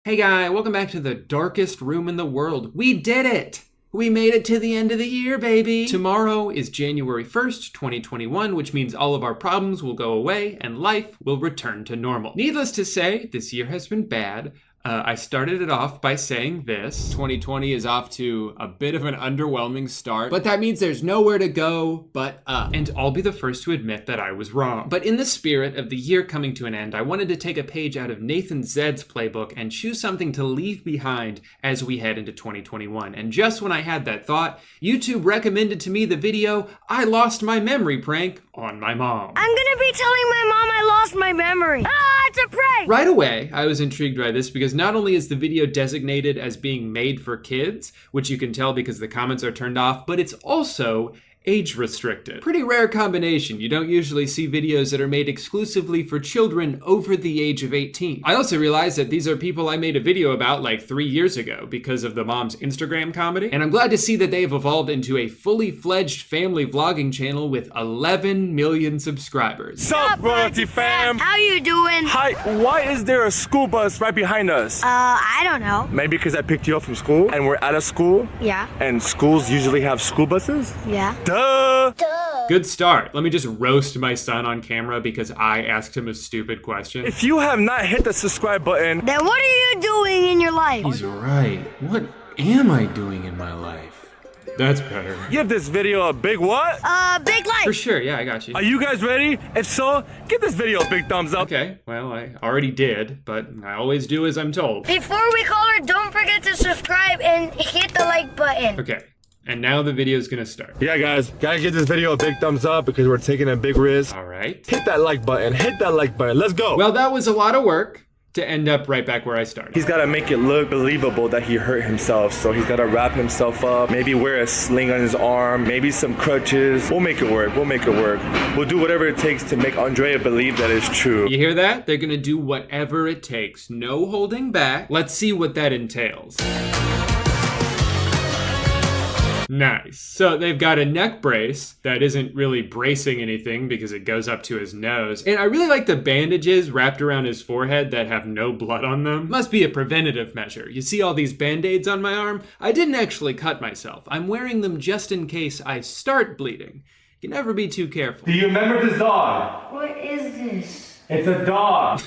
Hey guy, welcome back to the darkest room in the world. We did it! We made it to the end of the year, baby! Tomorrow is January 1st, 2021, which means all of our problems will go away and life will return to normal. Needless to say, this year has been bad. I started it off by saying this. 2020 is off to a bit of an underwhelming start, but that means there's nowhere to go but up. And I'll be the first to admit that I was wrong. But in the spirit of the year coming to an end, I wanted to take a page out of Nathan Zed's playbook and choose something to leave behind as we head into 2021. And just when I had that thought, YouTube recommended to me the video, I Lost My Memory prank on my mom. I'm gonna be telling my mom I lost my memory. It's a prank! Right away, I was intrigued by this because not only is the video designated as being made for kids, which you can tell because the comments are turned off, but it's also age restricted. Pretty rare combination. You don't usually see videos that are made exclusively for children over the age of 18. I also realized that these are people I made a video about like 3 years ago because of the mom's Instagram comedy, and I'm glad to see that they have evolved into a fully fledged family vlogging channel with 11 million subscribers. Sup, royalty fam? How you doing? Hi, why is there a school bus right behind us? I don't know. Maybe because I picked you up from school and we're at a school? Yeah. And schools usually have school buses? Yeah. Duh! Good start. Let me just roast my son on camera because I asked him a stupid question. If you have not hit the subscribe button, Then what are you doing in your life? He's right. What am I doing in my life? That's better. give this video a big what? Big life. For sure, yeah, I got you. Are you guys ready? If so, give this video a big thumbs up. Okay, well, I already did, but I always do as I'm told. Before we call her, don't forget to subscribe and hit the like button. Okay, and now the video's gonna start. Yeah, guys, gotta give this video a big thumbs up because we're taking a big risk. All right. Hit that like button. Hit that like button. Let's go. Well, that was a lot of work to end up right back where I started. He's gotta make it look believable that he hurt himself, so he's gotta wrap himself up, maybe wear a sling on his arm, maybe some crutches. We'll make it work, we'll make it work. We'll do whatever it takes to make Andrea believe that it's true. You hear that? They're gonna do whatever it takes. No holding back. Let's see what that entails. Nice. So they've got a neck brace that isn't really bracing anything because it goes up to his nose. And I really like the bandages wrapped around his forehead that have no blood on them. Must be a preventative measure. You see all these band-aids on my arm? I didn't actually cut myself. I'm wearing them just in case I start bleeding. You can never be too careful. Do you remember this dog? What is this? It's a dog.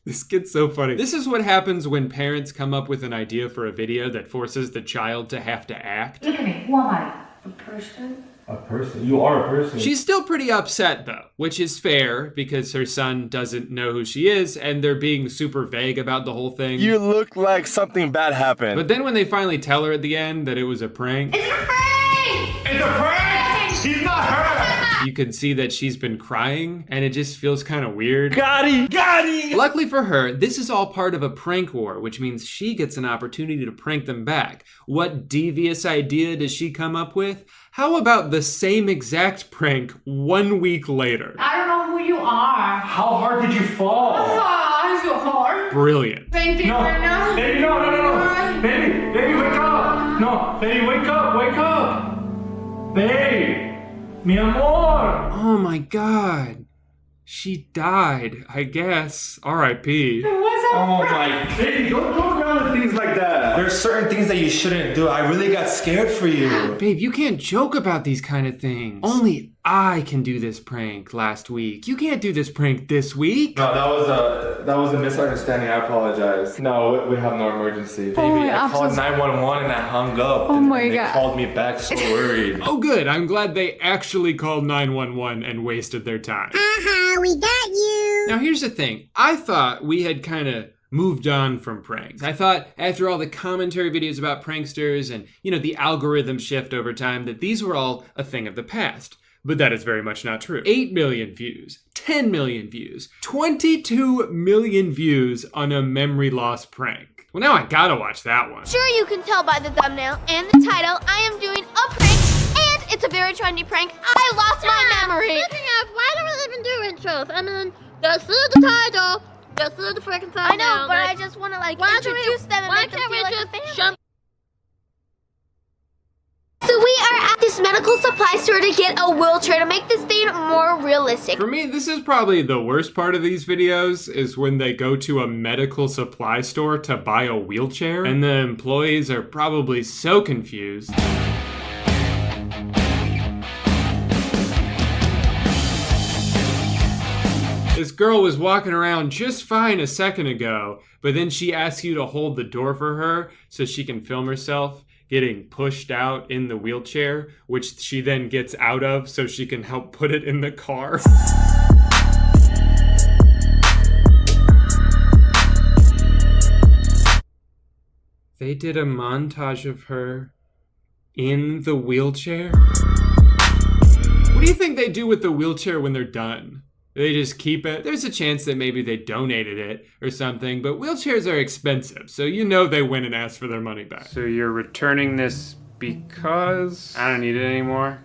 This kid's so funny. This is what happens when parents come up with an idea for a video that forces the child to have to act. Look at me. Who am I? A person? A person? You are a person. She's still pretty upset though, which is fair because her son doesn't know who she is and they're being super vague about the whole thing. You look like something bad happened. But then when they finally tell her at the end that it was a prank, It's a prank! It's a prank! He's not hurt! you can see that she's been crying and it just feels kind of weird. Gotti! Gotti! Luckily for her, this is all part of a prank war, which means she gets an opportunity to prank them back. What devious idea does she come up with? How about the same exact prank 1 week later? I don't know who you are. How hard did you fall? Ah, so hard. Brilliant. Fainting right now. Baby, no. Baby, wake up. No, baby, wake up. Babe, mi amor. Oh my god. She died, I guess. R.I.P. What's up? Oh my, baby, don't go around with things like that. There's certain things that you shouldn't do. I really got scared for you. Babe, you can't joke about these kind of things. Only I can do this prank last week. You can't do this prank this week. No, that was a misunderstanding. I apologize. No, we have no emergency. Baby, my I God, called I'm 911 and I hung up. Oh and my they God. called me back so worried. Oh good, I'm glad they actually called 911 and wasted their time. We got you. Now here's the thing, I thought we had kind of moved on from pranks. I thought after all the commentary videos about pranksters and, the algorithm shift over time that these were all a thing of the past. But that is very much not true. 8 million views, 10 million views, 22 million views on a memory loss prank. Well, now I gotta watch that one. Sure, you can tell by the thumbnail and the title, I am doing a prank, and it's a very trendy prank. I lost my memory. Speaking of, why don't we even do intros? I mean, just through the title, just through the freaking thumbnail. I know, but I just want to introduce them and make them feel like a family. So we are at this this medical supply store to get a wheelchair to make this thing more realistic. For me, this is probably the worst part of these videos, is when they go to a medical supply store to buy a wheelchair, and the employees are probably so confused. This girl was walking around just fine a second ago, but then she asks you to hold the door for her so she can film herself getting pushed out in the wheelchair, which she then gets out of so she can help put it in the car. They did a montage of her in the wheelchair. What do you think they do with the wheelchair when they're done? They just keep it? There's a chance that maybe they donated it or something, but wheelchairs are expensive, so you know they went and asked for their money back. So you're returning this because I don't need it anymore?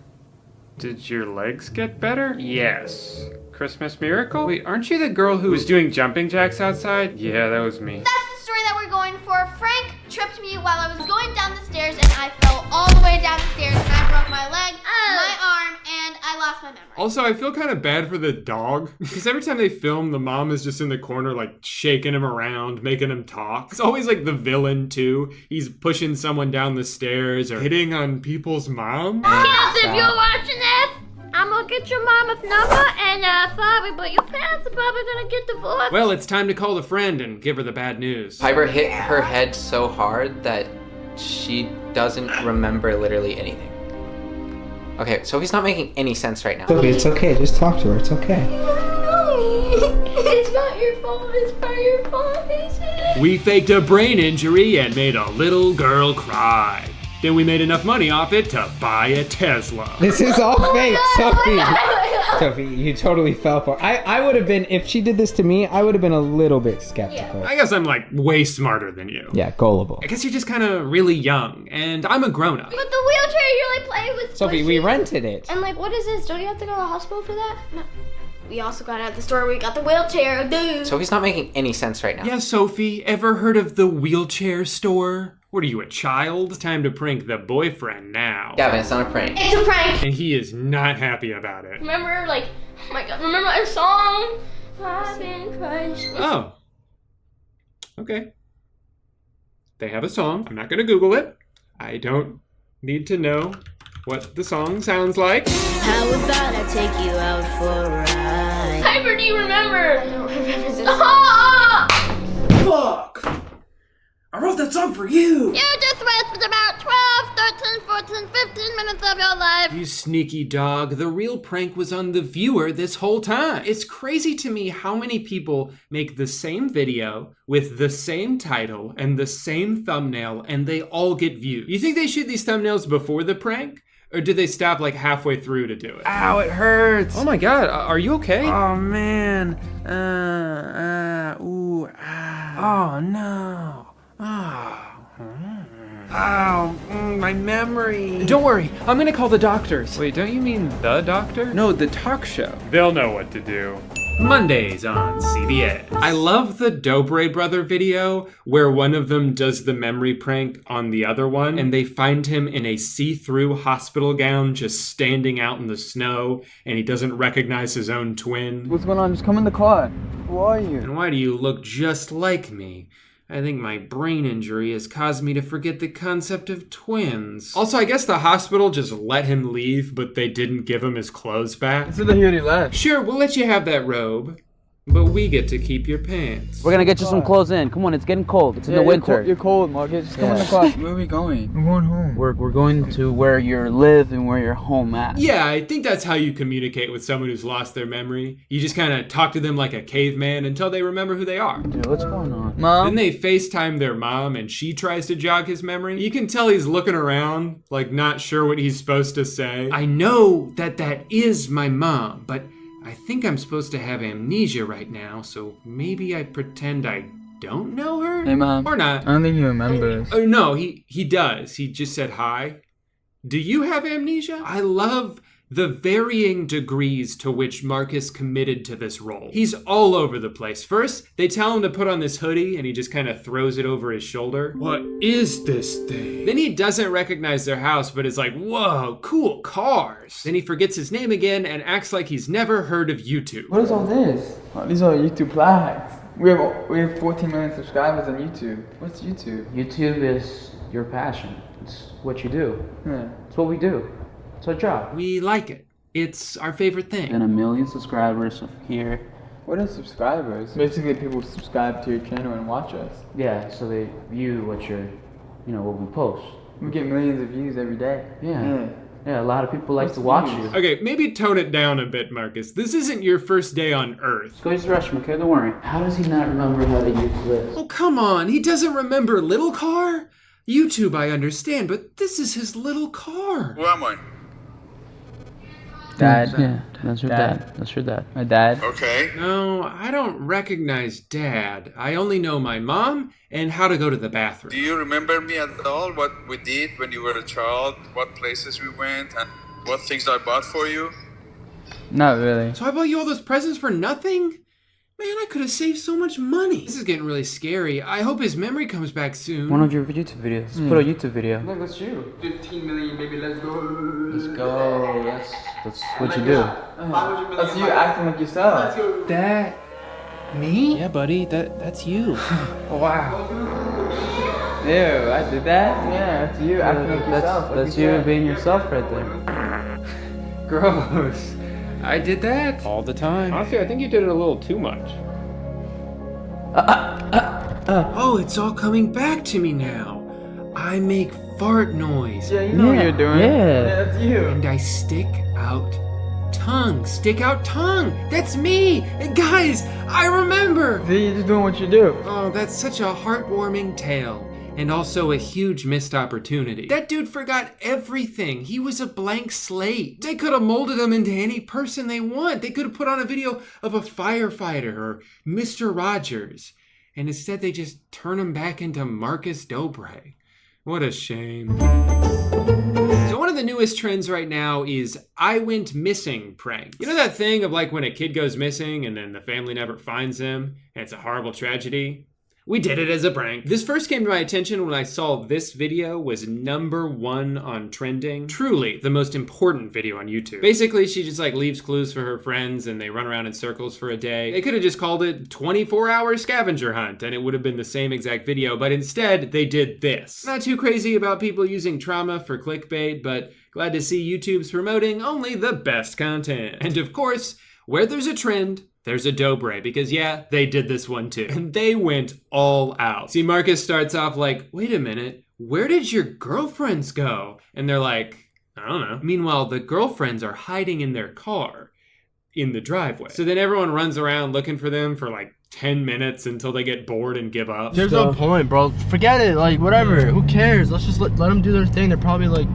Did your legs get better? Yes. Christmas miracle? Wait, aren't you the girl who was doing jumping jacks outside? Yeah, that was me. That's the story that we're going for. Frank tripped me while I was going down the stairs and I fell all the way down the stairs and I broke my leg, my arm, and I lost my memory. Also, I feel kind of bad for the dog because every time they film, the mom is just in the corner like shaking him around, making him talk. It's always like the villain too. He's pushing someone down the stairs or hitting on people's moms. Kids, if you're watching this, I'm gonna get your mama's number and sorry, but your parents are probably gonna get divorced. Well, it's time to call the friend and give her the bad news. Piper hit her head so hard that she doesn't remember literally anything. Okay, Sophie's not making any sense right now. Sophie, it's okay. Just talk to her. It's okay. It's not your fault. It's not your fault. We faked a brain injury and made a little girl cry. Then we made enough money off it to buy a Tesla. This is all fake, Sophie. Sophie, you totally fell for it. I would have been, if she did this to me, I would have been a little bit skeptical. I guess I'm like way smarter than you. Yeah, gullible. I guess you're just kind of really young, and I'm a grown-up. But the wheelchair you like play with. Sophie, we rented it. And like, what is this? Don't you have to go to the hospital for that? No. We also got it at the store. We got the wheelchair, dude. Sophie's not making any sense right now. Yeah, Sophie, ever heard of the wheelchair store? What are you, a child? Time to prank the boyfriend now. Gavin, it's not a prank. It's a prank. And he is not happy about it. Remember, like, oh my god, remember my song? I've been Christ. Oh. Okay. They have a song. I'm not gonna Google it. I don't need to know what the song sounds like. How about I take you out for a ride? Piper, do you remember? I don't remember this song. Fuck! I wrote that song for you! You just wasted about 12, 13, 14, 15 minutes of your life. You sneaky dog. The real prank was on the viewer this whole time. It's crazy to me how many people make the same video with the same title and the same thumbnail and they all get views. You think they shoot these thumbnails before the prank? Or did they stop like halfway through to do it? Ow, it hurts! Oh my god, are you okay? Oh man. Oh no. Ow, my memory. Don't worry, I'm gonna call the doctors. Wait, don't you mean the doctor? No, the talk show. They'll know what to do. Mondays on CBS. I love the Dobre brother video where one of them does the memory prank on the other one and they find him in a see-through hospital gown just standing out in the snow and he doesn't recognize his own twin. What's going on? Just come in the car. Who are you? And why do you look just like me? I think my brain injury has caused me to forget the concept of twins. Also, I guess the hospital just let him leave, but they didn't give him his clothes back. I said that he already left. Sure, we'll let you have that robe, but we get to keep your pants. We're gonna get you some clothes in. Come on, it's getting cold. It's in the winter. You're cold, Marcus. Just come in the car. Where are we going? We're going home. We're going to where you live and where you're home at. Yeah, I think that's how you communicate with someone who's lost their memory. You just kind of talk to them like a caveman until they remember who they are. Dude, what's going on? Mom? Then they FaceTime their mom and she tries to jog his memory. You can tell he's looking around, like not sure what he's supposed to say. I know that is my mom, but I think I'm supposed to have amnesia right now, so maybe I pretend I don't know her? Hey, Mom. Or not. I don't think he remembers. Oh, no, he does. He just said hi. Do you have amnesia? I love the varying degrees to which Marcus committed to this role. He's all over the place. First, they tell him to put on this hoodie and he just kind of throws it over his shoulder. What is this thing? Then he doesn't recognize their house, but is like, whoa, cool cars. Then he forgets his name again and acts like he's never heard of YouTube. What is all this? Oh, these are YouTube flags. We have 14 million subscribers on YouTube. What's YouTube? YouTube is your passion. It's what you do. Yeah. It's what we do. It's our job. We like it. It's our favorite thing. And 1 million subscribers here. What are subscribers? Basically, people subscribe to your channel and watch us. Yeah, so they view what what we post. We get millions of views every day. Yeah, a lot of people like to watch you. Okay, maybe tone it down a bit, Marcus. This isn't your first day on Earth. Go use the restroom, okay? Don't worry. How does he not remember how to use this? Oh, come on. He doesn't remember Little Car? YouTube, I understand, but this is his little car. Who am I? Dad. Yeah, that's your dad. That's your dad. My dad. Okay. No, I don't recognize Dad. I only know my mom and how to go to the bathroom. Do you remember me at all? What we did when you were a child? What places we went? And what things I bought for you? Not really. So I bought you all those presents for nothing? Man, I could have saved so much money. This is getting really scary. I hope his memory comes back soon. One of your YouTube videos. Let's put a YouTube video. Look, that's you. 15 million, baby, let's go. Let's go. That's what you do. That's you acting like yourself. That me? Yeah, buddy. That's you. Wow. Ew, I did that? Yeah, that's you acting like yourself. That's you being yourself right there. Gross. I did that? All the time. Honestly, I think you did it a little too much. Oh, it's all coming back to me now. I make fart noise. Yeah, you know what you're doing. Yeah. That's you. And I stick out tongue. Stick out tongue. That's me. Guys, I remember. See, you're just doing what you do. Oh, that's such a heartwarming tale. And also a huge missed opportunity. That dude forgot everything. He was a blank slate. They could have molded him into any person they want. They could have put on a video of a firefighter or Mr. Rogers. And instead they just turn him back into Marcus Dobre. What a shame. So one of the newest trends right now is I went missing pranks. You know that thing of like when a kid goes missing and then the family never finds him and it's a horrible tragedy? We did it as a prank. This first came to my attention when I saw this video was #1 on trending. Truly the most important video on YouTube. Basically, she just like leaves clues for her friends and they run around in circles for a day. They could have just called it 24-hour scavenger hunt and it would have been the same exact video, but instead they did this. Not too crazy about people using trauma for clickbait, but glad to see YouTube's promoting only the best content. And of course, where there's a trend, there's a Dobre, because yeah, they did this one too. And they went all out. See, Marcus starts off like, wait a minute, where did your girlfriends go? And they're like, I don't know. Meanwhile, the girlfriends are hiding in their car in the driveway. So then everyone runs around looking for them for like 10 minutes until they get bored and give up. There's no point, bro. Forget it. Like, whatever. Who cares? Let's just let them do their thing. They're probably like,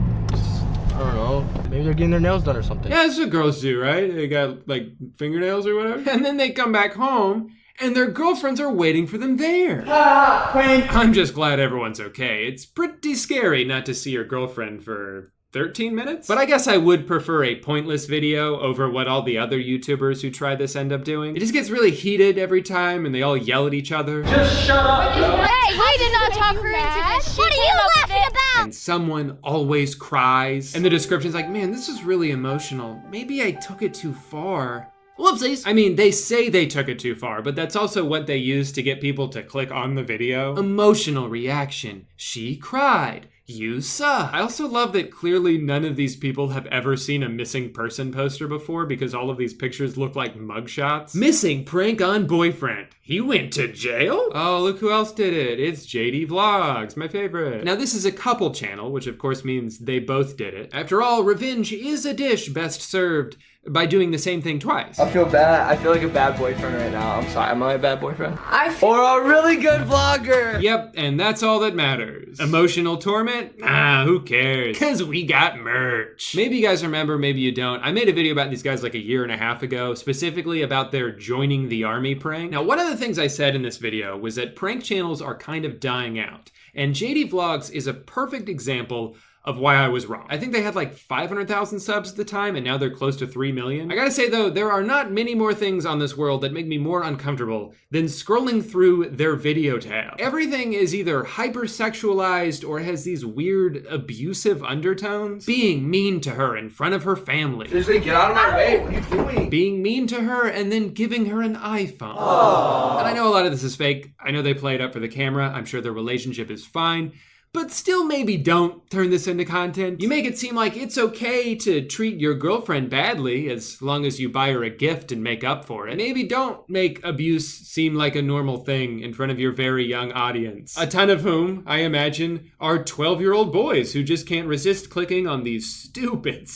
I don't know. Maybe they're getting their nails done or something. Yeah, that's what girls do, right? They got like fingernails or whatever. And then they come back home and their girlfriends are waiting for them there. Prank. I'm just glad everyone's okay. It's pretty scary not to see your girlfriend for 13 minutes? But I guess I would prefer a pointless video over what all the other YouTubers who try this end up doing. It just gets really heated every time and they all yell at each other. Just shut up. Hey, we did not talk her into this. What are you laughing about? And someone always cries. And the description's like, man, this is really emotional. Maybe I took it too far. Whoopsies. I mean, they say they took it too far, but that's also what they use to get people to click on the video. Emotional reaction. She cried. You suck. I also love that clearly none of these people have ever seen a missing person poster before because all of these pictures look like mugshots. Missing prank on boyfriend. He went to jail? Oh, look who else did it. It's JD Vlogs, my favorite. Now this is a couple channel, which of course means they both did it. After all, revenge is a dish best served by doing the same thing twice. I feel bad. I feel like a bad boyfriend right now. I'm sorry. Am I a bad boyfriend? Or a really good vlogger. Yep, and that's all that matters. Emotional torment? Nah, who cares? Cause we got merch. Maybe you guys remember, maybe you don't. I made a video about these guys like a year and a half ago, specifically about their joining the army prank. Now, one of the things I said in this video was that prank channels are kind of dying out. And JD Vlogs is a perfect example of why I was wrong. I think they had like 500,000 subs at the time, and now they're close to 3 million. I gotta say though, there are not many more things on this world that make me more uncomfortable than scrolling through their video tab. Everything is either hypersexualized or has these weird abusive undertones. Being mean to her in front of her family. Seriously, get out of my way. What are you doing? Being mean to her and then giving her an iPhone. Aww. And I know a lot of this is fake. I know they play it up for the camera. I'm sure their relationship is fine. But still maybe don't turn this into content. You make it seem like it's okay to treat your girlfriend badly as long as you buy her a gift and make up for it. Maybe don't make abuse seem like a normal thing in front of your very young audience. A ton of whom, I imagine, are 12-year-old boys who just can't resist clicking on these stupid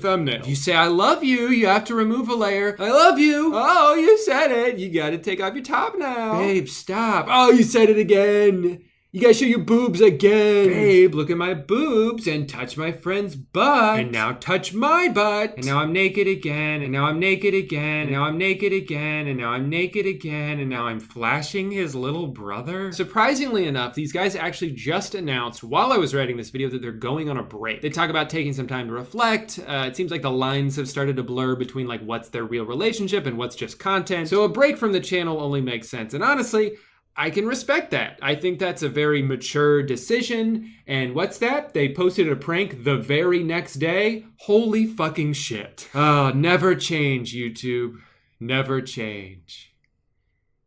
thumbnails. If you say, I love you, you have to remove a layer. I love you. Oh, you said it. You gotta take off your top now. Babe, stop. Oh, you said it again. You gotta show your boobs again. Babe, look at my boobs and touch my friend's butt. And now touch my butt. And now I'm naked again. And now I'm naked again. And now I'm naked again. And now I'm naked again. And now I'm flashing his little brother. Surprisingly enough, these guys actually just announced while I was writing this video that they're going on a break. They talk about taking some time to reflect. It seems like the lines have started to blur between like what's their real relationship and what's just content. So a break from the channel only makes sense. And honestly, I can respect that. I think that's a very mature decision. And what's that? They posted a prank the very next day? Holy fucking shit. Oh, never change, YouTube. Never change.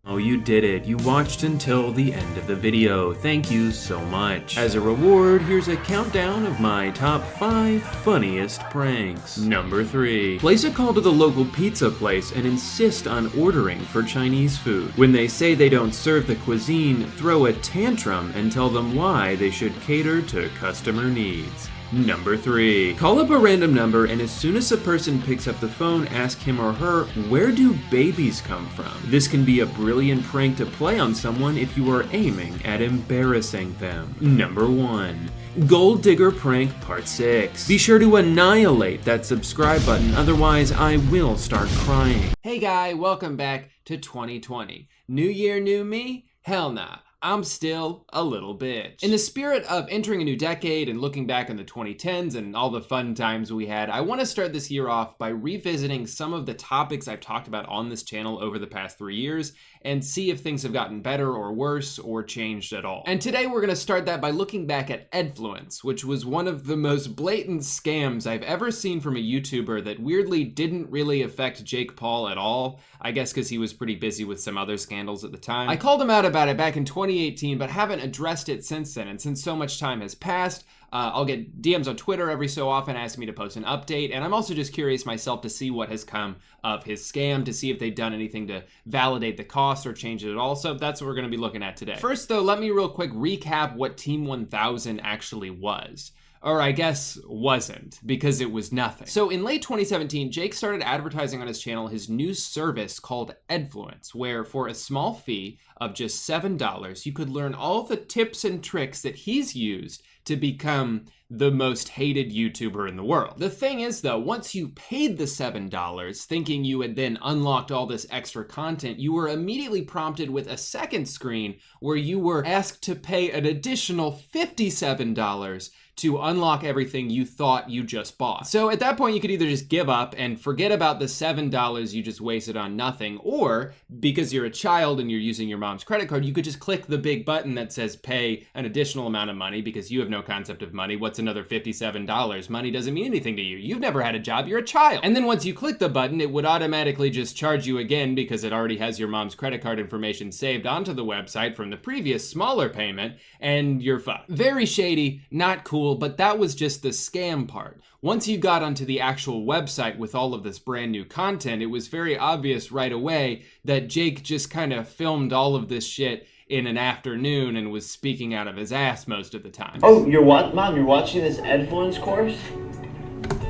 Oh, you did it. You watched until the end of the video. Thank you so much. As a reward, here's a countdown of my top 5 funniest pranks. Number 3. Place a call to the local pizza place and insist on ordering for Chinese food. When they say they don't serve the cuisine, throw a tantrum and tell them why they should cater to customer needs. Number 3. Call up a random number and as soon as a person picks up the phone, ask him or her, where do babies come from? This can be a brilliant prank to play on someone if you are aiming at embarrassing them. Number 1. Gold Digger Prank Part 6. Be sure to annihilate that subscribe button, otherwise I will start crying. Hey guy, welcome back to 2020. New year, new me? Hell nah. I'm still a little bitch. In the spirit of entering a new decade and looking back on the 2010s and all the fun times we had, I want to start this year off by revisiting some of the topics I've talked about on this channel over the past 3 years and see if things have gotten better or worse or changed at all. And today we're going to start that by looking back at Edfluence, which was one of the most blatant scams I've ever seen from a YouTuber that weirdly didn't really affect Jake Paul at all. I guess because he was pretty busy with some other scandals at the time. I called him out about it back in 2018, but haven't addressed it since then. And since so much time has passed, I'll get DMs on Twitter every so often asking me to post an update. And I'm also just curious myself to see what has come of his scam, to see if they've done anything to validate the cost or change it at all. So that's what we're going to be looking at today. First though, let me real quick recap what Team 1000 actually was. Or I guess wasn't, because it was nothing. So in late 2017, Jake started advertising on his channel his new service called Edfluence, where for a small fee of just $7, you could learn all the tips and tricks that he's used to become the most hated YouTuber in the world. The thing is though, once you paid the $7, thinking you had then unlocked all this extra content, you were immediately prompted with a second screen where you were asked to pay an additional $57 to unlock everything you thought you just bought. So at that point, you could either just give up and forget about the $7 you just wasted on nothing, or because you're a child and you're using your mom's credit card, you could just click the big button that says pay an additional amount of money because you have no concept of money. What's another $57? Money doesn't mean anything to you. You've never had a job, you're a child. And then once you click the button, it would automatically just charge you again because it already has your mom's credit card information saved onto the website from the previous smaller payment, and you're fucked. Very shady, not cool, but that was just the scam part. Once you got onto the actual website with all of this brand new content, it was very obvious right away that Jake just kind of filmed all of this shit in an afternoon and was speaking out of his ass most of the time. Oh, you're what, Mom? You're watching this Edfluence course?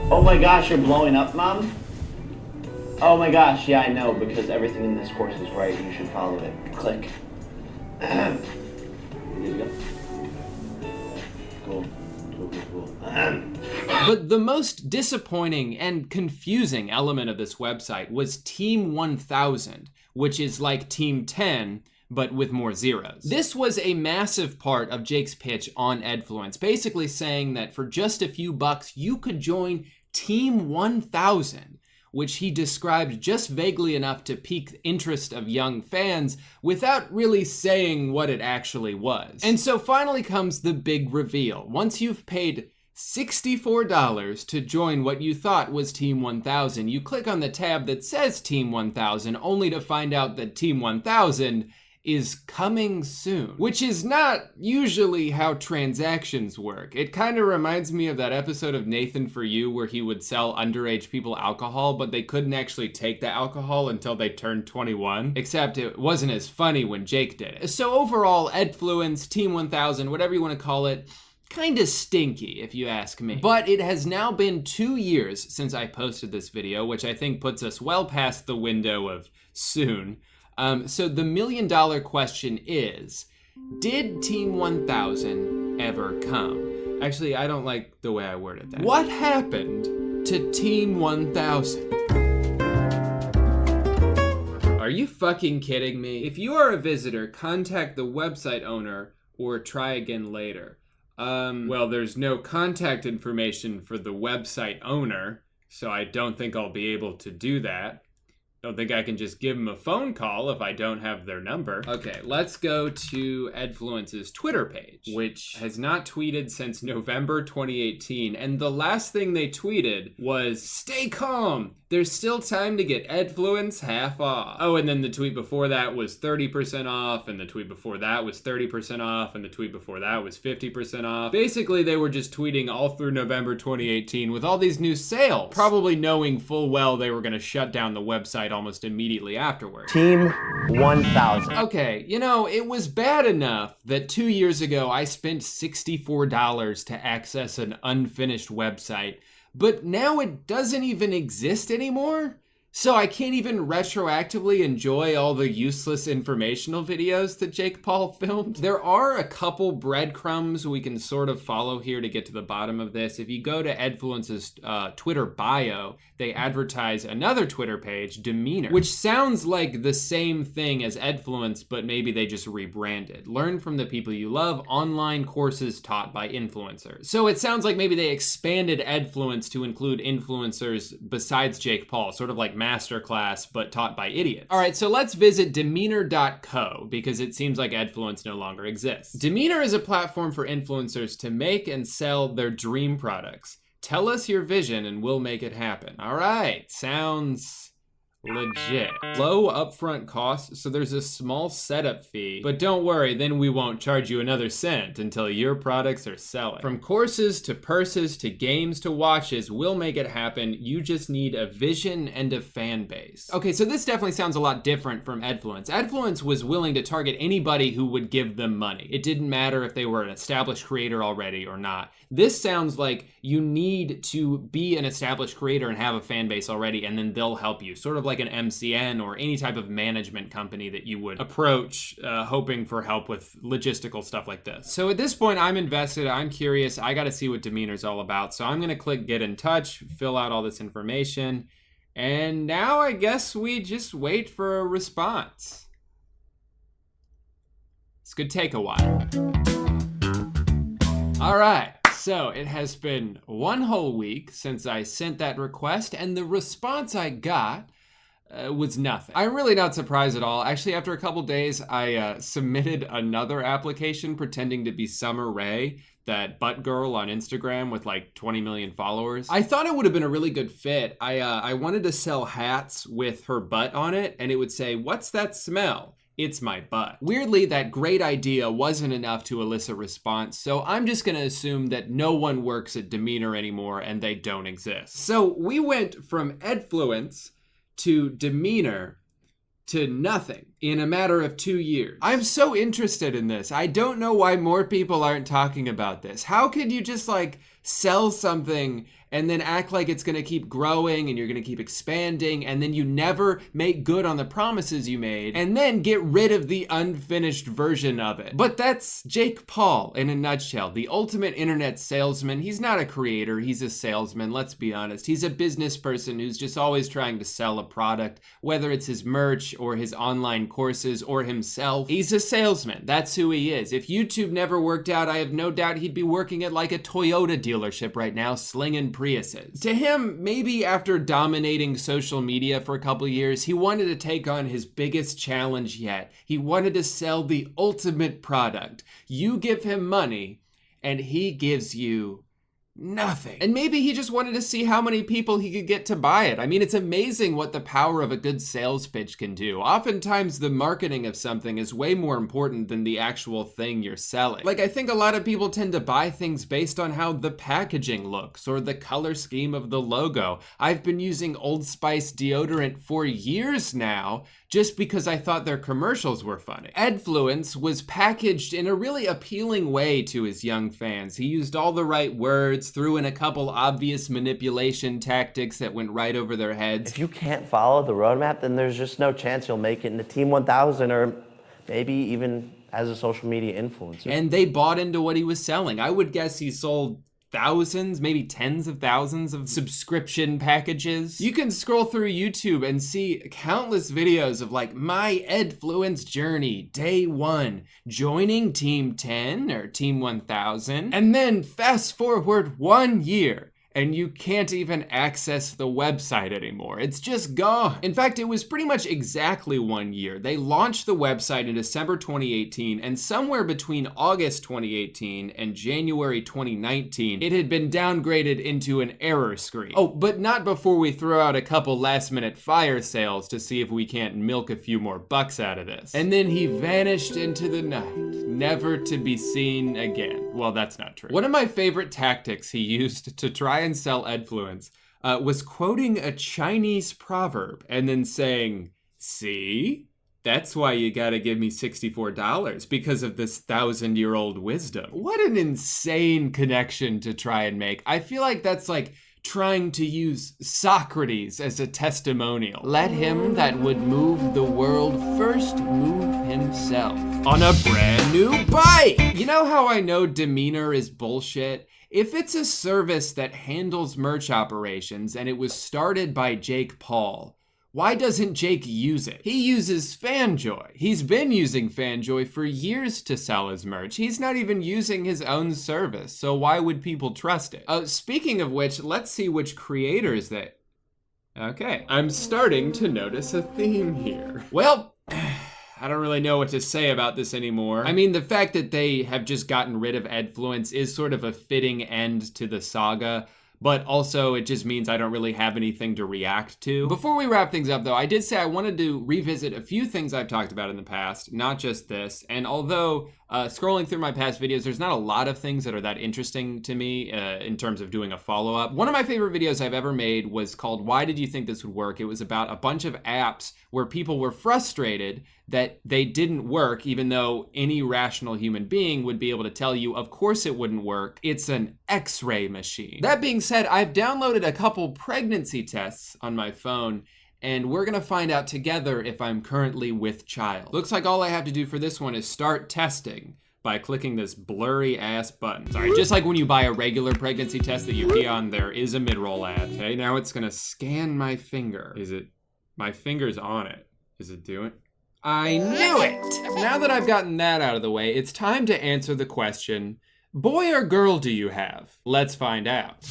Oh my gosh, you're blowing up, Mom? Oh my gosh, yeah, I know, because everything in this course is right. You should follow it. Click. There you go. Cool. But the most disappointing and confusing element of this website was Team 1000, which is like Team 10, but with more zeros. This was a massive part of Jake's pitch on Edfluence, basically saying that for just a few bucks, you could join Team 1000, which he described just vaguely enough to pique interest of young fans without really saying what it actually was. And so finally comes the big reveal. Once you've paid $64 to join what you thought was Team 1000, you click on the tab that says Team 1000 only to find out that Team 1000 is coming soon, which is not usually how transactions work. It kind of reminds me of that episode of Nathan For You where he would sell underage people alcohol, but they couldn't actually take the alcohol until they turned 21, except it wasn't as funny when Jake did it. So overall, Edfluence, Team 1000, whatever you want to call it, kinda stinky if you ask me. But it has now been 2 years since I posted this video, which I think puts us well past the window of soon. So the $1 million question is, did Team 1000 ever come? Actually, I don't like the way I worded that. What happened to Team 1000? Are you fucking kidding me? If you are a visitor, contact the website owner or try again later. Well, there's no contact information for the website owner, so I don't think I'll be able to do that. Don't think I can just give them a phone call if I don't have their number. Okay, let's go to Edfluence's Twitter page, which has not tweeted since November 2018. And the last thing they tweeted was, "Stay calm. There's still time to get Edfluence half off." Oh, and then the tweet before that was 30% off, and the tweet before that was 30% off, and the tweet before that was 50% off. Basically, they were just tweeting all through November 2018 with all these new sales, probably knowing full well they were gonna shut down the website almost immediately afterwards. Team 1000. Okay, you know, it was bad enough that 2 years ago I spent $64 to access an unfinished website, but now it doesn't even exist anymore? So I can't even retroactively enjoy all the useless informational videos that Jake Paul filmed? There are a couple breadcrumbs we can sort of follow here to get to the bottom of this. If you go to Edfluence's Twitter bio, they advertise another Twitter page, Demeanor, which sounds like the same thing as Edfluence, but maybe they just rebranded. Learn from the people you love, online courses taught by influencers. So it sounds like maybe they expanded Edfluence to include influencers besides Jake Paul, sort of like masterclass, but taught by idiots. All right, so let's visit demeanor.co because it seems like Edfluence no longer exists. Demeanor is a platform for influencers to make and sell their dream products. Tell us your vision and we'll make it happen. All right, sounds legit. Low upfront costs, so there's a small setup fee, but don't worry, then we won't charge you another cent until your products are selling. From courses to purses to games to watches, we'll make it happen. You just need a vision and a fan base. Okay, so this definitely sounds a lot different from Edfluence. Edfluence was willing to target anybody who would give them money. It didn't matter if they were an established creator already or not. This sounds like you need to be an established creator and have a fan base already, and then they'll help you. Sort of like an MCN or any type of management company that you would approach hoping for help with logistical stuff like this. So at this point, I'm invested, I'm curious, I gotta see what Demeanor's all about. So I'm gonna click get in touch, fill out all this information, and now I guess we just wait for a response. This could take a while. All right. So it has been 1 whole week since I sent that request, and the response I got was nothing. I'm really not surprised at all. Actually, after a couple days, I submitted another application pretending to be Summer Rae, that butt girl on Instagram with like 20 million followers. I thought it would have been a really good fit. I wanted to sell hats with her butt on it, and it would say, "What's that smell? It's my butt." Weirdly, that great idea wasn't enough to elicit response, so I'm just gonna assume that no one works at Demeanor anymore and they don't exist. So we went from Edfluence to Demeanor to nothing in a matter of 2 years. I'm so interested in this. I don't know why more people aren't talking about this. How could you just like sell something and then act like it's gonna keep growing and you're gonna keep expanding, and then you never make good on the promises you made, and then get rid of the unfinished version of it. But that's Jake Paul in a nutshell, the ultimate internet salesman. He's not a creator, he's a salesman, let's be honest. He's a business person who's just always trying to sell a product, whether it's his merch or his online courses or himself. He's a salesman, that's who he is. If YouTube never worked out, I have no doubt he'd be working at like a Toyota dealership right now, slinging Priuses. To him, maybe after dominating social media for a couple years, he wanted to take on his biggest challenge yet. He wanted to sell the ultimate product. You give him money, and he gives you nothing. And maybe he just wanted to see how many people he could get to buy it. I mean, it's amazing what the power of a good sales pitch can do. Oftentimes, the marketing of something is way more important than the actual thing you're selling. Like, I think a lot of people tend to buy things based on how the packaging looks or the color scheme of the logo. I've been using Old Spice deodorant for years now, just because I thought their commercials were funny. Edfluence was packaged in a really appealing way to his young fans. He used all the right words, threw in a couple obvious manipulation tactics that went right over their heads. If you can't follow the roadmap, then there's just no chance you'll make it in the Team 1000 or maybe even as a social media influencer. And they bought into what he was selling. I would guess he sold thousands, maybe tens of thousands of subscription packages. You can scroll through YouTube and see countless videos of like my Edfluence journey, day 1, joining Team 10 or Team 1000, and then fast forward 1 year, and you can't even access the website anymore. It's just gone. In fact, it was pretty much exactly 1 year. They launched the website in December 2018, and somewhere between August 2018 and January 2019, it had been downgraded into an error screen. Oh, but not before we throw out a couple last-minute fire sales to see if we can't milk a few more bucks out of this. And then he vanished into the night, never to be seen again. Well, that's not true. One of my favorite tactics he used to try and sell Edfluence was quoting a Chinese proverb and then saying, "See? That's why you gotta give me $64, because of this 1,000-year-old wisdom." What an insane connection to try and make. I feel like that's like trying to use Socrates as a testimonial. Let him that would move the world first move himself on a brand new bike. You know how I know demeanor is bullshit? If it's a service that handles merch operations and it was started by Jake Paul, why doesn't Jake use it? He uses FanJoy. He's been using FanJoy for years to sell his merch. He's not even using his own service, so why would people trust it? Speaking of which, let's see which creators they... Okay, I'm starting to notice a theme here. Well, I don't really know what to say about this anymore. I mean, the fact that they have just gotten rid of Edfluence is sort of a fitting end to the saga, but also it just means I don't really have anything to react to. Before we wrap things up though, I did say I wanted to revisit a few things I've talked about in the past, not just this, and although scrolling through my past videos, there's not a lot of things that are that interesting to me in terms of doing a follow-up. One of my favorite videos I've ever made was called Why Did You Think This Would Work? It was about a bunch of apps where people were frustrated that they didn't work, even though any rational human being would be able to tell you, of course it wouldn't work. It's an X-ray machine. That being said, I've downloaded a couple pregnancy tests on my phone, and we're gonna find out together if I'm currently with child. Looks like all I have to do for this one is start testing by clicking this blurry ass button. Sorry, just like when you buy a regular pregnancy test that you pee on, there is a mid-roll ad. Okay, now it's gonna scan my finger. Is it, my finger's on it. Is it doing? I knew it! Now that I've gotten that out of the way, it's time to answer the question, boy or girl do you have? Let's find out.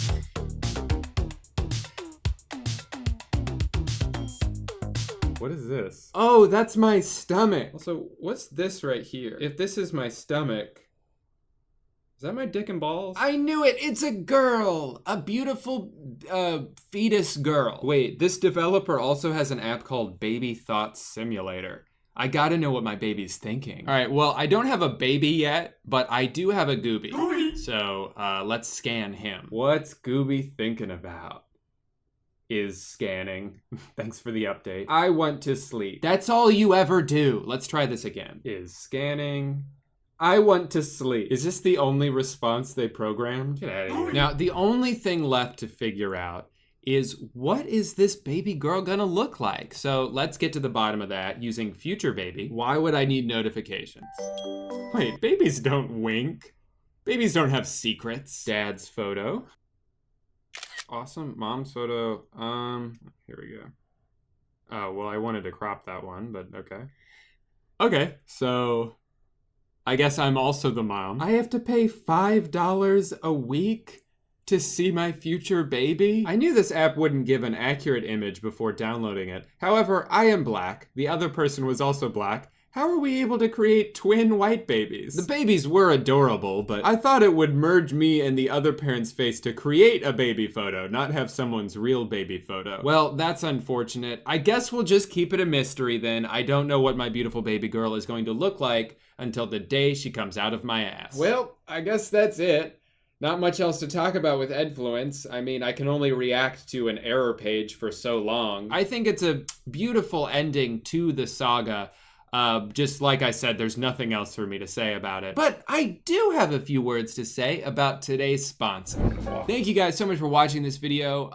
What is this? Oh, that's my stomach. Also, what's this right here? If this is my stomach, is that my dick and balls? I knew it! It's a girl! A beautiful, fetus girl. Wait, this developer also has an app called Baby Thoughts Simulator. I gotta know what my baby's thinking. All right, well, I don't have a baby yet, but I do have a Gooby. So, let's scan him. What's Gooby thinking about? Is scanning. Thanks for the update. I want to sleep. That's all you ever do. Let's try this again. Is scanning. I want to sleep. Is this the only response they programmed? Get out of here. Now, the only thing left to figure out is what is this baby girl gonna look like? So let's get to the bottom of that using future baby. Why would I need notifications? Wait, babies don't wink. Babies don't have secrets. Dad's photo. Awesome. Mom's photo. Here we go. Oh, well, I wanted to crop that one, but okay. Okay, so I guess I'm also the mom. I have to pay $5 a week to see my future baby? I knew this app wouldn't give an accurate image before downloading it. However, I am black. The other person was also black. How are we able to create twin white babies? The babies were adorable, but I thought it would merge me and the other parent's face to create a baby photo, not have someone's real baby photo. Well, that's unfortunate. I guess we'll just keep it a mystery then. I don't know what my beautiful baby girl is going to look like until the day she comes out of my ass. Well, I guess that's it. Not much else to talk about with Edfluence. I mean, I can only react to an error page for so long. I think it's a beautiful ending to the saga. Just like I said, there's nothing else for me to say about it. But I do have a few words to say about today's sponsor. Thank you guys so much for watching this video.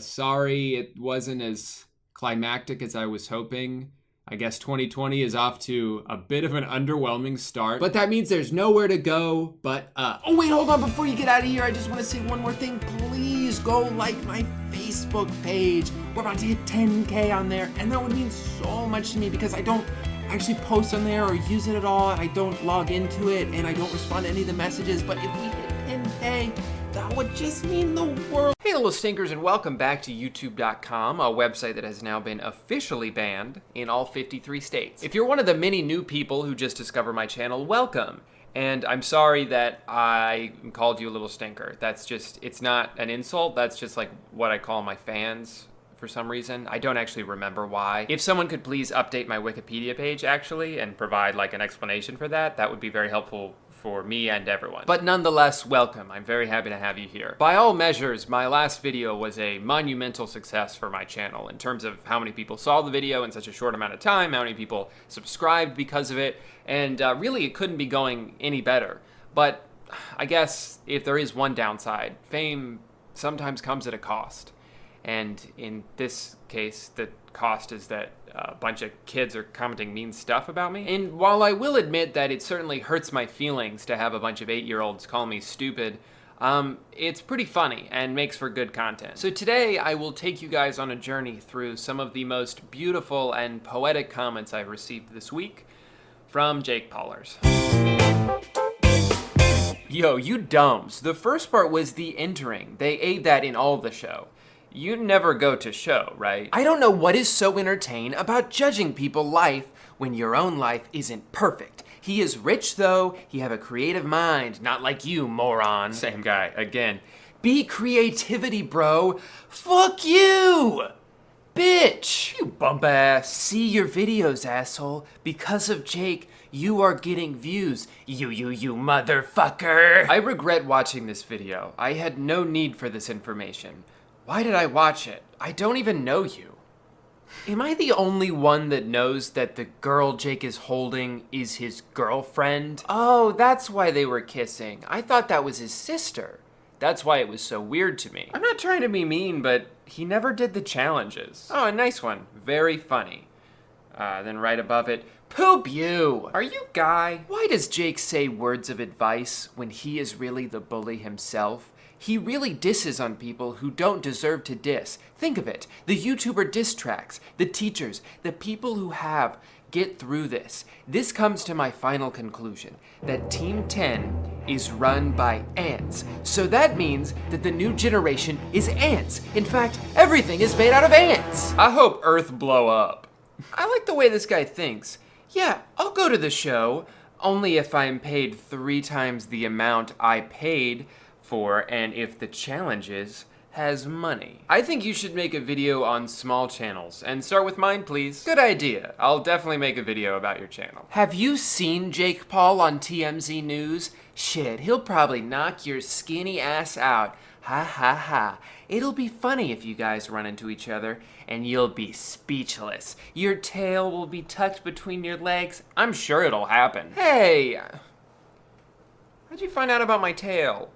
Sorry it wasn't as climactic as I was hoping. I guess 2020 is off to a bit of an underwhelming start, but that means there's nowhere to go but up. Oh wait, hold on, before you get out of here, I just want to say one more thing. Please go like my Facebook page. We're about to hit 10K on there, and that would mean so much to me because I don't actually post on there or use it at all, and I don't log into it, and I don't respond to any of the messages, but if we hit 10K, that would just mean the world. Hey little stinkers, and welcome back to youtube.com, a website that has now been officially banned in all 53 states. If you're one of the many new people who just discovered my channel, welcome. And I'm sorry that I called you a little stinker. That's just, it's not an insult, that's just like what I call my fans for some reason. I don't actually remember why. If someone could please update my Wikipedia page actually and provide like an explanation for that, that would be very helpful for me and everyone. But nonetheless, welcome. I'm very happy to have you here. By all measures, my last video was a monumental success for my channel in terms of how many people saw the video in such a short amount of time, how many people subscribed because of it, and really it couldn't be going any better. But I guess if there is one downside, fame sometimes comes at a cost. And in this case, the cost is that a bunch of kids are commenting mean stuff about me. And while I will admit that it certainly hurts my feelings to have a bunch of 8-year-olds call me stupid, it's pretty funny and makes for good content. So today I will take you guys on a journey through some of the most beautiful and poetic comments I've received this week from Jake Paulers. Yo, you dumbs. The first part was the entering. They ate that in all the show. You never go to show, right? I don't know what is so entertaining about judging people's life when your own life isn't perfect. He is rich though, he have a creative mind, not like you, moron. Same guy, again. Be creativity, bro. Fuck you! Bitch! You bump ass. See your videos, asshole. Because of Jake, you are getting views. You motherfucker! I regret watching this video. I had no need for this information. Why did I watch it? I don't even know you. Am I the only one that knows that the girl Jake is holding is his girlfriend? Oh, that's why they were kissing. I thought that was his sister. That's why it was so weird to me. I'm not trying to be mean, but he never did the challenges. Oh, a nice one. Very funny. Then right above it, poop you! Are you Guy? Why does Jake say words of advice when he is really the bully himself? He really disses on people who don't deserve to diss. Think of it. The YouTuber diss tracks, the teachers, the people who have. Get through this. This comes to my final conclusion, that Team 10 is run by ants. So that means that the new generation is ants. In fact, everything is made out of ants. I hope Earth blow up. I like the way this guy thinks. Yeah, I'll go to the show, only if I'm paid 3 times the amount I paid for, and if the challenges has money. I think you should make a video on small channels, and start with mine, please. Good idea. I'll definitely make a video about your channel. Have you seen Jake Paul on TMZ News? Shit, he'll probably knock your skinny ass out. Ha ha ha. It'll be funny if you guys run into each other, and you'll be speechless. Your tail will be tucked between your legs. I'm sure it'll happen. Hey, How'd you find out about my tail?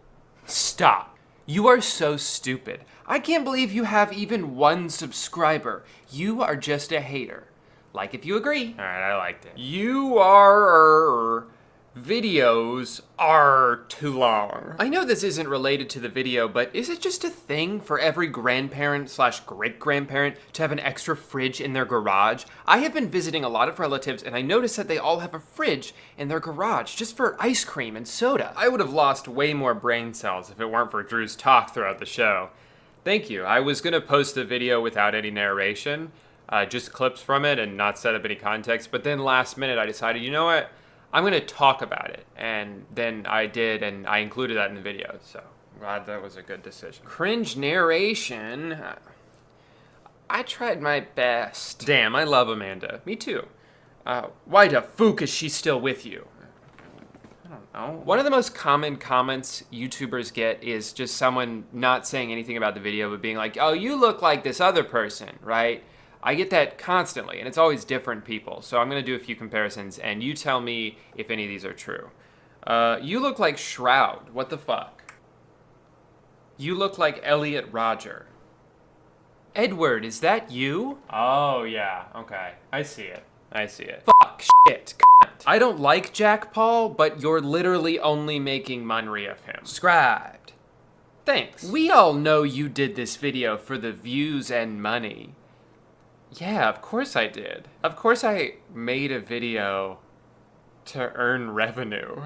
Stop. You are so stupid. I can't believe you have even one subscriber. You are just a hater. Like if you agree. All right, I liked it. Videos are too long. I know this isn't related to the video, but is it just a thing for every grandparent / great-grandparent to have an extra fridge in their garage? I have been visiting a lot of relatives and I noticed that they all have a fridge in their garage just for ice cream and soda. I would have lost way more brain cells if it weren't for Drew's talk throughout the show. Thank you. I was gonna post the video without any narration, just clips from it and not set up any context, but then last minute I decided, you know what? I'm gonna talk about it, and then I did, and I included that in the video, so glad that was a good decision. Cringe narration. I tried my best. Damn, I love Amanda. Me too. Why the fuck is she still with you? I don't know. One of the most common comments YouTubers get is just someone not saying anything about the video, but being like, oh, you look like this other person, right? I get that constantly, and it's always different people. So I'm gonna do a few comparisons, and you tell me if any of these are true. You look like Shroud. What the fuck? You look like Elliot Rodger. Edward, is that you? Oh, yeah, okay. I see it. I see it. Fuck, shit, cunt. I don't like Jack Paul, but you're literally only making money of him. Subscribed. Thanks. We all know you did this video for the views and money. Yeah, of course I did. Of course I made a video to earn revenue.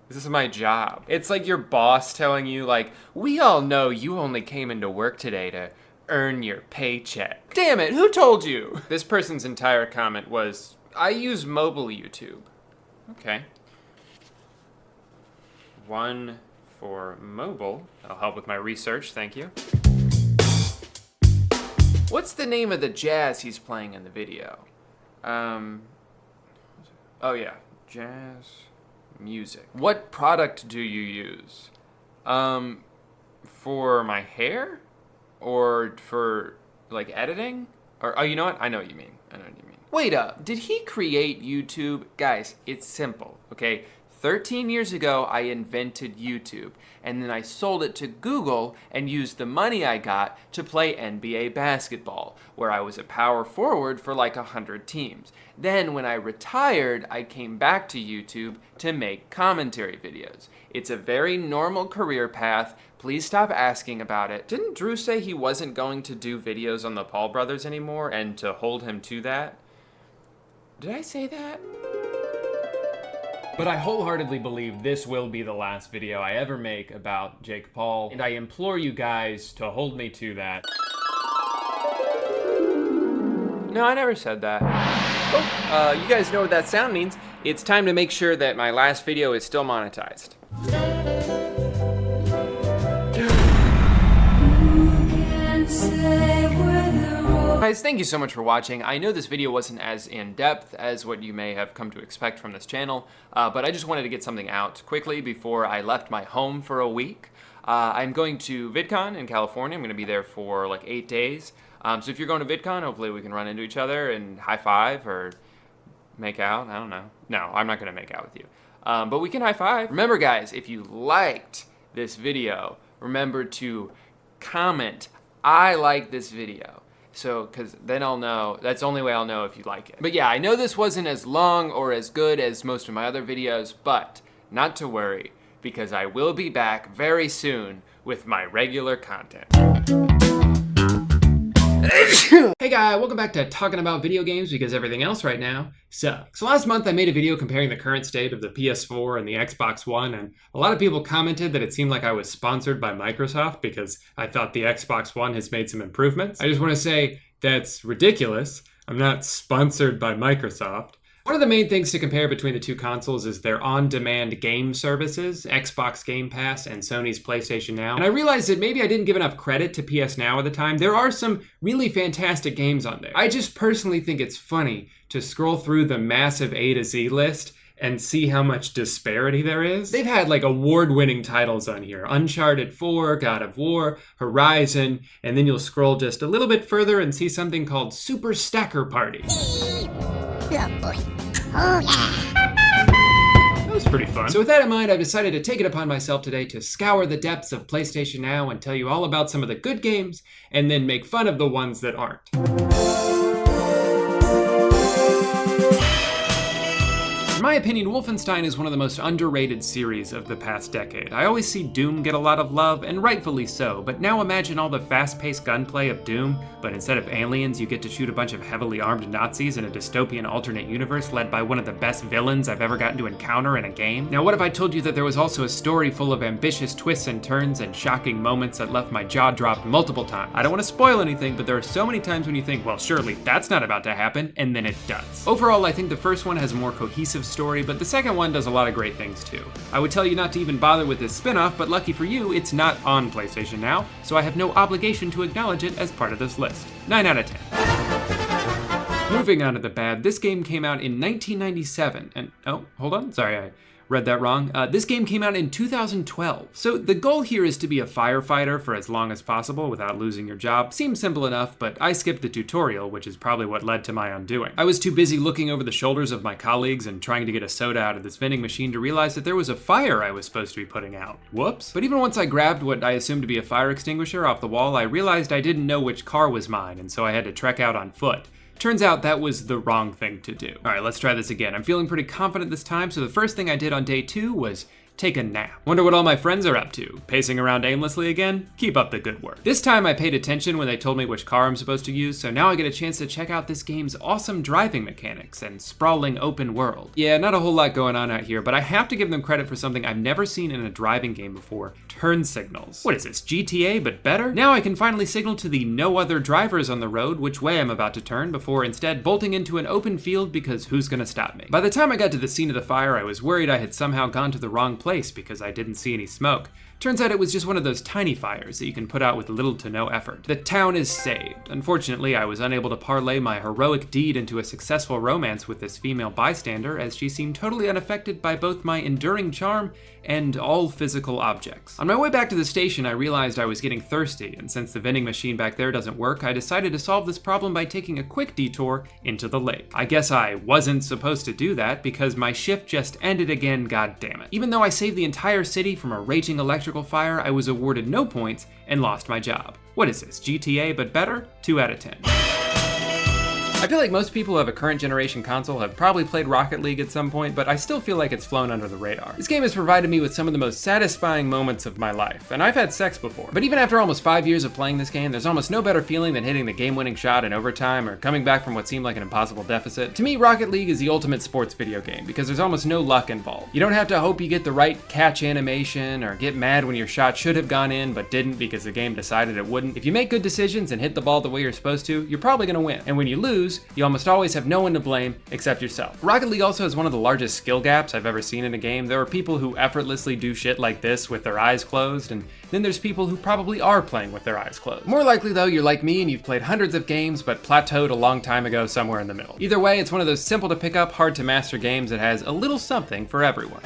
This is my job. It's like your boss telling you, like, we all know you only came into work today to earn your paycheck. Damn it, who told you? This person's entire comment was, I use mobile YouTube. Okay. 1 for mobile. That'll help with my research, thank you. What's the name of the jazz he's playing in the video? Oh yeah, jazz music. What product do you use? For my hair? Or for, like, editing? Or, oh, you know what? I know what you mean. I know what you mean. Wait up, did he create YouTube? Guys, it's simple, okay? 13 years ago, I invented YouTube, and then I sold it to Google and used the money I got to play NBA basketball, where I was a power forward for like 100 teams. Then when I retired, I came back to YouTube to make commentary videos. It's a very normal career path. Please stop asking about it. Didn't Drew say he wasn't going to do videos on the Paul brothers anymore and to hold him to that? Did I say that? But I wholeheartedly believe this will be the last video I ever make about Jake Paul, and I implore you guys to hold me to that. No, I never said that. Oh, you guys know what that sound means. It's time to make sure that my last video is still monetized. Guys, thank you so much for watching. I know this video wasn't as in-depth as what you may have come to expect from this channel, but I just wanted to get something out quickly before I left my home for a week. I'm going to VidCon in California. I'm going to be there for like 8 days. So if you're going to VidCon, hopefully we can run into each other and high five or make out. I don't know. No, I'm not going to make out with you. But we can high five. Remember guys, if you liked this video, remember to comment, I like this video. So, because then I'll know, that's the only way I'll know if you like it. But yeah, I know this wasn't as long or as good as most of my other videos, but not to worry, because I will be back very soon with my regular content. Hey guys, welcome back to talking about video games because everything else right now sucks. So last month I made a video comparing the current state of the PS4 and the Xbox One, and a lot of people commented that it seemed like I was sponsored by Microsoft because I thought the Xbox One has made some improvements. I just want to say that's ridiculous. I'm not sponsored by Microsoft. One of the main things to compare between the two consoles is their on-demand game services, Xbox Game Pass and Sony's PlayStation Now. And I realized that maybe I didn't give enough credit to PS Now at the time. There are some really fantastic games on there. I just personally think it's funny to scroll through the massive A to Z list and see how much disparity there is. They've had like award-winning titles on here. Uncharted 4, God of War, Horizon, and then you'll scroll just a little bit further and see something called Super Stacker Party. Oh boy. Oh yeah. Those was pretty fun. So with that in mind, I've decided to take it upon myself today to scour the depths of PlayStation Now and tell you all about some of the good games, and then make fun of the ones that aren't. In my opinion, Wolfenstein is one of the most underrated series of the past decade. I always see Doom get a lot of love, and rightfully so, but now imagine all the fast-paced gunplay of Doom, but instead of aliens, you get to shoot a bunch of heavily armed Nazis in a dystopian alternate universe led by one of the best villains I've ever gotten to encounter in a game. Now, what if I told you that there was also a story full of ambitious twists and turns and shocking moments that left my jaw dropped multiple times? I don't want to spoil anything, but there are so many times when you think, well, surely that's not about to happen, and then it does. Overall, I think the first one has a more cohesive story, but the second one does a lot of great things too. I would tell you not to even bother with this spin-off, but lucky for you, it's not on PlayStation Now, so I have no obligation to acknowledge it as part of this list. 9 out of 10. Moving on to the bad, this game came out in 1997, and oh, hold on, sorry, I read that wrong. This game came out in 2012. So the goal here is to be a firefighter for as long as possible without losing your job. Seems simple enough, but I skipped the tutorial, which is probably what led to my undoing. I was too busy looking over the shoulders of my colleagues and trying to get a soda out of this vending machine to realize that there was a fire I was supposed to be putting out. Whoops. But even once I grabbed what I assumed to be a fire extinguisher off the wall, I realized I didn't know which car was mine, and so I had to trek out on foot. Turns out that was the wrong thing to do. All right, let's try this again. I'm feeling pretty confident this time, so the first thing I did on day 2 was take a nap. Wonder what all my friends are up to. Pacing around aimlessly again? Keep up the good work. This time I paid attention when they told me which car I'm supposed to use, so now I get a chance to check out this game's awesome driving mechanics and sprawling open world. Yeah, not a whole lot going on out here, but I have to give them credit for something I've never seen in a driving game before: turn signals. What is this, GTA but better? Now I can finally signal to the no other drivers on the road which way I'm about to turn before instead bolting into an open field because who's gonna stop me? By the time I got to the scene of the fire, I was worried I had somehow gone to the wrong place because I didn't see any smoke. Turns out it was just one of those tiny fires that you can put out with little to no effort. The town is saved. Unfortunately, I was unable to parlay my heroic deed into a successful romance with this female bystander, as she seemed totally unaffected by both my enduring charm and all physical objects. On my way back to the station, I realized I was getting thirsty, and since the vending machine back there doesn't work, I decided to solve this problem by taking a quick detour into the lake. I guess I wasn't supposed to do that because my shift just ended again, goddammit. Even though I saved the entire city from a raging electrical fire, I was awarded no points and lost my job. What is this, GTA but better? 2 out of 10. I feel like most people who have a current generation console have probably played Rocket League at some point, but I still feel like it's flown under the radar. This game has provided me with some of the most satisfying moments of my life, and I've had sex before. But even after almost 5 years of playing this game, there's almost no better feeling than hitting the game-winning shot in overtime or coming back from what seemed like an impossible deficit. To me, Rocket League is the ultimate sports video game because there's almost no luck involved. You don't have to hope you get the right catch animation or get mad when your shot should have gone in but didn't because the game decided it wouldn't. If you make good decisions and hit the ball the way you're supposed to, you're probably gonna win. And when you lose, you almost always have no one to blame except yourself. Rocket League also has one of the largest skill gaps I've ever seen in a game. There are people who effortlessly do shit like this with their eyes closed, and then there's people who probably are playing with their eyes closed. More likely though, you're like me and you've played hundreds of games but plateaued a long time ago somewhere in the middle. Either way, it's one of those simple to pick up, hard to master games that has a little something for everyone.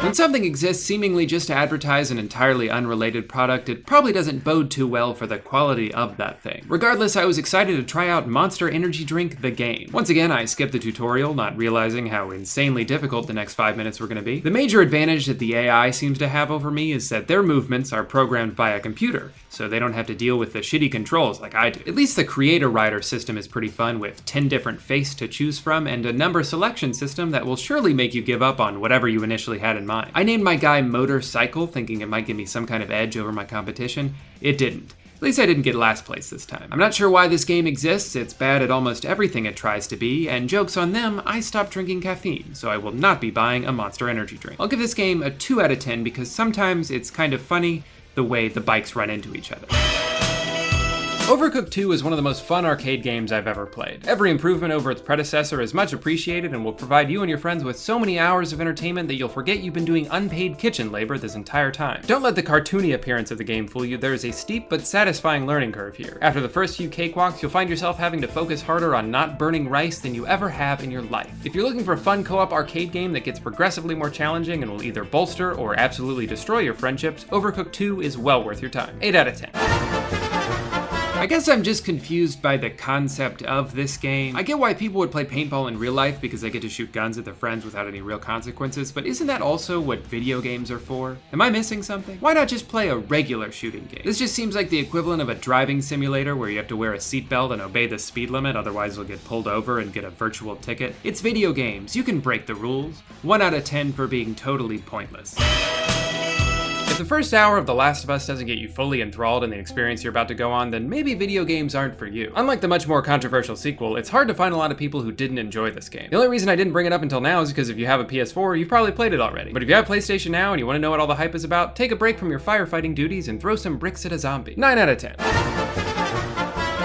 When something exists seemingly just to advertise an entirely unrelated product, it probably doesn't bode too well for the quality of that thing. Regardless, I was excited to try out Monster Energy Drink, the game. Once again, I skipped the tutorial, not realizing how insanely difficult the next 5 minutes were gonna be. The major advantage that the AI seems to have over me is that their movements are programmed by a computer, so they don't have to deal with the shitty controls like I do. At least the creator rider system is pretty fun, with 10 different faces to choose from and a number selection system that will surely make you give up on whatever you initially had in mind. I named my guy Motorcycle, thinking it might give me some kind of edge over my competition. It didn't. At least I didn't get last place this time. I'm not sure why this game exists. It's bad at almost everything it tries to be, and joke's on them, I stopped drinking caffeine, so I will not be buying a Monster Energy drink. I'll give this game a 2 out of 10 because sometimes it's kind of funny the way the bikes run into each other. Overcooked 2 is one of the most fun arcade games I've ever played. Every improvement over its predecessor is much appreciated and will provide you and your friends with so many hours of entertainment that you'll forget you've been doing unpaid kitchen labor this entire time. Don't let the cartoony appearance of the game fool you. There is a steep but satisfying learning curve here. After the first few cakewalks, you'll find yourself having to focus harder on not burning rice than you ever have in your life. If you're looking for a fun co-op arcade game that gets progressively more challenging and will either bolster or absolutely destroy your friendships, Overcooked 2 is well worth your time. 8 out of 10. I guess I'm just confused by the concept of this game. I get why people would play paintball in real life because they get to shoot guns at their friends without any real consequences, but isn't that also what video games are for? Am I missing something? Why not just play a regular shooting game? This just seems like the equivalent of a driving simulator where you have to wear a seatbelt and obey the speed limit, otherwise you'll get pulled over and get a virtual ticket. It's video games, you can break the rules. 1 out of 10 for being totally pointless. If the first hour of The Last of Us doesn't get you fully enthralled in the experience you're about to go on, then maybe video games aren't for you. Unlike the much more controversial sequel, it's hard to find a lot of people who didn't enjoy this game. The only reason I didn't bring it up until now is because if you have a PS4, you've probably played it already. But if you have PlayStation Now and you want to know what all the hype is about, take a break from your firefighting duties and throw some bricks at a zombie. 9 out of 10.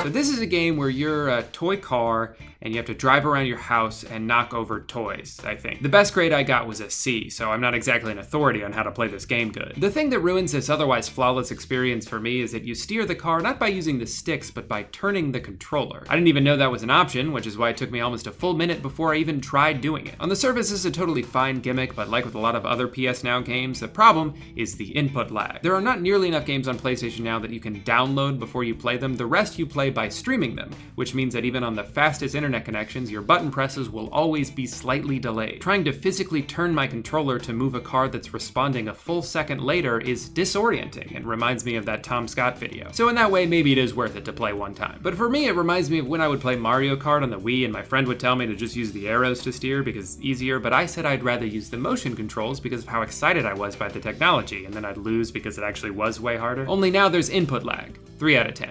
So this is a game where you're a toy car and you have to drive around your house and knock over toys, I think. The best grade I got was a C, so I'm not exactly an authority on how to play this game good. The thing that ruins this otherwise flawless experience for me is that you steer the car not by using the sticks, but by turning the controller. I didn't even know that was an option, which is why it took me almost a full minute before I even tried doing it. On the surface, this is a totally fine gimmick, but like with a lot of other PS Now games, the problem is the input lag. There are not nearly enough games on PlayStation Now that you can download before you play them. The rest you play by streaming them, which means that even on the fastest internet connections, your button presses will always be slightly delayed. Trying to physically turn my controller to move a car that's responding a full second later is disorienting and reminds me of that Tom Scott video. So in that way, maybe it is worth it to play one time. But for me, it reminds me of when I would play Mario Kart on the Wii and my friend would tell me to just use the arrows to steer because it's easier, but I said I'd rather use the motion controls because of how excited I was by the technology, and then I'd lose because it actually was way harder. Only now there's input lag. 3 out of 10.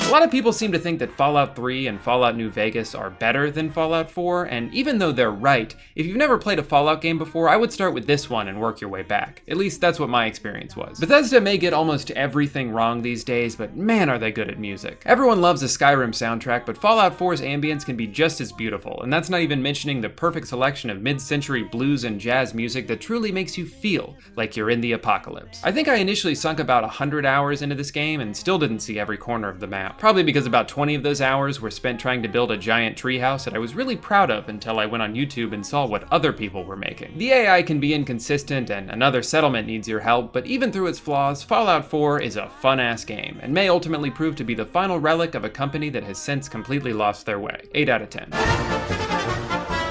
A lot of people seem to think that Fallout 3 and Fallout New Vegas are better than Fallout 4, and even though they're right, if you've never played a Fallout game before, I would start with this one and work your way back. At least that's what my experience was. Bethesda may get almost everything wrong these days, but man are they good at music. Everyone loves a Skyrim soundtrack, but Fallout 4's ambience can be just as beautiful, and that's not even mentioning the perfect selection of mid-century blues and jazz music that truly makes you feel like you're in the apocalypse. I think I initially sunk about 100 hours into this game and still didn't see every corner of the map. Probably because about 20 of those hours were spent trying to build a giant treehouse that I was really proud of until I went on YouTube and saw what other people were making. The AI can be inconsistent and another settlement needs your help, but even through its flaws, Fallout 4 is a fun-ass game and may ultimately prove to be the final relic of a company that has since completely lost their way. 8 out of 10.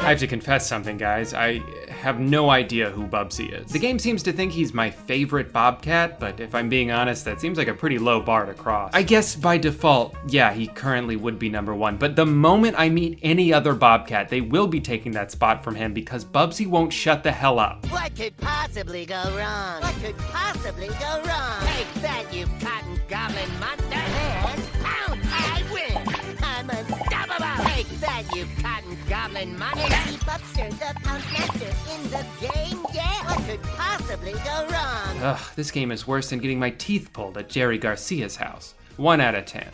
I have to confess something, guys. I have no idea who Bubsy is. The game seems to think he's my favorite Bobcat, but if I'm being honest, that seems like a pretty low bar to cross. I guess by default, yeah, he currently would be number 1, but the moment I meet any other Bobcat, they will be taking that spot from him because Bubsy won't shut the hell up. What could possibly go wrong? What could possibly go wrong? Take that, you cotton goblin monster! And pound! I win! I'm unstoppable! Take that, you cotton goblin monster! Is he Bubster, the pound master in the game? Yeah! What could possibly go wrong? Ugh, this game is worse than getting my teeth pulled at Jerry Garcia's house. 1 out of 10.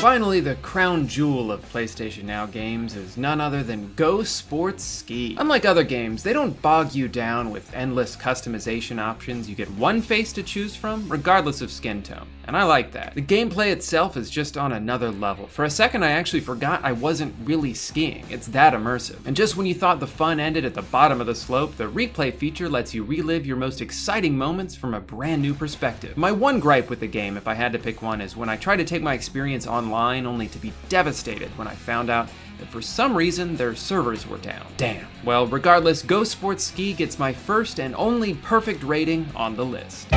Finally, the crown jewel of PlayStation Now games is none other than Go Sports Ski. Unlike other games, they don't bog you down with endless customization options. You get one face to choose from, regardless of skin tone. And I like that. The gameplay itself is just on another level. For a second, I actually forgot I wasn't really skiing. It's that immersive. And just when you thought the fun ended at the bottom of the slope, the replay feature lets you relive your most exciting moments from a brand new perspective. My one gripe with the game, if I had to pick one, is when I try to take my experience online only to be devastated when I found out that for some reason their servers were down. Damn. Well, regardless, Go Sports Ski gets my first and only perfect rating on the list.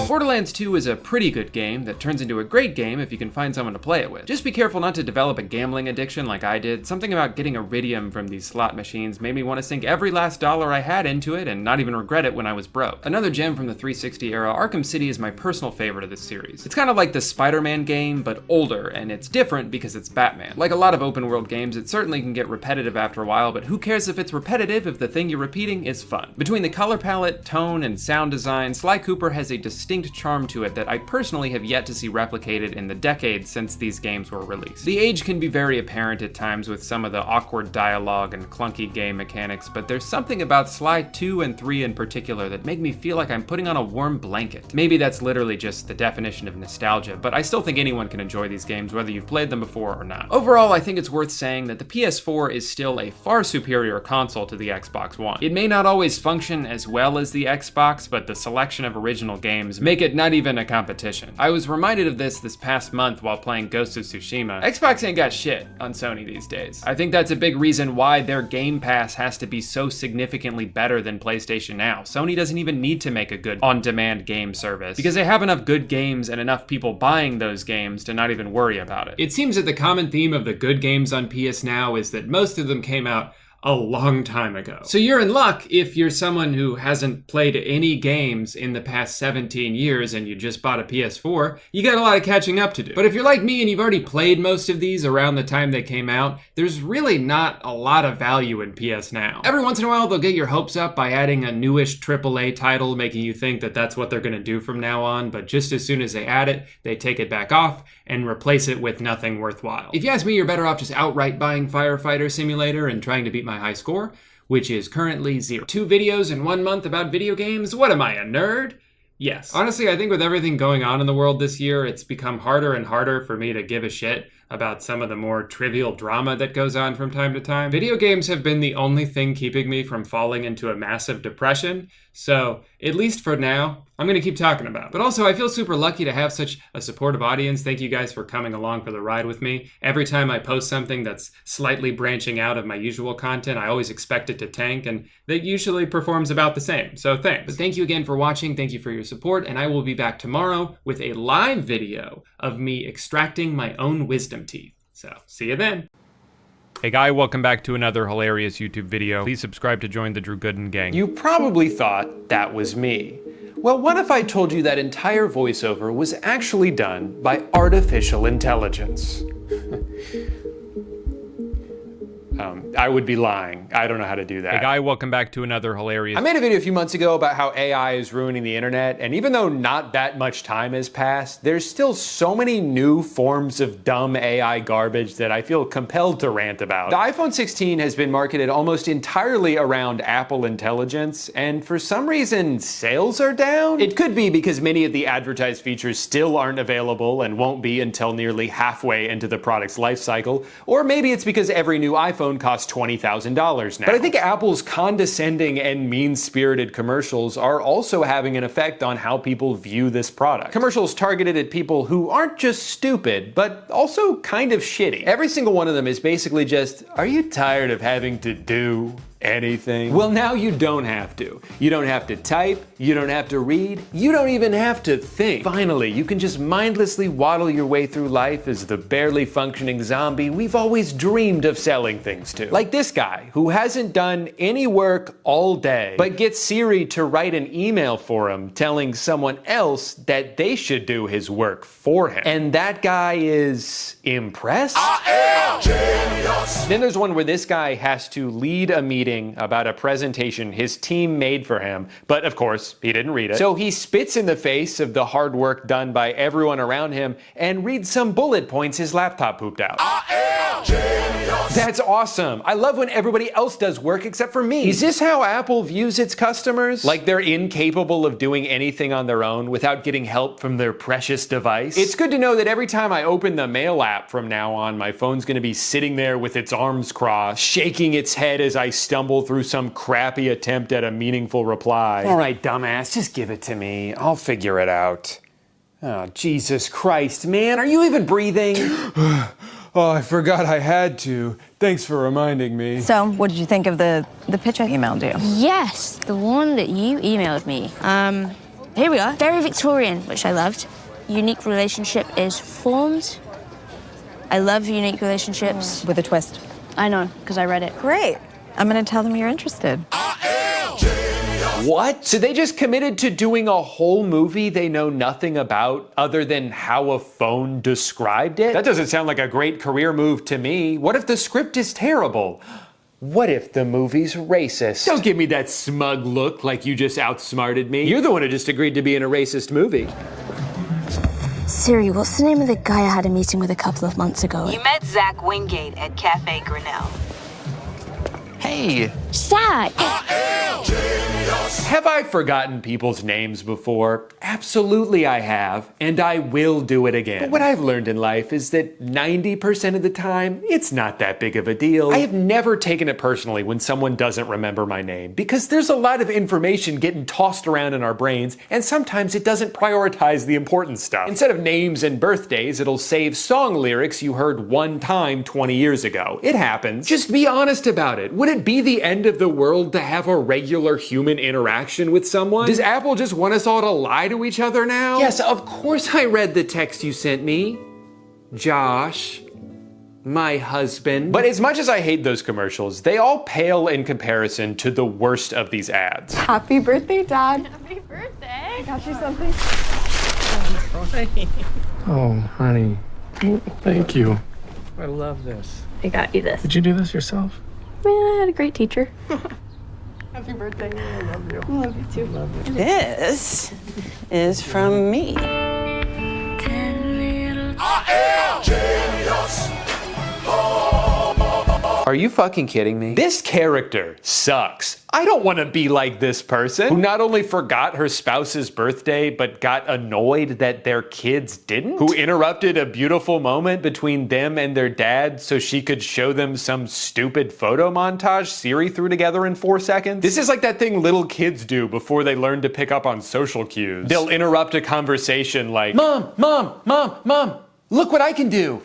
Borderlands 2 is a pretty good game that turns into a great game if you can find someone to play it with. Just be careful not to develop a gambling addiction like I did. Something about getting iridium from these slot machines made me want to sink every last dollar I had into it and not even regret it when I was broke. Another gem from the 360 era, Arkham City is my personal favorite of this series. It's kind of like the Spider-Man game, but older, and it's different because it's Batman. Like a lot of open world games, it certainly can get repetitive after a while, but who cares if it's repetitive if the thing you're repeating is fun. Between the color palette, tone, and sound design, Sly Cooper has a distinct charm to it that I personally have yet to see replicated in the decades since these games were released. The age can be very apparent at times with some of the awkward dialogue and clunky game mechanics, but there's something about Sly 2 and 3 in particular that make me feel like I'm putting on a warm blanket. Maybe that's literally just the definition of nostalgia, but I still think anyone can enjoy these games whether you've played them before or not. Overall, I think it's worth saying that the PS4 is still a far superior console to the Xbox One. It may not always function as well as the Xbox, but the selection of original games games, make it not even a competition. I was reminded of this past month while playing Ghost of Tsushima. Xbox ain't got shit on Sony these days. I think that's a big reason why their Game Pass has to be so significantly better than PlayStation Now. Sony doesn't even need to make a good on-demand game service because they have enough good games and enough people buying those games to not even worry about it. It seems that the common theme of the good games on PS Now is that most of them came out a long time ago. So you're in luck if you're someone who hasn't played any games in the past 17 years and you just bought a PS4, you got a lot of catching up to do. But if you're like me and you've already played most of these around the time they came out, there's really not a lot of value in PS Now. Every once in a while they'll get your hopes up by adding a newish AAA title, making you think that that's what they're gonna do from now on, but just as soon as they add it, they take it back off and replace it with nothing worthwhile. If you ask me, you're better off just outright buying Firefighter Simulator and trying to beat my high score, which is currently 0. 2 videos in 1 month about video games? What am I, a nerd? Yes. Honestly, I think with everything going on in the world this year, it's become harder and harder for me to give a shit about some of the more trivial drama that goes on from time to time. Video games have been the only thing keeping me from falling into a massive depression, so at least for now, I'm gonna keep talking about it. But also, I feel super lucky to have such a supportive audience. Thank you guys for coming along for the ride with me. Every time I post something that's slightly branching out of my usual content, I always expect it to tank, and that usually performs about the same, so thanks. But thank you again for watching, thank you for your support, and I will be back tomorrow with a live video of me extracting my own wisdom teeth. So, see you then. Hey guy, welcome back to another hilarious YouTube video. Please subscribe to join the Drew Gooden gang. You probably thought that was me. Well, what if I told you that entire voiceover was actually done by artificial intelligence? I would be lying. I don't know how to do that. Hey guy, welcome back to another hilarious... I made a video a few months ago about how AI is ruining the internet, and even though not that much time has passed, there's still so many new forms of dumb AI garbage that I feel compelled to rant about. The iPhone 16 has been marketed almost entirely around Apple Intelligence, and for some reason, sales are down? It could be because many of the advertised features still aren't available and won't be until nearly halfway into the product's life cycle, or maybe it's because every new iPhone costs $20,000 now. But I think Apple's condescending and mean-spirited commercials are also having an effect on how people view this product. Commercials targeted at people who aren't just stupid, but also kind of shitty. Every single one of them is basically just, are you tired of having to do anything? Well, now you don't have to. You don't have to type, you don't have to read, you don't even have to think. Finally, you can just mindlessly waddle your way through life as the barely functioning zombie we've always dreamed of selling things to. Like this guy, who hasn't done any work all day, but gets Siri to write an email for him telling someone else that they should do his work for him. And that guy is impressed? I am genius! Then there's one where this guy has to lead a meeting about a presentation his team made for him, but of course, he didn't read it. So he spits in the face of the hard work done by everyone around him and reads some bullet points his laptop pooped out. I am genius! That's awesome. I love when everybody else does work except for me. Is this how Apple views its customers? Like they're incapable of doing anything on their own without getting help from their precious device? It's good to know that every time I open the Mail app from now on, my phone's gonna be sitting there with its arms crossed, shaking its head as I stumble through some crappy attempt at a meaningful reply. All right, dumbass, just give it to me. I'll figure it out. Oh, Jesus Christ, man, are you even breathing? Oh, I forgot I had to. Thanks for reminding me. So, what did you think of the pitch I emailed you? Yes, the one that you emailed me. Here we are. Very Victorian, which I loved. Unique relationship is formed. I love unique relationships. With a twist. I know, because I read it. Great. I'm gonna tell them you're interested. What? So they just committed to doing a whole movie they know nothing about other than how a phone described it? That doesn't sound like a great career move to me. What if the script is terrible? What if the movie's racist? Don't give me that smug look like you just outsmarted me. You're the one who just agreed to be in a racist movie. Siri, what's the name of the guy I had a meeting with a couple of months ago? You met Zach Wingate at Cafe Grinnell. Hey! Zach! I am genius! Have I forgotten people's names before? Absolutely I have, and I will do it again. But what I've learned in life is that 90% of the time, it's not that big of a deal. I have never taken it personally when someone doesn't remember my name, because there's a lot of information getting tossed around in our brains, and sometimes it doesn't prioritize the important stuff. Instead of names and birthdays, it'll save song lyrics you heard one time 20 years ago. It happens. Just be honest about it. Would it be the end of the world to have a regular human interaction with someone? Does Apple just want us all to lie to each other now? Yes, of course I read the text you sent me. Josh, my husband. But as much as I hate those commercials, they all pale in comparison to the worst of these ads. Happy birthday, Dad. Happy birthday. I got you something. Oh, honey. Thank you. I love this. I got you this. Did you do this yourself? Man, I had a great teacher. Happy birthday. I love you. I love you too. Love you. This is from me. Are you fucking kidding me? This character sucks. I don't want to be like this person who not only forgot her spouse's birthday, but got annoyed that their kids didn't. Who interrupted a beautiful moment between them and their dad so she could show them some stupid photo montage Siri threw together in 4 seconds. This is like that thing little kids do before they learn to pick up on social cues. They'll interrupt a conversation like, Mom, Mom, Mom, Mom, look what I can do.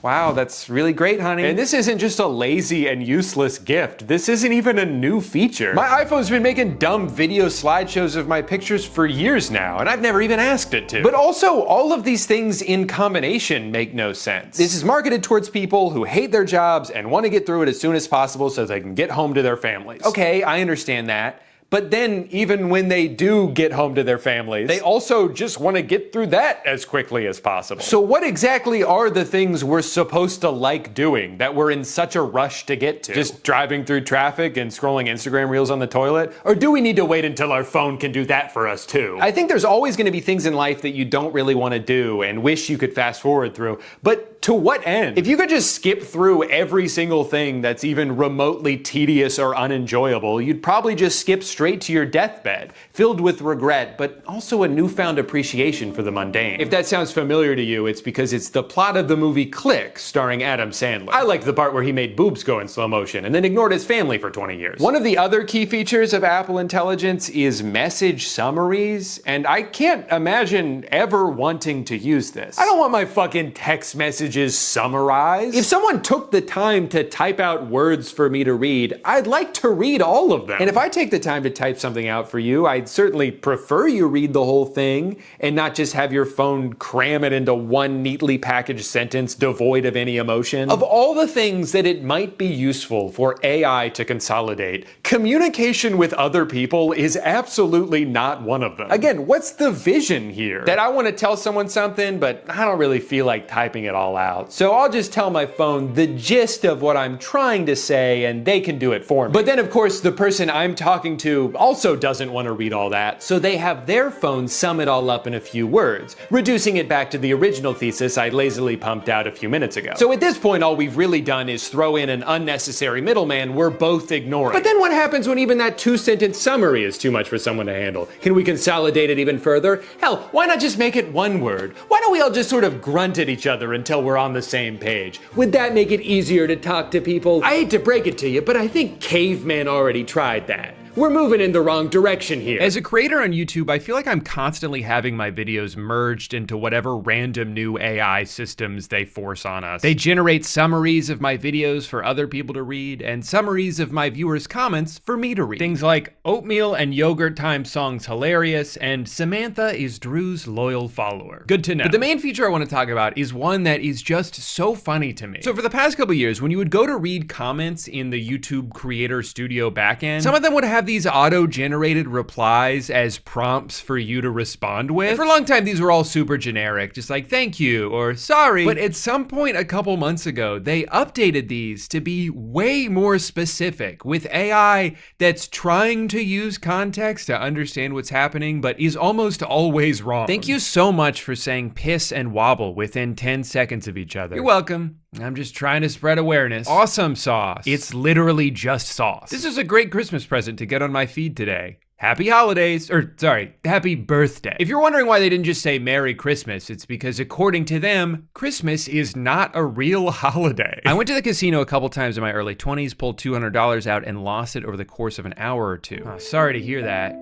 Wow, that's really great, honey. And this isn't just a lazy and useless gift. This isn't even a new feature. My iPhone's been making dumb video slideshows of my pictures for years now, and I've never even asked it to. But also, all of these things in combination make no sense. This is marketed towards people who hate their jobs and want to get through it as soon as possible so they can get home to their families. Okay, I understand that. But then, even when they do get home to their families, they also just want to get through that as quickly as possible. So what exactly are the things we're supposed to like doing that we're in such a rush to get to? Just driving through traffic and scrolling Instagram reels on the toilet? Or do we need to wait until our phone can do that for us too? I think there's always going to be things in life that you don't really want to do and wish you could fast forward through. But to what end? If you could just skip through every single thing that's even remotely tedious or unenjoyable, you'd probably just skip straight to your deathbed, filled with regret, but also a newfound appreciation for the mundane. If that sounds familiar to you, it's because it's the plot of the movie Click, starring Adam Sandler. I like the part where he made boobs go in slow motion and then ignored his family for 20 years. One of the other key features of Apple Intelligence is message summaries, and I can't imagine ever wanting to use this. I don't want my fucking text messages summarized. If someone took the time to type out words for me to read, I'd like to read all of them. And if I take the time to type something out for you, I'd certainly prefer you read the whole thing and not just have your phone cram it into one neatly packaged sentence devoid of any emotion. Of all the things that it might be useful for AI to consolidate, communication with other people is absolutely not one of them. Again, what's the vision here? That I want to tell someone something, but I don't really feel like typing it all out. So I'll just tell my phone the gist of what I'm trying to say and they can do it for me. But then of course the person I'm talking to also doesn't want to read all that, so they have their phone sum it all up in a few words, reducing it back to the original thesis I lazily pumped out a few minutes ago. So at this point all we've really done is throw in an unnecessary middleman we're both ignoring. But then what happens when even that 2-sentence summary is too much for someone to handle? Can we consolidate it even further? Hell, why not just make it one word? Why don't we all just sort of grunt at each other until we're on the same page? Would that make it easier to talk to people? I hate to break it to you, but I think cavemen already tried that. We're moving in the wrong direction here. As a creator on YouTube, I feel like I'm constantly having my videos merged into whatever random new AI systems they force on us. They generate summaries of my videos for other people to read and summaries of my viewers' comments for me to read. Things like oatmeal and yogurt time song's hilarious and Samantha is Drew's loyal follower. Good to know. But the main feature I want to talk about is one that is just so funny to me. So for the past couple years, when you would go to read comments in the YouTube Creator Studio backend, some of them would have these auto-generated replies as prompts for you to respond with. And for a long time, these were all super generic, just like thank you or sorry. But at some point a couple months ago, they updated these to be way more specific with AI that's trying to use context to understand what's happening, but is almost always wrong. Thank you so much for saying piss and wobble within 10 seconds of each other. You're welcome. I'm just trying to spread awareness. Awesome sauce. It's literally just sauce. This is a great Christmas present to get on my feed today. happy holidays, or sorry, happy birthday. If you're wondering why they didn't just say Merry Christmas, it's because according to them, Christmas is not a real holiday. I went to the casino a couple times in my early 20s, pulled $200 out and lost it over the course of an hour or two. Oh, sorry to hear that.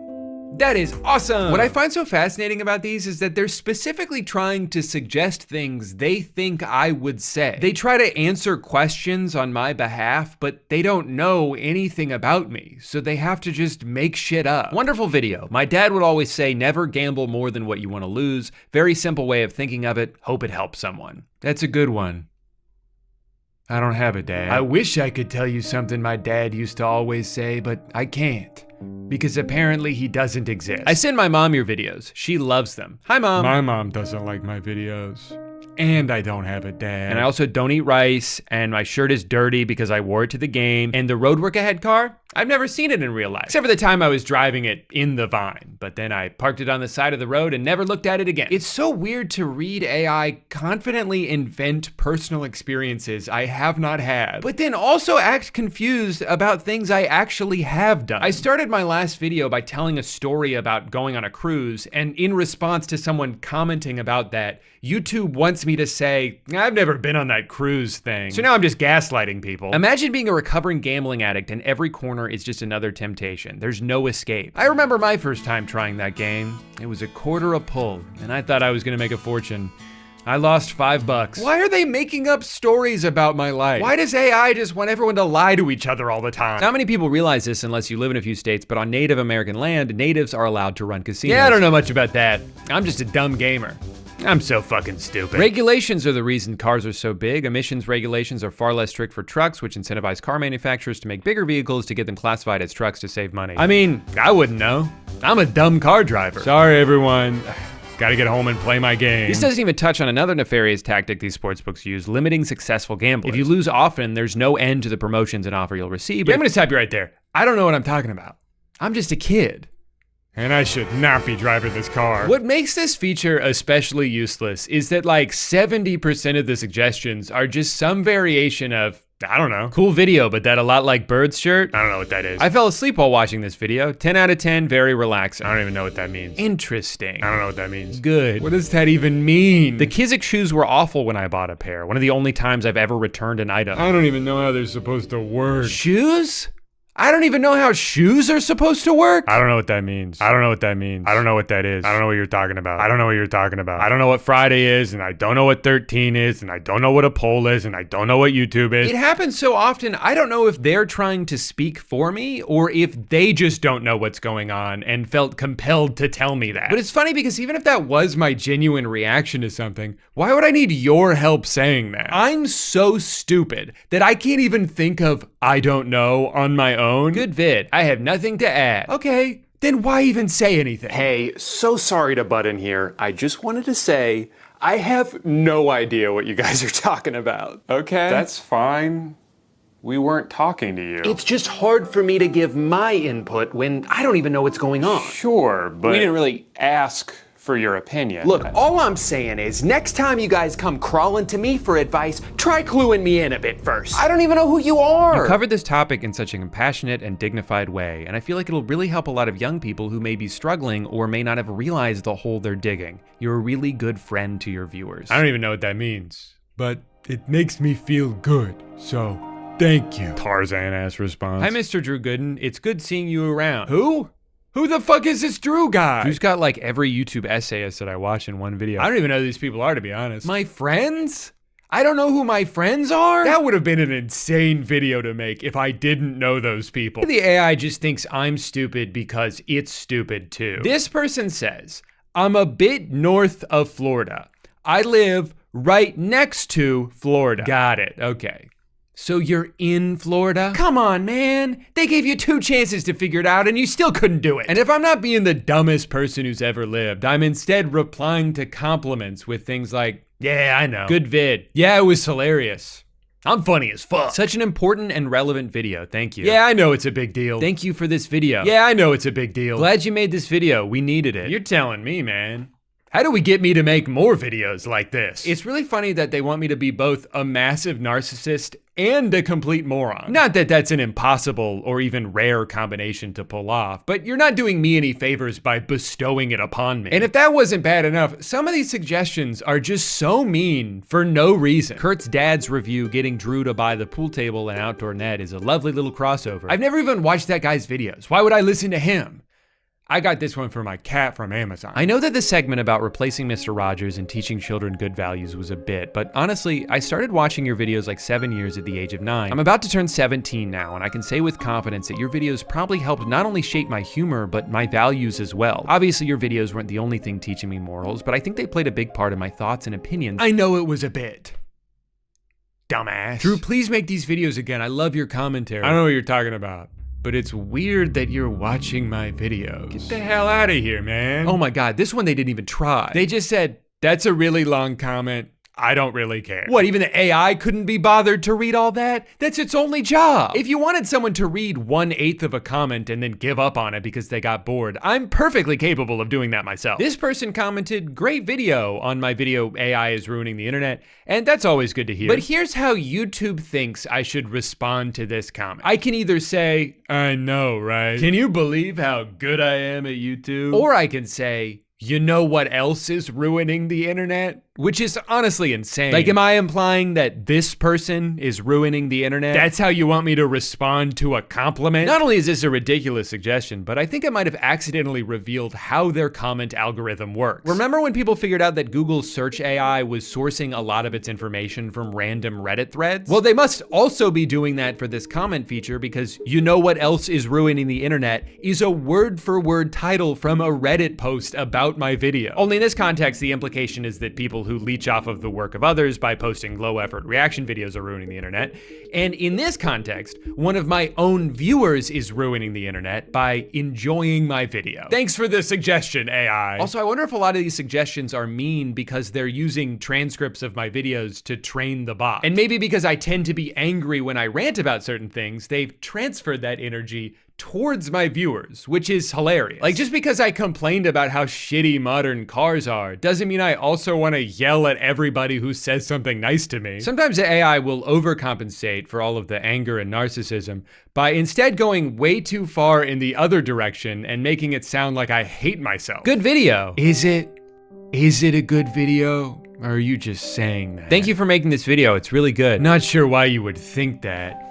That is awesome! What I find so fascinating about these is that they're specifically trying to suggest things they think I would say. They try to answer questions on my behalf, but they don't know anything about me, so they have to just make shit up. Wonderful video. My dad would always say, never gamble more than what you want to lose. Very simple way of thinking of it. Hope it helps someone. That's a good one. I don't have a dad. I wish I could tell you something my dad used to always say, but I can't. Because apparently he doesn't exist. I send my mom your videos. She loves them. Hi, Mom. My mom doesn't like my videos. And I don't have a dad. And I also don't eat rice, and my shirt is dirty because I wore it to the game. And the Road Work Ahead car, I've never seen it in real life. Except for the time I was driving it in the Vine. But then I parked it on the side of the road and never looked at it again. It's so weird to read AI confidently invent personal experiences I have not had, but then also act confused about things I actually have done. I started my last video by telling a story about going on a cruise, and in response to someone commenting about that, YouTube wants me to say, I've never been on that cruise thing. So now I'm just gaslighting people. Imagine being a recovering gambling addict and every corner is just another temptation. There's no escape. I remember my first time trying that game. It was a quarter a pull, and I thought I was gonna make a fortune. I lost $5. Why are they making up stories about my life? Why does AI just want everyone to lie to each other all the time? Not many people realize this unless you live in a few states, but on Native American land, natives are allowed to run casinos. Yeah, I don't know much about that. I'm just a dumb gamer. I'm so fucking stupid. Regulations are the reason cars are so big. Emissions regulations are far less strict for trucks, which incentivize car manufacturers to make bigger vehicles to get them classified as trucks to save money. I mean, I wouldn't know. I'm a dumb car driver. Sorry, everyone. Gotta get home and play my game. This doesn't even touch on another nefarious tactic these sportsbooks use, limiting successful gamblers. If you lose often, there's no end to the promotions and offer you'll receive. I'm gonna stop you right there. I don't know what I'm talking about. I'm just a kid. And I should not be driving this car. What makes this feature especially useless is that like 70% of the suggestions are just some variation of, I don't know, cool video, but that a lot like Bird's shirt? I don't know what that is. I fell asleep while watching this video. 10 out of 10, very relaxing. I don't even know what that means. Interesting. I don't know what that means. Good. What does that even mean? The Kizik shoes were awful when I bought a pair. One of the only times I've ever returned an item. I don't even know how they're supposed to work. Shoes? I don't even know how shoes are supposed to work. I don't know what that means. I don't know what that means. I don't know what that is. I don't know what you're talking about. I don't know what you're talking about. I don't know what Friday is, and I don't know what 13 is, and I don't know what a poll is, and I don't know what YouTube is. It happens so often, I don't know if they're trying to speak for me or if they just don't know what's going on and felt compelled to tell me that. But it's funny because even if that was my genuine reaction to something, why would I need your help saying that? I'm so stupid that I can't even think of I don't know on my own. Good vid. I have nothing to add. Okay, then why even say anything? Hey, so sorry to butt in here. I just wanted to say I have no idea what you guys are talking about, okay? That's fine. We weren't talking to you. It's just hard for me to give my input when I don't even know what's going on. Sure, but we didn't really ask for your opinion. Look, all I'm saying is next time you guys come crawling to me for advice, try cluing me in a bit first. I don't even know who you are. You covered this topic in such a compassionate and dignified way, and I feel like it'll really help a lot of young people who may be struggling or may not have realized the hole they're digging. You're a really good friend to your viewers. I don't even know what that means, but it makes me feel good, so thank you. Tarzan-ass response. Hi, Mr. Drew Gooden. It's good seeing you around. Who? Who the fuck is this Drew guy? Drew's got like every YouTube essayist that I watch in one video. I don't even know who these people are, to be honest. My friends? I don't know who my friends are? That would have been an insane video to make if I didn't know those people. The AI just thinks I'm stupid because it's stupid too. This person says, I'm a bit north of Florida. I live right next to Florida. Got it, okay. So you're in Florida? Come on, man. They gave you 2 chances to figure it out and you still couldn't do it. And if I'm not being the dumbest person who's ever lived, I'm instead replying to compliments with things like, yeah, I know. Good vid. Yeah, it was hilarious. I'm funny as fuck. Such an important and relevant video, thank you. Yeah, I know it's a big deal. Thank you for this video. Yeah, I know it's a big deal. Glad you made this video, we needed it. You're telling me, man. How do we get me to make more videos like this? It's really funny that they want me to be both a massive narcissist and a complete moron. Not that that's an impossible or even rare combination to pull off, but you're not doing me any favors by bestowing it upon me. And if that wasn't bad enough, some of these suggestions are just so mean for no reason. Kurt's dad's review, getting Drew to buy the pool table and outdoor net, is a lovely little crossover. I've never even watched that guy's videos. Why would I listen to him? I got this one for my cat from Amazon. I know that the segment about replacing Mr. Rogers and teaching children good values was a bit, but honestly, I started watching your videos like 7 years at the age of 9. I'm about to turn 17 now, and I can say with confidence that your videos probably helped not only shape my humor, but my values as well. Obviously, your videos weren't the only thing teaching me morals, but I think they played a big part in my thoughts and opinions. I know it was a bit. Dumbass. Drew, please make these videos again. I love your commentary. I don't know what you're talking about, but it's weird that you're watching my videos. Get the hell out of here, man. Oh my God, this one they didn't even try. They just said, that's a really long comment. I don't really care. What, even the AI couldn't be bothered to read all that? That's its only job. If you wanted someone to read 1/8 of a comment and then give up on it because they got bored, I'm perfectly capable of doing that myself. This person commented, great video on my video, AI is ruining the internet, and that's always good to hear. But here's how YouTube thinks I should respond to this comment. I can either say, I know, right? Can you believe how good I am at YouTube? Or I can say, you know what else is ruining the internet? Which is honestly insane. Like, am I implying that this person is ruining the internet? That's how you want me to respond to a compliment? Not only is this a ridiculous suggestion, but I think I might have accidentally revealed how their comment algorithm works. Remember when people figured out that Google's search AI was sourcing a lot of its information from random Reddit threads? Well, they must also be doing that for this comment feature, because you know what else is ruining the internet is a word-for-word title from a Reddit post about my video. Only in this context, the implication is that people who leech off of the work of others by posting low-effort reaction videos are ruining the internet. And in this context, one of my own viewers is ruining the internet by enjoying my video. Thanks for the suggestion, AI. Also, I wonder if a lot of these suggestions are mean because they're using transcripts of my videos to train the bot. And maybe because I tend to be angry when I rant about certain things, they've transferred that energy towards my viewers, which is hilarious. Like, just because I complained about how shitty modern cars are doesn't mean I also want to yell at everybody who says something nice to me. Sometimes the AI will overcompensate for all of the anger and narcissism by instead going way too far in the other direction and making it sound like I hate myself. Good video. Is it? Is it a good video? Or are you just saying that? Thank you for making this video. It's really good. Not sure why you would think that.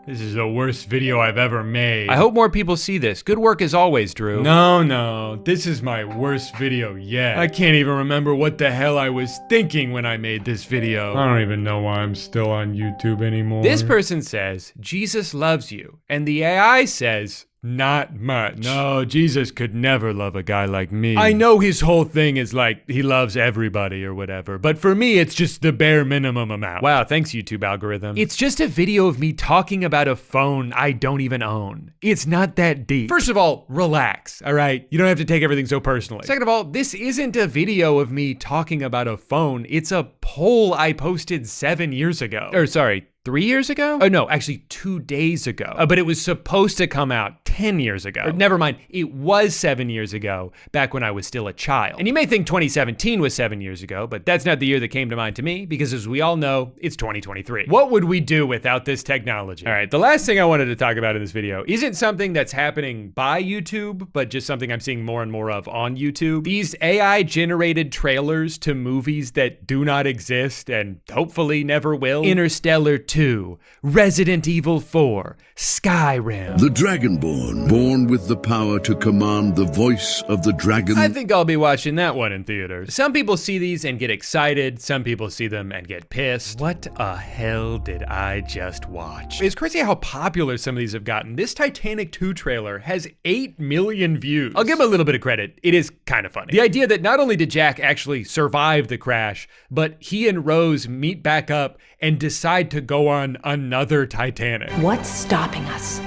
This is the worst video I've ever made. I hope more people see this. Good work as always, Drew. No, this is my worst video yet. I can't even remember what the hell I was thinking when I made this video. I don't even know why I'm still on YouTube anymore. This person says, Jesus loves you. And the AI says, not much. No, Jesus could never love a guy like me. I know his whole thing is like, he loves everybody or whatever, but for me, it's just the bare minimum amount. Wow, thanks YouTube algorithm. It's just a video of me talking about a phone I don't even own. It's not that deep. First of all, relax, all right? You don't have to take everything so personally. Second of all, this isn't a video of me talking about a phone. It's a poll I posted 7 years ago. Or sorry, 3 years ago? Oh no, actually 2 days ago. But it was supposed to come out 10 years ago. Or never mind, it was 7 years ago, back when I was still a child. And you may think 2017 was 7 years ago, but that's not the year that came to mind to me, because as we all know, it's 2023. What would we do without this technology? All right, the last thing I wanted to talk about in this video isn't something that's happening by YouTube, but just something I'm seeing more and more of on YouTube. These AI-generated trailers to movies that do not exist and hopefully never will. Interstellar 2, Resident Evil 4, Skyrim. The Dragonborn, born with the power to command the voice of the dragon. I think I'll be watching that one in theaters. Some people see these and get excited, some people see them and get pissed. What the hell did I just watch? It's crazy how popular some of these have gotten. This Titanic 2 trailer has 8 million views. I'll give him a little bit of credit. It is kind of funny. The idea that not only did Jack actually survive the crash, but he and Rose meet back up and decide to go on another Titanic. What's stopping us?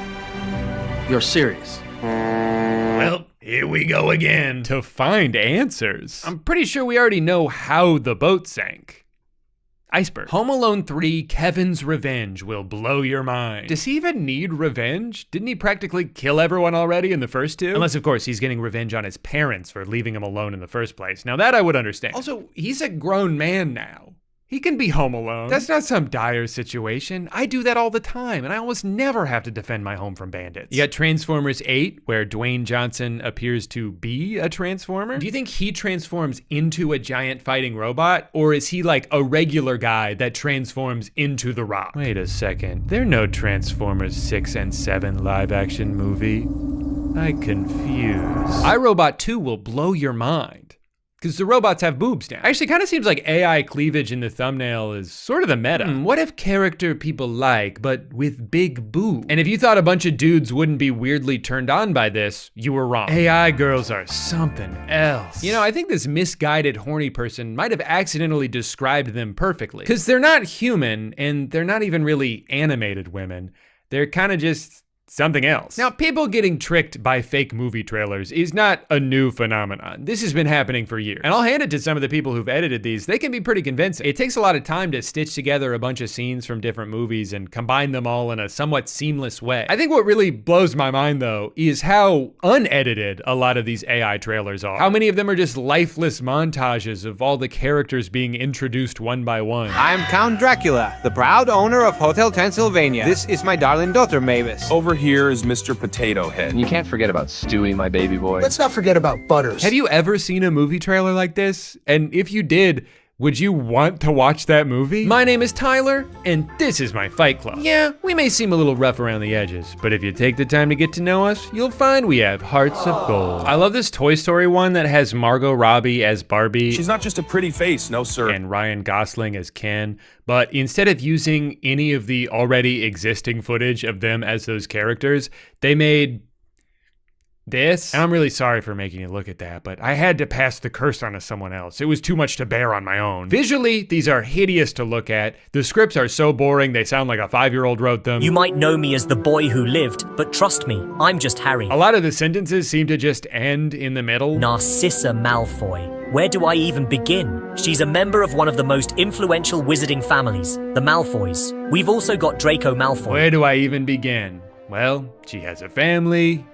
You're serious. Well, here we go again to find answers. I'm pretty sure we already know how the boat sank. Iceberg. Home Alone 3, Kevin's Revenge will blow your mind. Does he even need revenge? Didn't he practically kill everyone already in the first two? Unless, of course, he's getting revenge on his parents for leaving him alone in the first place. Now that I would understand. Also, he's a grown man now. He can be home alone. That's not some dire situation. I do that all the time, and I almost never have to defend my home from bandits. You got Transformers 8, where Dwayne Johnson appears to be a Transformer. Do you think he transforms into a giant fighting robot, or is he like a regular guy that transforms into The Rock? Wait a second. There are no Transformers 6 and 7 live-action movie. I confuse. iRobot 2 will blow your mind, because the robots have boobs now. Actually, kind of seems like AI cleavage in the thumbnail is sort of the meta. What if character people like, but with big boobs? And if you thought a bunch of dudes wouldn't be weirdly turned on by this, you were wrong. AI girls are something else. You know, I think this misguided horny person might have accidentally described them perfectly. Because they're not human, and they're not even really animated women. They're kind of just something else. Now, people getting tricked by fake movie trailers is not a new phenomenon. This has been happening for years. And I'll hand it to some of the people who've edited these. They can be pretty convincing. It takes a lot of time to stitch together a bunch of scenes from different movies and combine them all in a somewhat seamless way. I think what really blows my mind, though, is how unedited a lot of these AI trailers are. How many of them are just lifeless montages of all the characters being introduced one by one. I'm Count Dracula, the proud owner of Hotel Transylvania. This is my darling daughter, Mavis. Over here is Mr. Potato Head. You can't forget about Stewie, my baby boy. Let's not forget about Butters. Have you ever seen a movie trailer like this? And if you did, would you want to watch that movie? My name is Tyler, and this is my Fight Club. Yeah, we may seem a little rough around the edges, but if you take the time to get to know us, you'll find we have hearts of gold. I love this Toy Story one that has Margot Robbie as Barbie. She's not just a pretty face, no sir. And Ryan Gosling as Ken. But instead of using any of the already existing footage of them as those characters, they made this. And I'm really sorry for making you look at that, but I had to pass the curse on to someone else. It was too much to bear on my own. Visually, these are hideous to look at. The scripts are so boring, they sound like a 5-year-old wrote them. You might know me as the boy who lived, but trust me, I'm just Harry. A lot of the sentences seem to just end in the middle. Narcissa Malfoy. Where do I even begin? She's a member of one of the most influential wizarding families, the Malfoys. We've also got Draco Malfoy. Where do I even begin? Well, she has a family.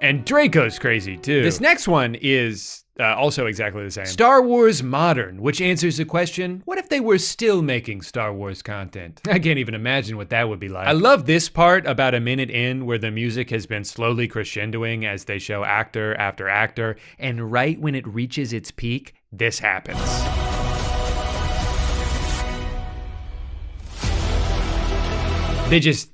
And Draco's crazy too. This next one is also exactly the same. Star Wars Modern, which answers the question, what if they were still making Star Wars content? I can't even imagine what that would be like. I love this part about a minute in where the music has been slowly crescendoing as they show actor after actor, and right when it reaches its peak, this happens. They just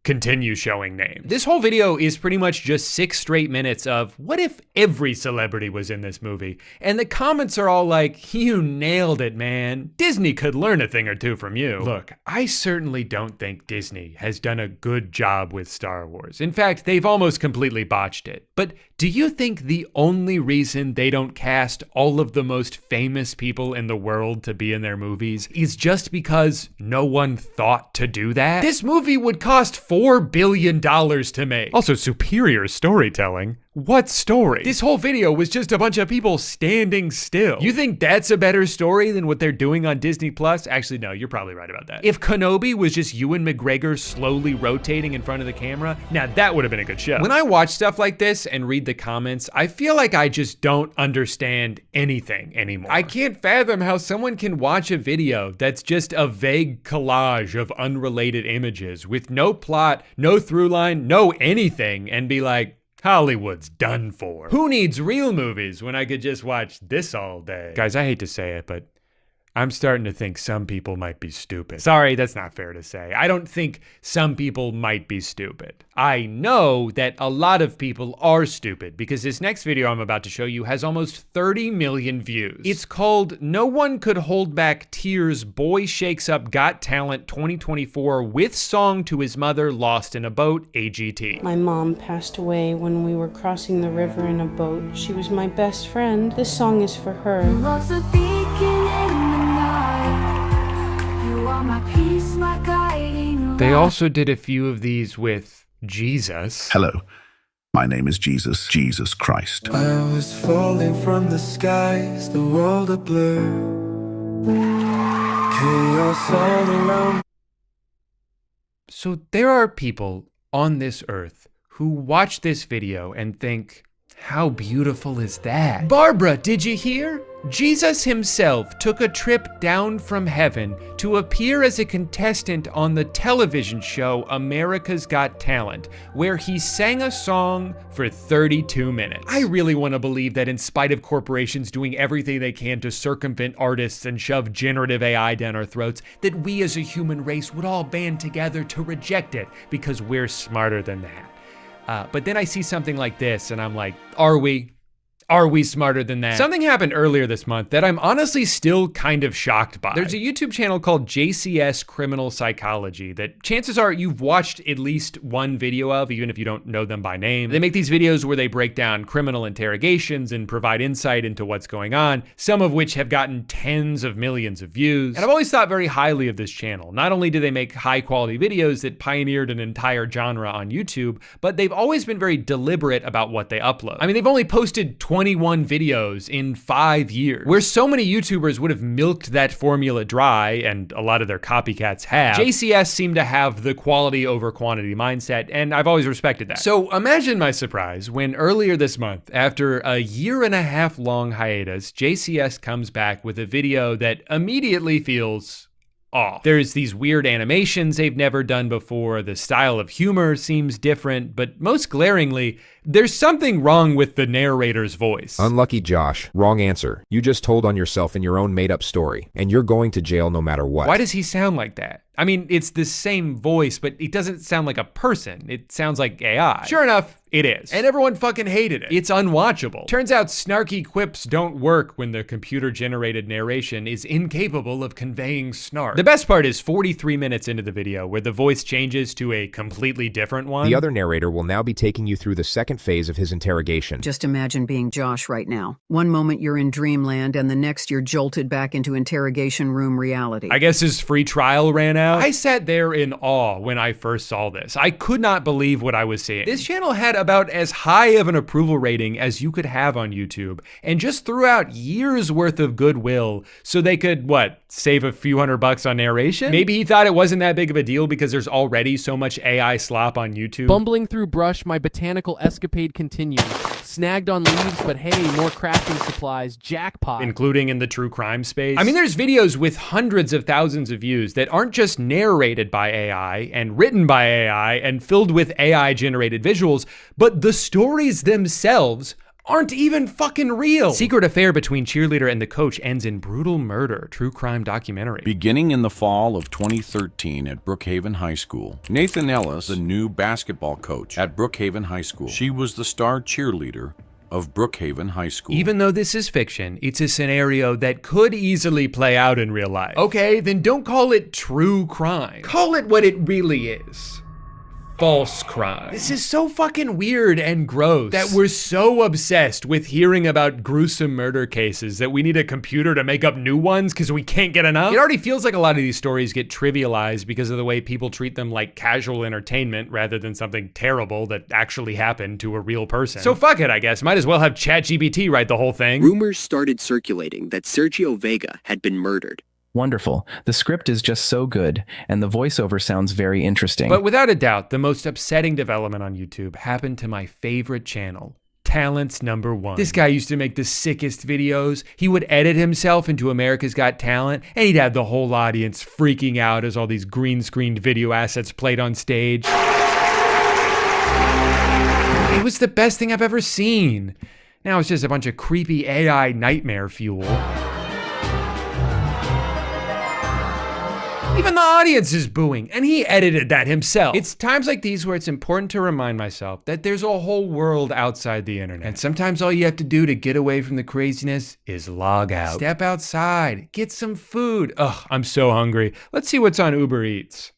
continue showing names. This whole video is pretty much just 6 straight minutes of what if every celebrity was in this movie? And the comments are all like, you nailed it, man. Disney could learn a thing or two from you. Look, I certainly don't think Disney has done a good job with Star Wars. In fact, they've almost completely botched it. But do you think the only reason they don't cast all of the most famous people in the world to be in their movies is just because no one thought to do that? This movie would cost $4 billion to make. Also, superior storytelling. What story? This whole video was just a bunch of people standing still. You think that's a better story than what they're doing on Disney Plus? Actually, no, you're probably right about that. If Kenobi was just Ewan McGregor slowly rotating in front of the camera, now that would have been a good show. When I watch stuff like this and read the comments, I feel like I just don't understand anything anymore. I can't fathom how someone can watch a video that's just a vague collage of unrelated images with no plot, no through line, no anything, and be like, Hollywood's done for. Who needs real movies when I could just watch this all day? Guys, I hate to say it, but I'm starting to think some people might be stupid. Sorry, that's not fair to say. I don't think some people might be stupid. I know that a lot of people are stupid because this next video I'm about to show you has almost 30 million views. It's called No One Could Hold Back Tears Boy Shakes Up Got Talent 2024 with song to his mother lost in a boat, AGT. My mom passed away when we were crossing the river in a boat. She was my best friend. This song is for her. They also did a few of these with Jesus. Hello, my name is Jesus, Jesus Christ. I was falling from the skies, the world a blur. Chaos all around. So there are people on this earth who watch this video and think, How beautiful is that? Barbara, did you hear? Jesus himself took a trip down from heaven to appear as a contestant on the television show America's Got Talent, where he sang a song for 32 minutes. I really want to believe that in spite of corporations doing everything they can to circumvent artists and shove generative AI down our throats, that we as a human race would all band together to reject it because we're smarter than that. But then I see something like this and I'm like, are we? Are we smarter than that? Something happened earlier this month that I'm honestly still kind of shocked by. There's a YouTube channel called JCS Criminal Psychology that chances are you've watched at least one video of, even if you don't know them by name. They make these videos where they break down criminal interrogations and provide insight into what's going on, some of which have gotten tens of millions of views. And I've always thought very highly of this channel. Not only do they make high quality videos that pioneered an entire genre on YouTube, but they've always been very deliberate about what they upload. I mean, they've only posted 21 videos in 5 years. Where so many YouTubers would have milked that formula dry, and a lot of their copycats have, JCS seem to have the quality over quantity mindset, and I've always respected that. So imagine my surprise when earlier this month, after a 1.5 year long hiatus, JCS comes back with a video that immediately feels off. There's these weird animations they've never done before, the style of humor seems different, but most glaringly, there's something wrong with the narrator's voice. Unlucky Josh, wrong answer. You just told on yourself in your own made-up story, and you're going to jail no matter what. Why does he sound like that? I mean, it's the same voice, but it doesn't sound like a person. It sounds like AI. Sure enough, it is. And everyone fucking hated it. It's unwatchable. Turns out snarky quips don't work when the computer-generated narration is incapable of conveying snark. The best part is 43 minutes into the video where the voice changes to a completely different one. The other narrator will now be taking you through the second phase of his interrogation. Just imagine being Josh right now. One moment you're in dreamland and the next you're jolted back into interrogation room reality. I guess his free trial ran out. I sat there in awe when I first saw this. I could not believe what I was seeing. This channel had about as high of an approval rating as you could have on YouTube, and just threw out years worth of goodwill so they could, save a few $100 on narration? Maybe he thought it wasn't that big of a deal because there's already so much AI slop on YouTube. Bumbling through brush, my botanical escapade continues. Snagged on leaves, but hey, more crafting supplies, jackpot. Including in the true crime space. I mean, there's videos with hundreds of thousands of views that aren't just narrated by AI and written by AI and filled with AI-generated visuals, but the stories themselves aren't even fucking real. Secret affair between cheerleader and the coach ends in brutal murder. True crime documentary. Beginning in the fall of 2013 at Brookhaven High School, Nathan Ellis, the new basketball coach at Brookhaven High School. She was the star cheerleader of Brookhaven High School. Even though this is fiction, it's a scenario that could easily play out in real life. Okay, then don't call it true crime. Call it what it really is. False crime. This is so fucking weird and gross that we're so obsessed with hearing about gruesome murder cases that we need a computer to make up new ones because we can't get enough. It already feels like a lot of these stories get trivialized because of the way people treat them like casual entertainment rather than something terrible that actually happened to a real person. So fuck it, I guess. Might as well have ChatGPT write the whole thing. Rumors started circulating that Sergio Vega had been murdered. Wonderful. The script is just so good, and the voiceover sounds very interesting. But without a doubt, the most upsetting development on YouTube happened to my favorite channel, Talent's #1. This guy used to make the sickest videos. He would edit himself into America's Got Talent, and he'd have the whole audience freaking out as all these green-screened video assets played on stage. It was the best thing I've ever seen. Now it's just a bunch of creepy AI nightmare fuel. Even the audience is booing, and he edited that himself. It's times like these where it's important to remind myself that there's a whole world outside the internet. And sometimes all you have to do to get away from the craziness is log out. Step outside, get some food. Ugh, I'm so hungry. Let's see what's on Uber Eats.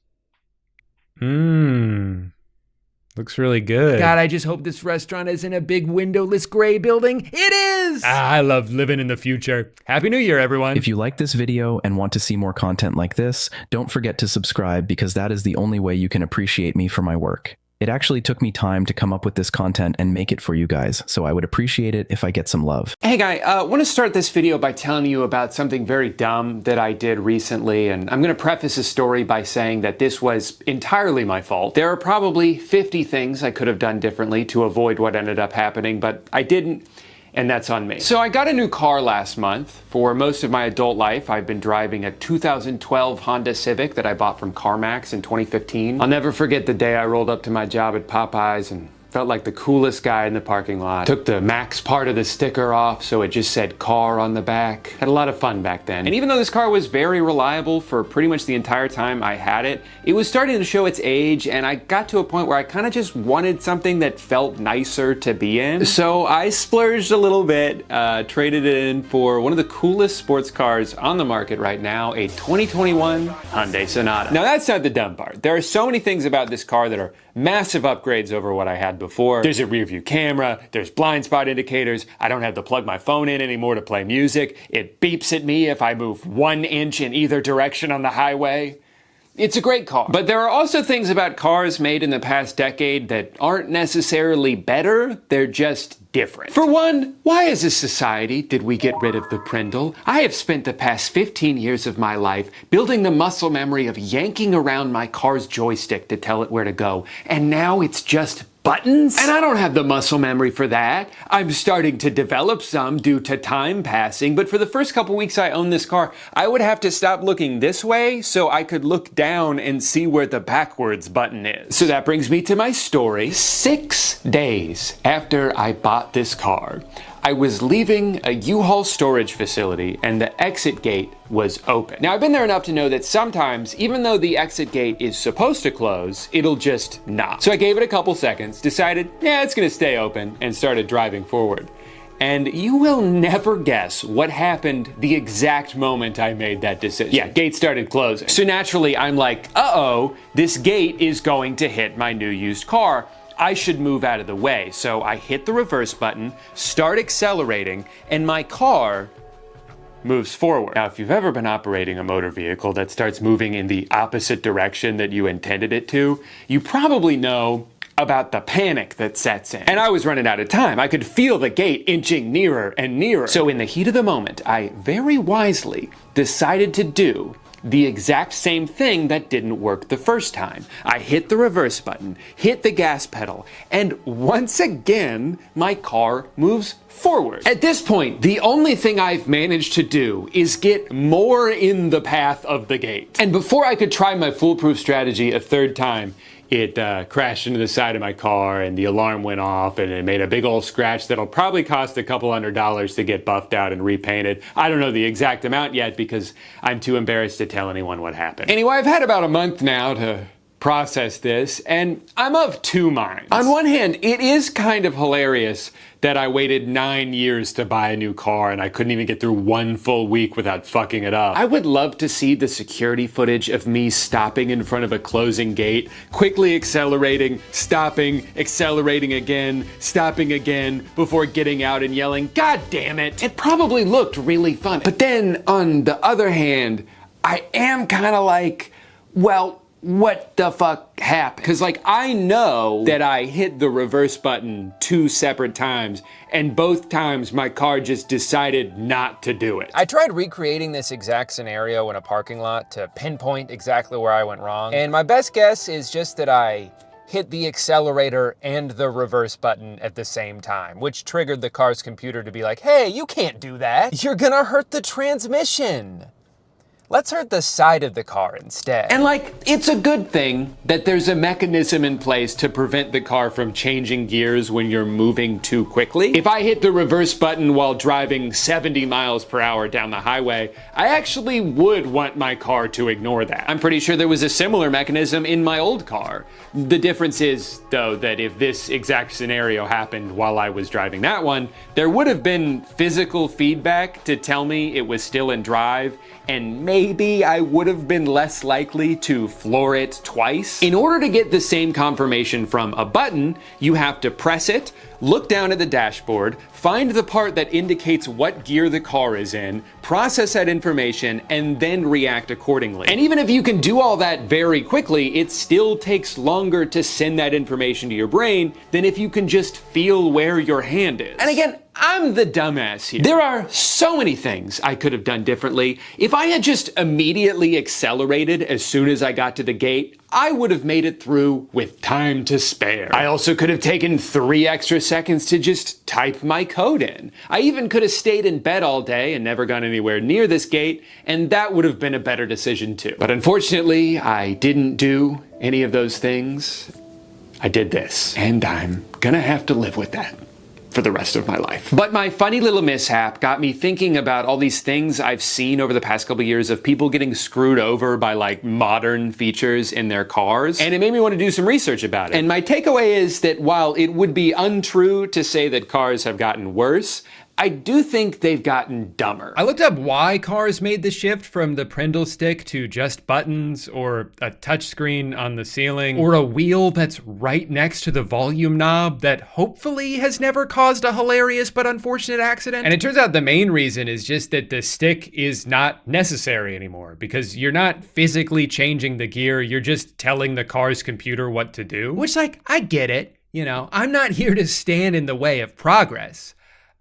Looks really good. God, I just hope this restaurant isn't a big windowless gray building. It is! I love living in the future. Happy New Year, everyone. If you like this video and want to see more content like this, don't forget to subscribe because that is the only way you can appreciate me for my work. It actually took me time to come up with this content and make it for you guys, so I would appreciate it if I get some love. Hey guy, I want to start this video by telling you about something very dumb that I did recently, and I'm going to preface this story by saying that this was entirely my fault. There are probably 50 things I could have done differently to avoid what ended up happening, but I didn't. And that's on me. So I got a new car last month. For most of my adult life, I've been driving a 2012 Honda Civic that I bought from CarMax in 2015. I'll never forget the day I rolled up to my job at Popeyes and felt like the coolest guy in the parking lot. Took the Max part of the sticker off so it just said car on the back. Had a lot of fun back then. And even though this car was very reliable for pretty much the entire time I had it, it was starting to show its age, and I got to a point where I kind of just wanted something that felt nicer to be in. So I splurged a little bit, traded it in for one of the coolest sports cars on the market right now, a 2021 Hyundai Sonata. Now that's not the dumb part. There are so many things about this car that are massive upgrades over what I had before. There's a rear view camera, there's blind spot indicators, I don't have to plug my phone in anymore to play music, it beeps at me if I move 1 inch in either direction on the highway. It's a great car. But there are also things about cars made in the past decade that aren't necessarily better, they're just different. For one, why as a society did we get rid of the Prindle? I have spent the past 15 years of my life building the muscle memory of yanking around my car's joystick to tell it where to go, and now it's just buttons? And I don't have the muscle memory for that. I'm starting to develop some due to time passing, but for the first couple weeks I owned this car, I would have to stop looking this way so I could look down and see where the backwards button is. So that brings me to my story. 6 days after I bought this car, I was leaving a U-Haul storage facility and the exit gate was open. Now I've been there enough to know that sometimes, even though the exit gate is supposed to close, it'll just not. So I gave it a couple seconds, decided, yeah, it's gonna stay open, and started driving forward. And you will never guess what happened the exact moment I made that decision. Yeah, gate started closing. So naturally I'm like, uh-oh, this gate is going to hit my new used car. I should move out of the way. So I hit the reverse button, start accelerating, and my car moves forward. Now, if you've ever been operating a motor vehicle that starts moving in the opposite direction that you intended it to, you probably know about the panic that sets in. And I was running out of time. I could feel the gate inching nearer and nearer. So in the heat of the moment, I very wisely decided to do the exact same thing that didn't work the first time. I hit the reverse button, hit the gas pedal, and once again, my car moves forward. At this point, the only thing I've managed to do is get more in the path of the gate. And before I could try my foolproof strategy a third time, it crashed into the side of my car and the alarm went off and it made a big old scratch that'll probably cost a couple $100 to get buffed out and repainted. I don't know the exact amount yet because I'm too embarrassed to tell anyone what happened. Anyway, I've had about a month now to process this, and I'm of two minds. On one hand, it is kind of hilarious that I waited 9 years to buy a new car and I couldn't even get through 1 full week without fucking it up. I would love to see the security footage of me stopping in front of a closing gate, quickly accelerating, stopping, accelerating again, stopping again, before getting out and yelling, "God damn it!" It probably looked really fun. But then, on the other hand, I am kind of like, well, what the fuck happened? Because like, I know that I hit the reverse button 2 separate times, and both times my car just decided not to do it. I tried recreating this exact scenario in a parking lot to pinpoint exactly where I went wrong, and my best guess is just that I hit the accelerator and the reverse button at the same time, which triggered the car's computer to be like, hey, you can't do that. You're gonna hurt the transmission. Let's hurt the side of the car instead. And like, it's a good thing that there's a mechanism in place to prevent the car from changing gears when you're moving too quickly. If I hit the reverse button while driving 70 miles per hour down the highway, I actually would want my car to ignore that. I'm pretty sure there was a similar mechanism in my old car. The difference is, though, that if this exact scenario happened while I was driving that one, there would have been physical feedback to tell me it was still in drive, and maybe I would have been less likely to floor it twice. In order to get the same confirmation from a button, you have to press it, look down at the dashboard, find the part that indicates what gear the car is in, process that information, and then react accordingly. And even if you can do all that very quickly, it still takes longer to send that information to your brain than if you can just feel where your hand is. And again, I'm the dumbass here. There are so many things I could have done differently. If I had just immediately accelerated as soon as I got to the gate, I would have made it through with time to spare. I also could have taken 3 extra seconds to just type my code in. I even could have stayed in bed all day and never gone anywhere near this gate, and that would have been a better decision too. But unfortunately, I didn't do any of those things. I did this, and I'm gonna have to live with that for the rest of my life. But my funny little mishap got me thinking about all these things I've seen over the past couple years of people getting screwed over by like modern features in their cars. And it made me want to do some research about it. And my takeaway is that while it would be untrue to say that cars have gotten worse, I do think they've gotten dumber. I looked up why cars made the shift from the Prindle stick to just buttons or a touchscreen on the ceiling or a wheel that's right next to the volume knob that hopefully has never caused a hilarious but unfortunate accident. And it turns out the main reason is just that the stick is not necessary anymore because you're not physically changing the gear, you're just telling the car's computer what to do. Which, like, I get it, you know, I'm not here to stand in the way of progress.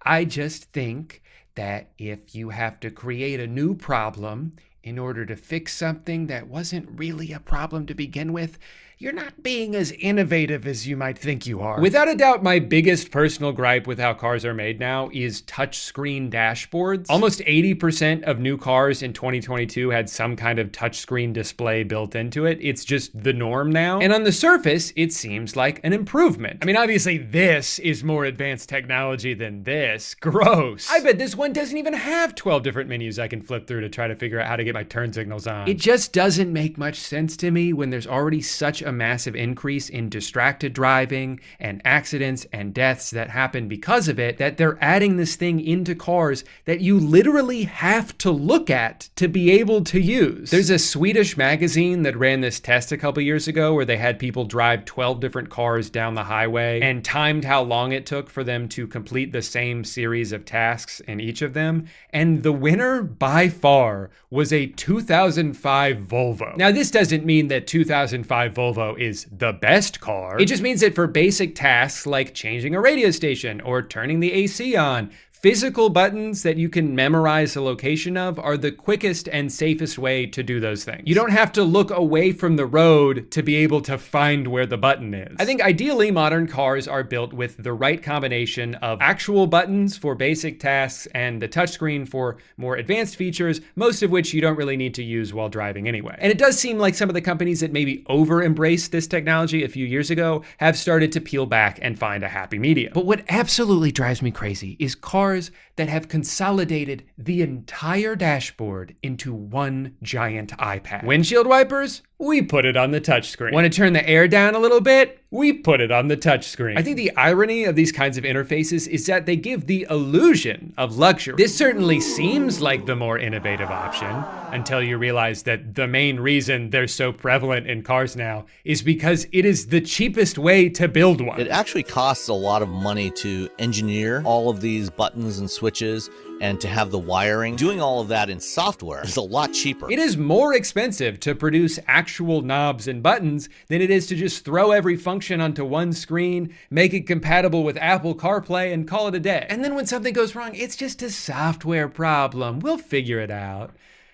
I just think that if you have to create a new problem in order to fix something that wasn't really a problem to begin with, you're not being as innovative as you might think you are. Without a doubt, my biggest personal gripe with how cars are made now is touchscreen dashboards. Almost 80% of new cars in 2022 had some kind of touchscreen display built into it. It's just the norm now. And on the surface, it seems like an improvement. I mean, obviously this is more advanced technology than this. Gross. I bet this one doesn't even have 12 different menus I can flip through to try to figure out how to get my turn signals on. It just doesn't make much sense to me when there's already such a massive increase in distracted driving and accidents and deaths that happen because of it, that they're adding this thing into cars that you literally have to look at to be able to use. There's a Swedish magazine that ran this test a couple years ago where they had people drive 12 different cars down the highway and timed how long it took for them to complete the same series of tasks in each of them. And the winner by far was a 2005 Volvo. Now, this doesn't mean that 2005 Volvo is the best car. It just means that for basic tasks like changing a radio station or turning the AC on, physical buttons that you can memorize the location of are the quickest and safest way to do those things. You don't have to look away from the road to be able to find where the button is. I think ideally modern cars are built with the right combination of actual buttons for basic tasks and the touchscreen for more advanced features, most of which you don't really need to use while driving anyway. And it does seem like some of the companies that maybe over-embraced this technology a few years ago have started to peel back and find a happy medium. But what absolutely drives me crazy is cars that have consolidated the entire dashboard into one giant iPad. Windshield wipers? We put it on the touchscreen. Want to turn the air down a little bit? We put it on the touchscreen. I think the irony of these kinds of interfaces is that they give the illusion of luxury. This certainly seems like the more innovative option until you realize that the main reason they're so prevalent in cars now is because it is the cheapest way to build one. It actually costs a lot of money to engineer all of these buttons and switches and to have the wiring. Doing all of that in software is a lot cheaper. It is more expensive to produce actual knobs and buttons than it is to just throw every function onto one screen, make it compatible with Apple CarPlay, and call it a day. And then when something goes wrong, it's just a software problem. We'll figure it out.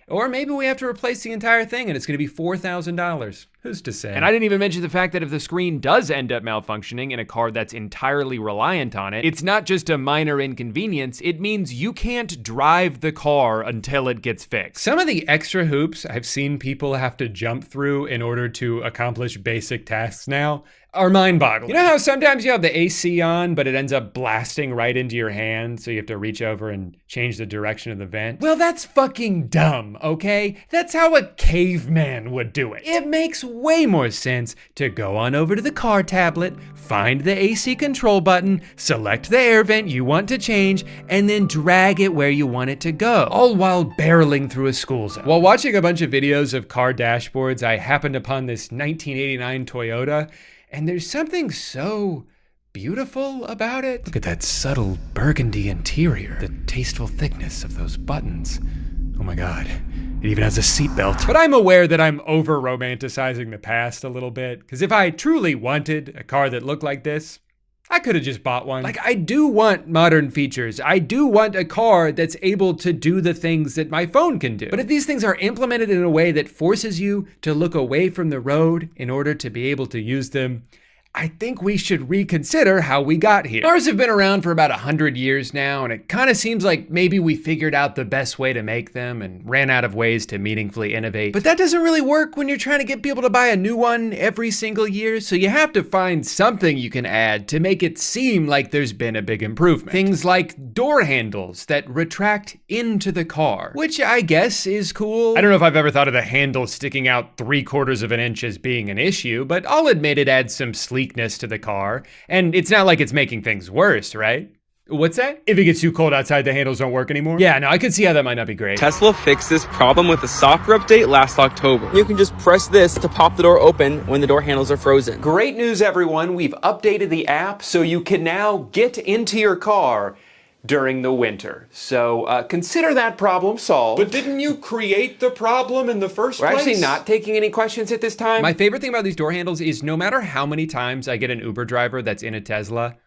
Or maybe we have to replace the entire thing and it's gonna be $4,000. Who's to say? And I didn't even mention the fact that if the screen does end up malfunctioning in a car that's entirely reliant on it, it's not just a minor inconvenience, it means you can't drive the car until it gets fixed. Some of the extra hoops I've seen people have to jump through in order to accomplish basic tasks now are mind-boggling. You know how sometimes you have the AC on, but it ends up blasting right into your hand, so you have to reach over and change the direction of the vent? Well, that's fucking dumb, okay? That's how a caveman would do it. It makes way more sense to go on over to the car tablet, find the AC control button, select the air vent you want to change, and then drag it where you want it to go, all while barreling through a school zone. While watching a bunch of videos of car dashboards, I happened upon this 1989 Toyota, and there's something so beautiful about it. Look at that subtle burgundy interior, the tasteful thickness of those buttons. Oh my God, it even has a seatbelt. But I'm aware that I'm over-romanticizing the past a little bit, because if I truly wanted a car that looked like this, I could have just bought one. Like, I do want modern features. I do want a car that's able to do the things that my phone can do. But if these things are implemented in a way that forces you to look away from the road in order to be able to use them, I think we should reconsider how we got here. Cars have been around for about 100 years now, and it kind of seems like maybe we figured out the best way to make them and ran out of ways to meaningfully innovate. But that doesn't really work when you're trying to get people to buy a new one every single year, so you have to find something you can add to make it seem like there's been a big improvement. Things like door handles that retract into the car, which I guess is cool. I don't know if I've ever thought of the handle sticking out 3/4 of an inch as being an issue, but I'll admit it adds some sleekness to the car, and it's not like it's making things worse, right? What's that? If it gets too cold outside, the handles don't work anymore? Yeah, no, I could see how that might not be great. Tesla fixed this problem with a software update last October. You can just press this to pop the door open when the door handles are frozen. Great news, everyone. We've updated the app so you can now get into your car during the winter. So consider that problem solved. But didn't you create the problem in the first place? We're place? actually not taking any questions at this time. My favorite thing about these door handles is no matter how many times I get an Uber driver that's in a Tesla,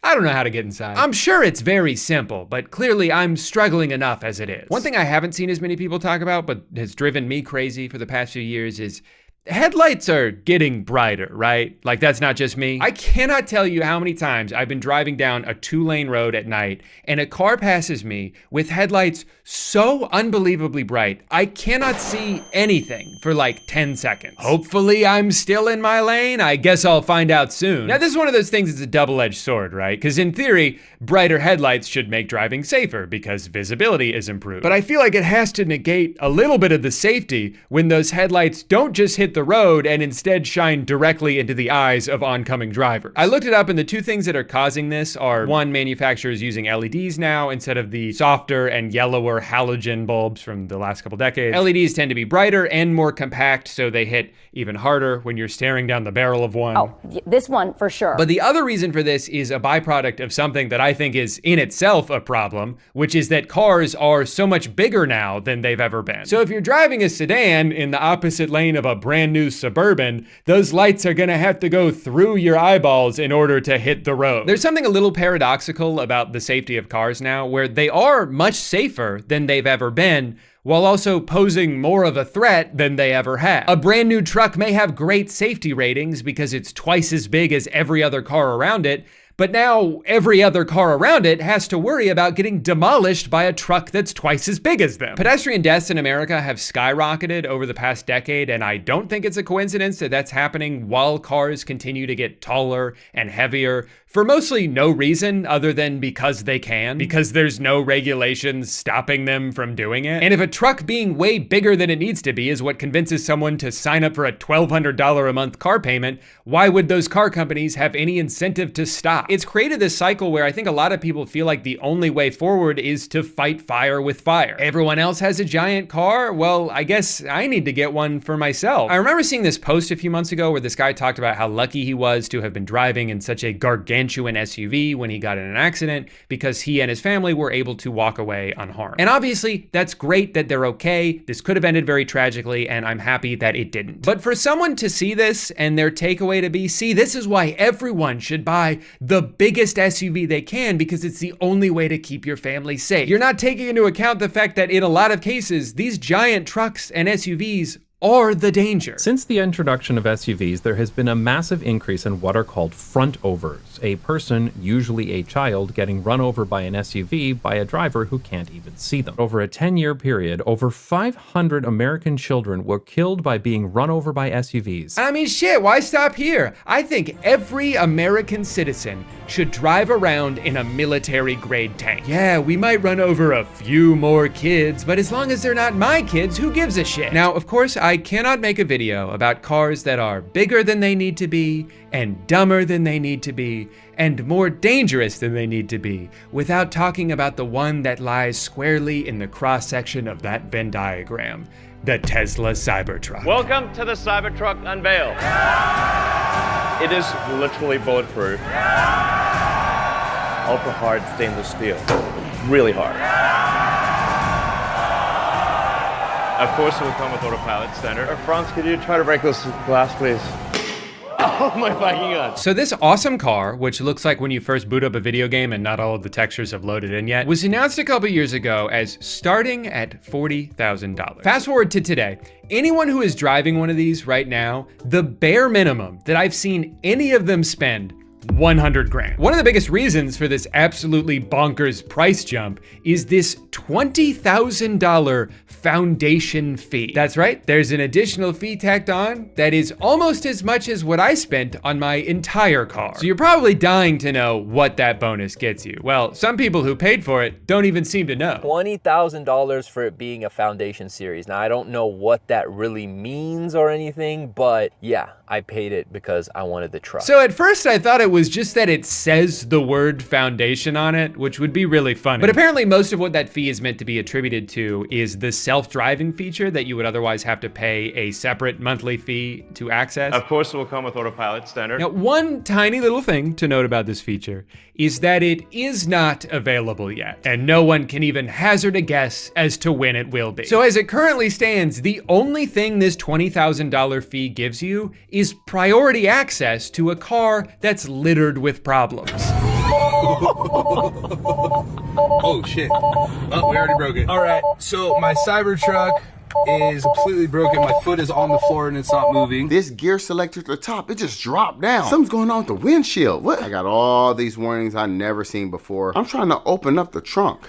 I don't know how to get inside. I'm sure it's very simple, but clearly I'm struggling enough as it is. One thing I haven't seen as many people talk about, but has driven me crazy for the past few years is headlights are getting brighter, right? Like, that's not just me. I cannot tell you how many times I've been driving down a 2-lane road at night and a car passes me with headlights so unbelievably bright, I cannot see anything for like 10 seconds. Hopefully I'm still in my lane. I guess I'll find out soon. Now, this is one of those things that's a double-edged sword, right? Because in theory, brighter headlights should make driving safer because visibility is improved. But I feel like it has to negate a little bit of the safety when those headlights don't just hit the road and instead shine directly into the eyes of oncoming drivers. I looked it up, and the two things that are causing this are, one, manufacturers using LEDs now instead of the softer and yellower halogen bulbs from the last couple decades. LEDs tend to be brighter and more compact, so they hit even harder when you're staring down the barrel of one. Oh, this one for sure. But the other reason for this is a byproduct of something that I think is in itself a problem, which is that cars are so much bigger now than they've ever been. So if you're driving a sedan in the opposite lane of a brand new Suburban, those lights are gonna have to go through your eyeballs in order to hit the road. There's something a little paradoxical about the safety of cars now, where they are much safer than they've ever been, while also posing more of a threat than they ever have. A brand new truck may have great safety ratings because it's twice as big as every other car around it, but now every other car around it has to worry about getting demolished by a truck that's twice as big as them. Pedestrian deaths in America have skyrocketed over the past decade, and I don't think it's a coincidence that that's happening while cars continue to get taller and heavier for mostly no reason other than because they can, because there's no regulations stopping them from doing it. And if a truck being way bigger than it needs to be is what convinces someone to sign up for a $1,200 a month car payment, why would those car companies have any incentive to stop? It's created this cycle where I think a lot of people feel like the only way forward is to fight fire with fire. Everyone else has a giant car, well, I guess I need to get one for myself. I remember seeing this post a few months ago where this guy talked about how lucky he was to have been driving in such a gargantuan SUV when he got in an accident because he and his family were able to walk away unharmed. And obviously, that's great that they're okay. This could have ended very tragically, and I'm happy that it didn't. But for someone to see this and their takeaway to be, see, this is why everyone should buy the biggest SUV they can because it's the only way to keep your family safe. You're not taking into account the fact that in a lot of cases, these giant trucks and SUVs are the danger. Since the introduction of SUVs, there has been a massive increase in what are called front overs, a person, usually a child, getting run over by an SUV by a driver who can't even see them. Over a 10-year period, over 500 American children were killed by being run over by SUVs. I mean, shit, why stop here? I think every American citizen should drive around in a military-grade tank. Yeah, we might run over a few more kids, but as long as they're not my kids, who gives a shit? Now, of course, I cannot make a video about cars that are bigger than they need to be, and dumber than they need to be, and more dangerous than they need to be, without talking about the one that lies squarely in the cross-section of that Venn diagram, the Tesla Cybertruck. Welcome to the Cybertruck unveil. It is literally bulletproof. Ultra hard stainless steel. Really hard. Of course, it will come with autopilot standard. Franz, could you try to break this glass, please? Oh my fucking god. So this awesome car, which looks like when you first boot up a video game and not all of the textures have loaded in yet, was announced a couple years ago as starting at $40,000. Fast forward to today. Anyone who is driving one of these right now, the bare minimum that I've seen any of them spend 100 grand. One of the biggest reasons for this absolutely bonkers price jump is this $20,000 foundation fee. That's right, there's an additional fee tacked on that is almost as much as what I spent on my entire car. So you're probably dying to know what that bonus gets you. Well, some people who paid for it don't even seem to know. $20,000 for it being a foundation series. Now, I don't know what that really means or anything, but yeah, I paid it because I wanted the truck. So at first I thought it was just that it says the word foundation on it, which would be really funny. But apparently most of what that fee is meant to be attributed to is the self-driving feature that you would otherwise have to pay a separate monthly fee to access. Of course, it will come with autopilot standard. Now, one tiny little thing to note about this feature is that it is not available yet, and no one can even hazard a guess as to when it will be. So as it currently stands, the only thing this $20,000 fee gives you is priority access to a car that's littered with problems. Oh shit. Oh, we already broke it. All right, so my Cybertruck is completely broken. My foot is on the floor and it's not moving. This gear selector at the top, it just dropped down. Something's going on with the windshield. What? I got all these warnings I never seen before. I'm trying to open up the trunk.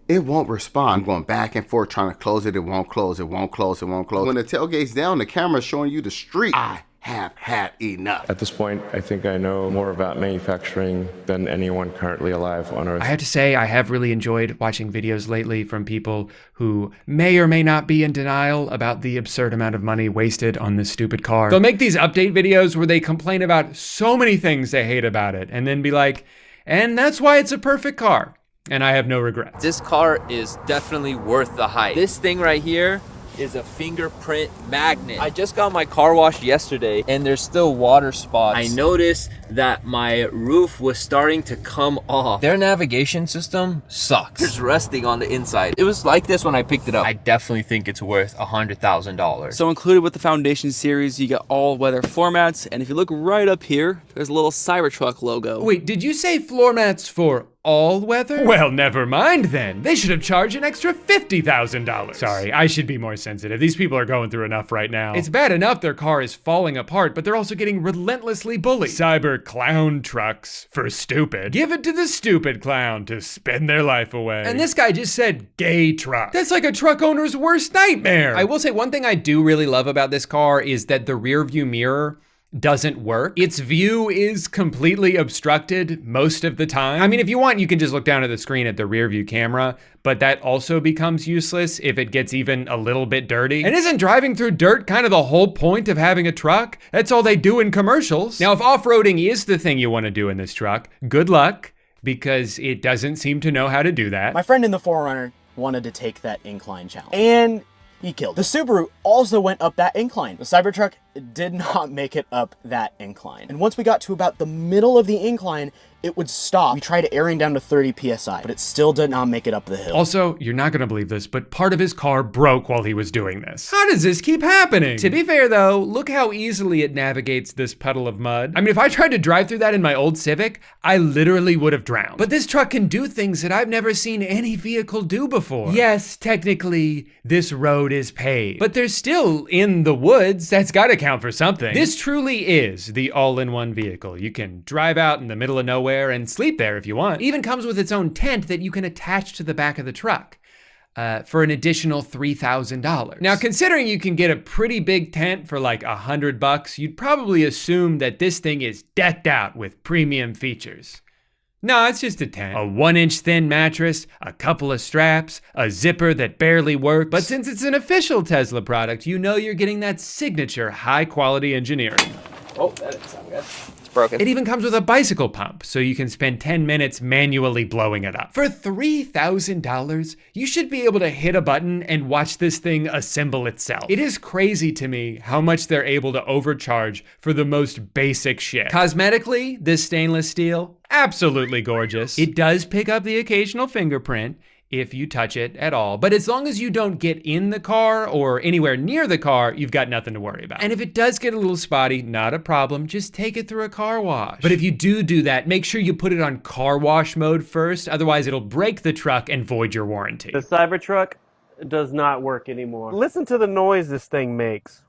It won't respond. I'm going back and forth trying to close it. It won't close. It won't close. It won't close. When the tailgate's down, the camera's showing you the street. I have had enough. At this point, I think I know more about manufacturing than anyone currently alive on Earth. I have to say, I have really enjoyed watching videos lately from people who may or may not be in denial about the absurd amount of money wasted on this stupid car. They'll make these update videos where they complain about so many things they hate about it, and then be like, and that's why it's a perfect car. And I have no regrets. This car is definitely worth the hype. This thing right here is a fingerprint magnet. I just got my car washed yesterday and there's still water spots. I noticed that my roof was starting to come off. Their navigation system sucks. It's rusting on the inside. It was like this when I picked it up. I definitely think it's worth $100,000. So included with the Foundation series, you get all weather floor mats, and if you look right up here, there's a little Cybertruck logo. Wait, did you say floor mats for all weather? Well, never mind then. They should have charged an extra $50,000. Sorry, I should be more sensitive. These people are going through enough right now. It's bad enough their car is falling apart, but they're also getting relentlessly bullied. Cyber clown trucks for stupid. Give it to the stupid clown to spend their life away. And this guy just said gay truck. That's like a truck owner's worst nightmare. I will say one thing I do really love about this car is that the rear view mirror doesn't work. Its view is completely obstructed most of the time. I mean, if you want, you can just look down at the screen at the rear view camera, but that also becomes useless if it gets even a little bit dirty. And isn't driving through dirt kind of the whole point of having a truck? That's all they do in commercials. Now, if off-roading is the thing you want to do in this truck, good luck, because it doesn't seem to know how to do that. My friend in the 4Runner wanted to take that incline challenge, and he killed. The Subaru also went up that incline. The Cybertruck did not make it up that incline. And once we got to about the middle of the incline, it would stop. We tried airing down to 30 PSI, but it still did not make it up the hill. Also, you're not gonna believe this, but part of his car broke while he was doing this. How does this keep happening? To be fair though, look how easily it navigates this puddle of mud. I mean, if I tried to drive through that in my old Civic, I literally would have drowned. But this truck can do things that I've never seen any vehicle do before. Yes, technically, this road is paved, but they're still in the woods. That's gotta count for something. This truly is the all-in-one vehicle. You can drive out in the middle of nowhere and sleep there if you want. It even comes with its own tent that you can attach to the back of the truck for an additional $3,000. Now, considering you can get a pretty big tent for like $100, you'd probably assume that this thing is decked out with premium features. No, it's just a tent. A 1-inch thin mattress, a couple of straps, a zipper that barely works. But since it's an official Tesla product, you know you're getting that signature high-quality engineering. Oh, that didn't sound good. It's broken. It even comes with a bicycle pump, so you can spend 10 minutes manually blowing it up. For $3,000, you should be able to hit a button and watch this thing assemble itself. It is crazy to me how much they're able to overcharge for the most basic shit. Cosmetically, this stainless steel, absolutely gorgeous. It does pick up the occasional fingerprint if you touch it at all. But as long as you don't get in the car or anywhere near the car, you've got nothing to worry about. And if it does get a little spotty, not a problem, just take it through a car wash. But if you do that, make sure you put it on car wash mode first, otherwise it'll break the truck and void your warranty. The Cybertruck does not work anymore. Listen to the noise this thing makes.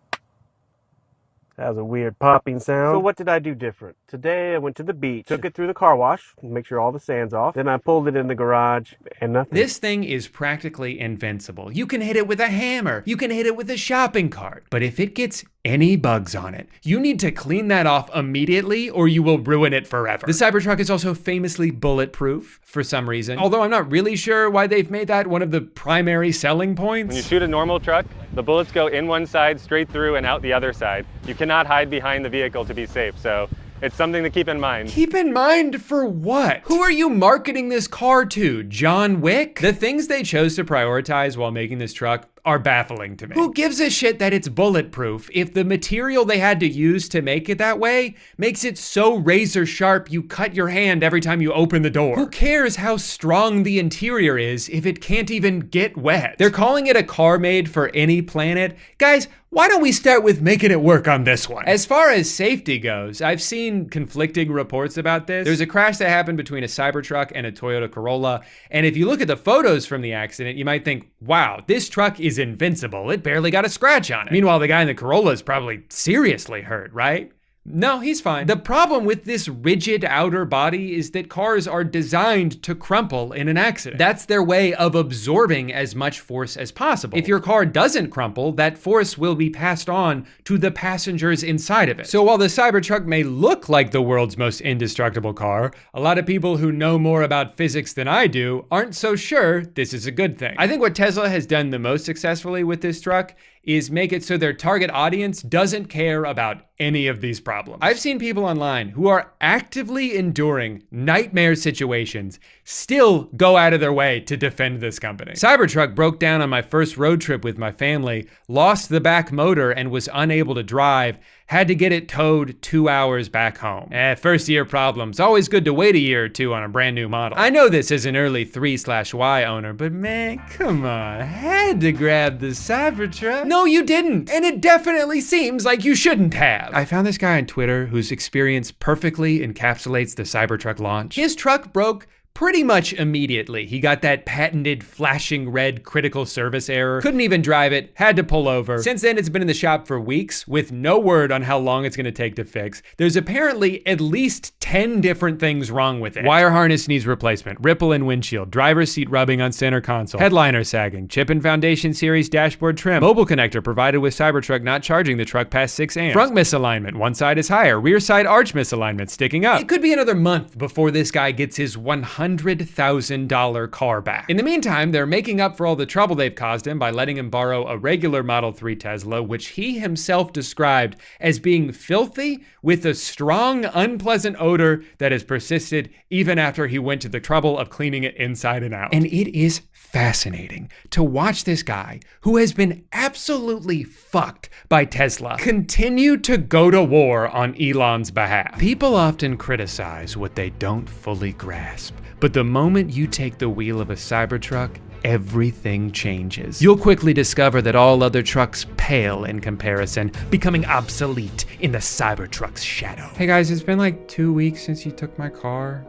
That was a weird popping sound. So what did I do different? Today I went to the beach, took it through the car wash, make sure all the sand's off. Then I pulled it in the garage and nothing. This thing is practically invincible. You can hit it with a hammer. You can hit it with a shopping cart. But if it gets any bugs on it, you need to clean that off immediately or you will ruin it forever. The Cybertruck is also famously bulletproof for some reason, although I'm not really sure why they've made that one of the primary selling points. When you shoot a normal truck, the bullets go in one side, straight through, and out the other side. You cannot hide behind the vehicle to be safe, so it's something to keep in mind. Keep in mind for what? Who are you marketing this car to? John Wick? The things they chose to prioritize while making this truck are baffling to me. Who gives a shit that it's bulletproof if the material they had to use to make it that way makes it so razor sharp you cut your hand every time you open the door? Who cares how strong the interior is if it can't even get wet? They're calling it a car made for any planet. Guys, why don't we start with making it work on this one? As far as safety goes, I've seen conflicting reports about this. There's a crash that happened between a Cybertruck and a Toyota Corolla, and if you look at the photos from the accident, you might think, wow, this truck is invincible. It barely got a scratch on it. Meanwhile, the guy in the Corolla is probably seriously hurt, right? No, he's fine. The problem with this rigid outer body is that cars are designed to crumple in an accident. That's their way of absorbing as much force as possible. If your car doesn't crumple, that force will be passed on to the passengers inside of it. So while the Cybertruck may look like the world's most indestructible car, a lot of people who know more about physics than I do aren't so sure this is a good thing. I think what Tesla has done the most successfully with this truck is make it so their target audience doesn't care about any of these problems. I've seen people online who are actively enduring nightmare situations still go out of their way to defend this company. Cybertruck broke down on my first road trip with my family, lost the back motor and was unable to drive, had to get it towed 2 hours back home. First year problems. Always good to wait a year or two on a brand new model. I know this as an early 3/Y owner, but man, come on. Had to grab the Cybertruck. No, you didn't. And it definitely seems like you shouldn't have. I found this guy on Twitter whose experience perfectly encapsulates the Cybertruck launch. His truck broke pretty much immediately. He got that patented flashing red critical service error, couldn't even drive it, had to pull over. Since then, it's been in the shop for weeks with no word on how long it's gonna take to fix. There's apparently at least 10 different things wrong with it. Wire harness needs replacement, ripple in windshield, driver's seat rubbing on center console, headliner sagging, chip and foundation series dashboard trim, mobile connector provided with Cybertruck not charging the truck past 6 amps, front misalignment, one side is higher, rear side arch misalignment sticking up. It could be another month before this guy gets his $100,000 car back. In the meantime, they're making up for all the trouble they've caused him by letting him borrow a regular Model 3 Tesla, which he himself described as being filthy with a strong, unpleasant odor that has persisted even after he went to the trouble of cleaning it inside and out. And it is fascinating to watch this guy, who has been absolutely fucked by Tesla, continue to go to war on Elon's behalf. People often criticize what they don't fully grasp, but the moment you take the wheel of a Cybertruck, everything changes. You'll quickly discover that all other trucks pale in comparison, becoming obsolete in the Cybertruck's shadow. Hey guys, it's been like 2 weeks since you took my car.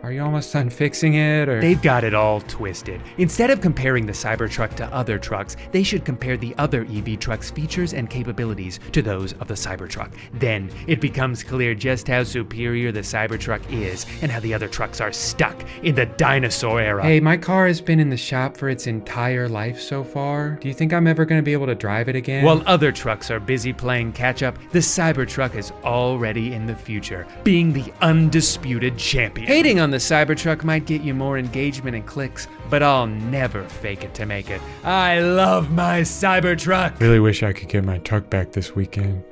Are you almost done fixing it, or? They've got it all twisted. Instead of comparing the Cybertruck to other trucks, they should compare the other EV truck's features and capabilities to those of the Cybertruck. Then it becomes clear just how superior the Cybertruck is and how the other trucks are stuck in the dinosaur era. Hey, my car has been in the shop for its entire life so far. Do you think I'm ever gonna be able to drive it again? While other trucks are busy playing catch up, the Cybertruck is already in the future, being the undisputed champion. Hating on the Cybertruck might get you more engagement and clicks, but I'll never fake it to make it. I love my Cybertruck. Really wish I could get my truck back this weekend.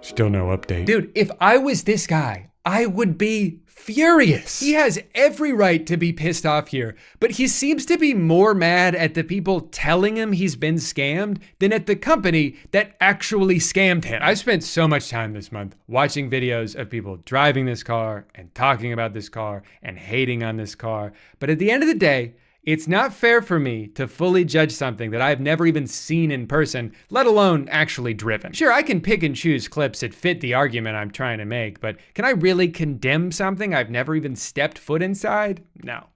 Still no update. Dude, if I was this guy, I would be furious. He has every right to be pissed off here, but he seems to be more mad at the people telling him he's been scammed than at the company that actually scammed him. I spent so much time this month watching videos of people driving this car and talking about this car and hating on this car, but at the end of the day, it's not fair for me to fully judge something that I've never even seen in person, let alone actually driven. Sure, I can pick and choose clips that fit the argument I'm trying to make, but can I really condemn something I've never even stepped foot inside? No.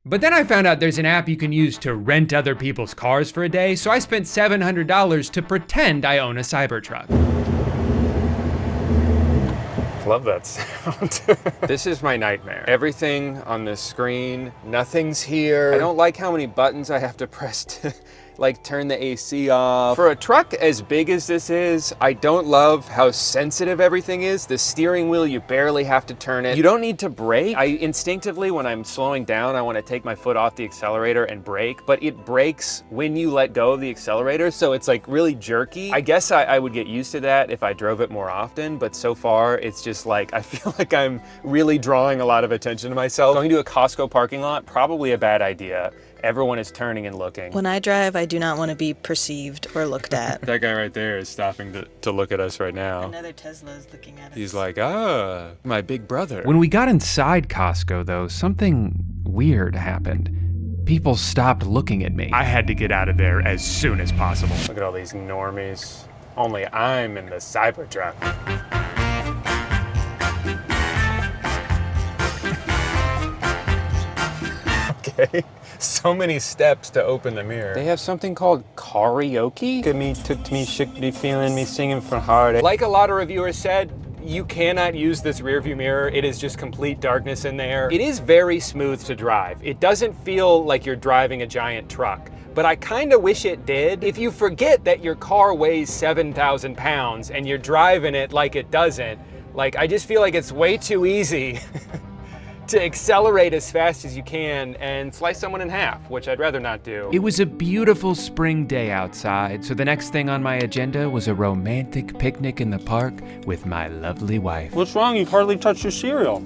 But then I found out there's an app you can use to rent other people's cars for a day, so I spent $700 to pretend I own a Cybertruck. Love that sound. This is my nightmare. Everything on this screen, nothing's here. I don't like how many buttons I have to press to like turn the AC off. For a truck as big as this is, I don't love how sensitive everything is. The steering wheel, you barely have to turn it. You don't need to brake. I instinctively, when I'm slowing down, I want to take my foot off the accelerator and brake, but it brakes when you let go of the accelerator, so it's like really jerky. I guess I would get used to that if I drove it more often, but so far it's just like, I feel like I'm really drawing a lot of attention to myself. Going to a Costco parking lot, probably a bad idea. Everyone is turning and looking. When I drive, I do not want to be perceived or looked at. That guy right there is stopping to look at us right now. Another Tesla is looking at us. He's like, ah, my big brother. When we got inside Costco though, something weird happened. People stopped looking at me. I had to get out of there as soon as possible. Look at all these normies. Only I'm in the Cybertruck. Okay. So many steps to open the mirror. They have something called karaoke. Look at me, took me, shook me, feeling me, singing from heart. Like a lot of reviewers said, you cannot use this rearview mirror. It is just complete darkness in there. It is very smooth to drive. It doesn't feel like you're driving a giant truck, but I kind of wish it did. If you forget that your car weighs 7,000 pounds and you're driving it like it doesn't, like I just feel like it's way too easy to accelerate as fast as you can and slice someone in half, which I'd rather not do. It was a beautiful spring day outside, so the next thing on my agenda was a romantic picnic in the park with my lovely wife. What's wrong? You've hardly touched your cereal.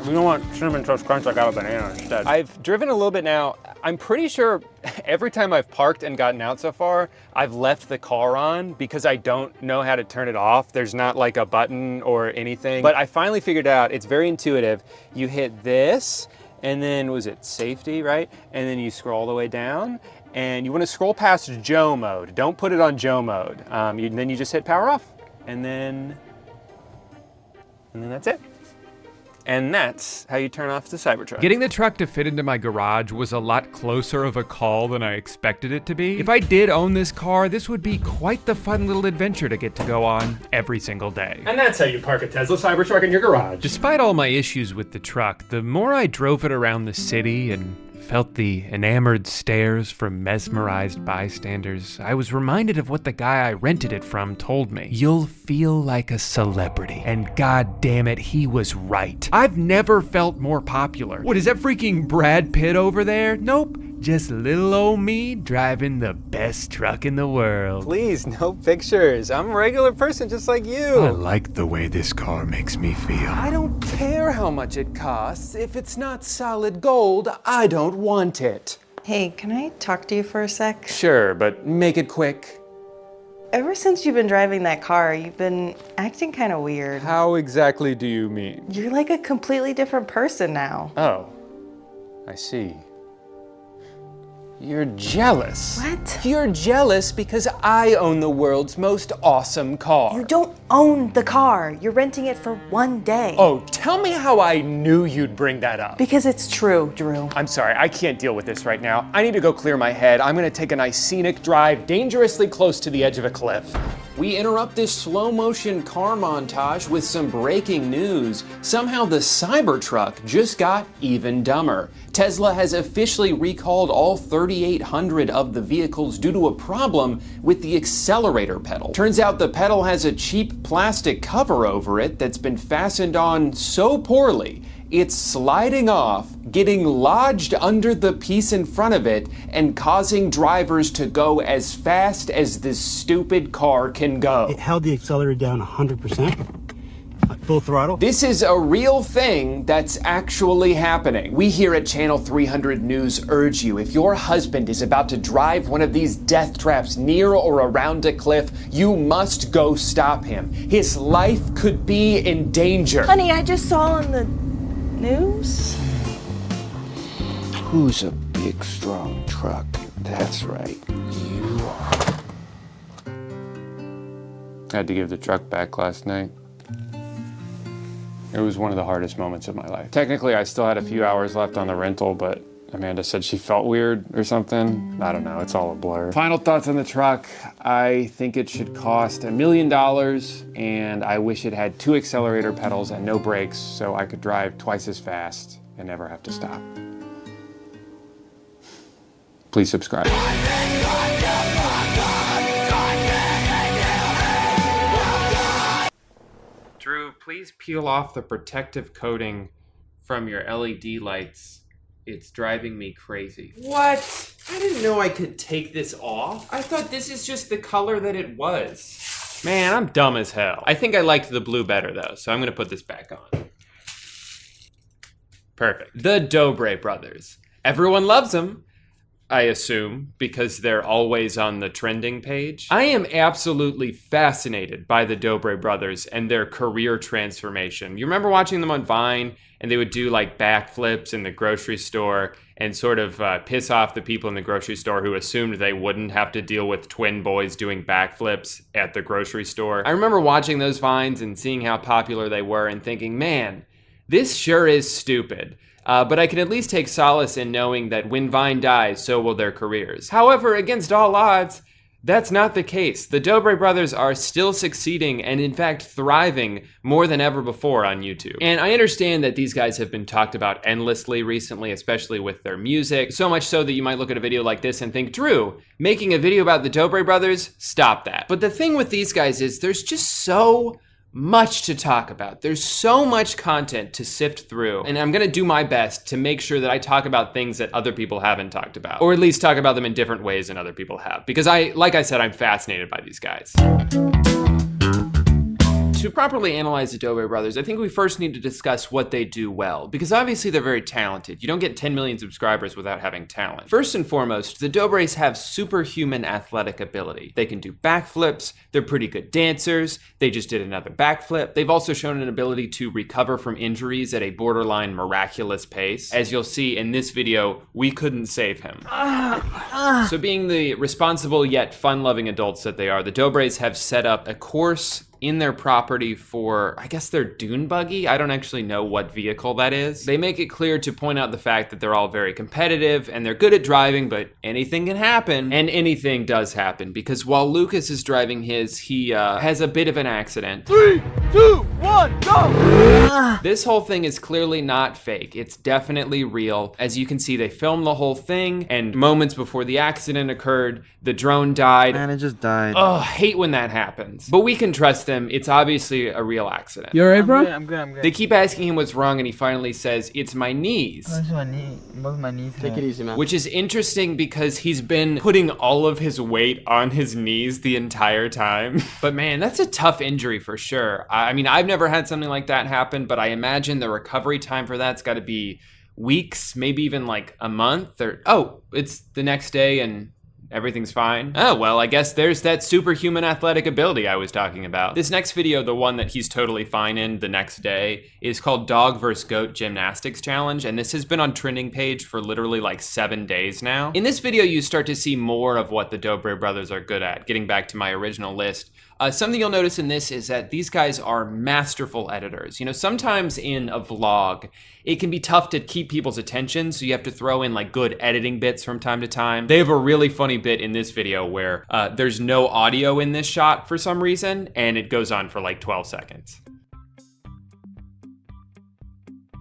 You don't want Cinnamon Toast Crunch, I got a banana instead. I've driven a little bit now. I'm pretty sure every time I've parked and gotten out so far, I've left the car on because I don't know how to turn it off. There's not like a button or anything. But I finally figured out, it's very intuitive. You hit this, and then was it safety, right? And then you scroll all the way down, and you want to scroll past Joe mode. Don't put it on Joe mode. Then you just hit power off, and then that's it. And that's how you turn off the Cybertruck. Getting the truck to fit into my garage was a lot closer of a call than I expected it to be. If I did own this car, this would be quite the fun little adventure to get to go on every single day. And that's how you park a Tesla Cybertruck in your garage. Despite all my issues with the truck, the more I drove it around the city and felt the enamored stares from mesmerized bystanders, I was reminded of what the guy I rented it from told me. You'll feel like a celebrity. And god damn it, he was right. I've never felt more popular. What, is that freaking Brad Pitt over there? Nope. Just little old me driving the best truck in the world. Please, no pictures. I'm a regular person just like you. I like the way this car makes me feel. I don't care how much it costs. If it's not solid gold, I don't want it. Hey, can I talk to you for a sec? Sure, but make it quick. Ever since you've been driving that car, you've been acting kind of weird. How exactly do you mean? You're like a completely different person now. Oh, I see. You're jealous. What? You're jealous because I own the world's most awesome car. You don't own the car. You're renting it for one day. Oh, tell me how I knew you'd bring that up. Because it's true, Drew. I'm sorry, I can't deal with this right now. I need to go clear my head. I'm gonna take a nice scenic drive dangerously close to the edge of a cliff. We interrupt this slow motion car montage with some breaking news. Somehow the Cybertruck just got even dumber. Tesla has officially recalled all 3,800 of the vehicles due to a problem with the accelerator pedal. Turns out the pedal has a cheap plastic cover over it that's been fastened on so poorly, it's sliding off, getting lodged under the piece in front of it, and causing drivers to go as fast as this stupid car can go. It held the accelerator down 100%, at full throttle. This is a real thing that's actually happening. We here at Channel 300 News urge you, if your husband is about to drive one of these death traps near or around a cliff, you must go stop him. His life could be in danger. Honey, I just saw on the news. Who's a big, strong truck? That's right, you are. I had to give the truck back last night. It was one of the hardest moments of my life. Technically, I still had a few hours left on the rental, but Amanda said she felt weird or something. I don't know, it's all a blur. Final thoughts on the truck. I think it should cost $1 million, and I wish it had 2 accelerator pedals and no brakes so I could drive twice as fast and never have to stop. Please subscribe. Drew, please peel off the protective coating from your LED lights. It's driving me crazy. What? I didn't know I could take this off. I thought this is just the color that it was. Man, I'm dumb as hell. I think I liked the blue better though, so I'm gonna put this back on. Perfect. The Dobre brothers. Everyone loves them, I assume, because they're always on the trending page. I am absolutely fascinated by the Dobre brothers and their career transformation. You remember watching them on Vine, and they would do like backflips in the grocery store and sort of piss off the people in the grocery store who assumed they wouldn't have to deal with twin boys doing backflips at the grocery store. I remember watching those Vines and seeing how popular they were and thinking, man, this sure is stupid. But I can at least take solace in knowing that when Vine dies, so will their careers. However, against all odds, that's not the case. The Dobre brothers are still succeeding and in fact thriving more than ever before on YouTube. And I understand that these guys have been talked about endlessly recently, especially with their music. So much so that you might look at a video like this and think, Drew, making a video about the Dobre brothers? Stop that. But the thing with these guys is there's just so much to talk about. There's so much content to sift through, and I'm gonna do my best to make sure that I talk about things that other people haven't talked about, or at least talk about them in different ways than other people have, because like I said, I'm fascinated by these guys. To properly analyze the Dobre brothers, I think we first need to discuss what they do well, because obviously they're very talented. You don't get 10 million subscribers without having talent. First and foremost, the Dobres have superhuman athletic ability. They can do backflips, they're pretty good dancers, they just did another backflip. They've also shown an ability to recover from injuries at a borderline miraculous pace. As you'll see in this video, we couldn't save him. So being the responsible yet fun-loving adults that they are, the Dobres have set up a course in their property for, I guess, their dune buggy. I don't actually know what vehicle that is. They make it clear to point out the fact that they're all very competitive and they're good at driving, but anything can happen. And anything does happen, because while Lucas is driving his, he has a bit of an accident. 3, 2, 1, go! This whole thing is clearly not fake. It's definitely real. As you can see, they filmed the whole thing, and moments before the accident occurred, the drone died. Man, it just died. Ugh, hate when that happens. But we can trust them. It's obviously a real accident. You alright, bro? I'm good. They keep asking him what's wrong, and he finally says, it's my knees. What's my knee? Both my knees. Take it easy, man. Which is interesting because he's been putting all of his weight on his knees the entire time. But man, that's a tough injury for sure. I mean, I've never had something like that happen, but I imagine the recovery time for that's gotta be weeks, maybe even like a month, or, oh, it's the next day and Everything's fine? Oh, well, I guess there's that superhuman athletic ability I was talking about. This next video, the one that he's totally fine in the next day, is called Dog vs. Goat Gymnastics Challenge, and this has been on trending page for literally like 7 days now. In this video, you start to see more of what the Dobre brothers are good at, getting back to my original list. Something you'll notice in this is that these guys are masterful editors. You know, sometimes in a vlog, it can be tough to keep people's attention, so you have to throw in like good editing bits from time to time. They have a really funny bit in this video where there's no audio in this shot for some reason, and it goes on for like 12 seconds.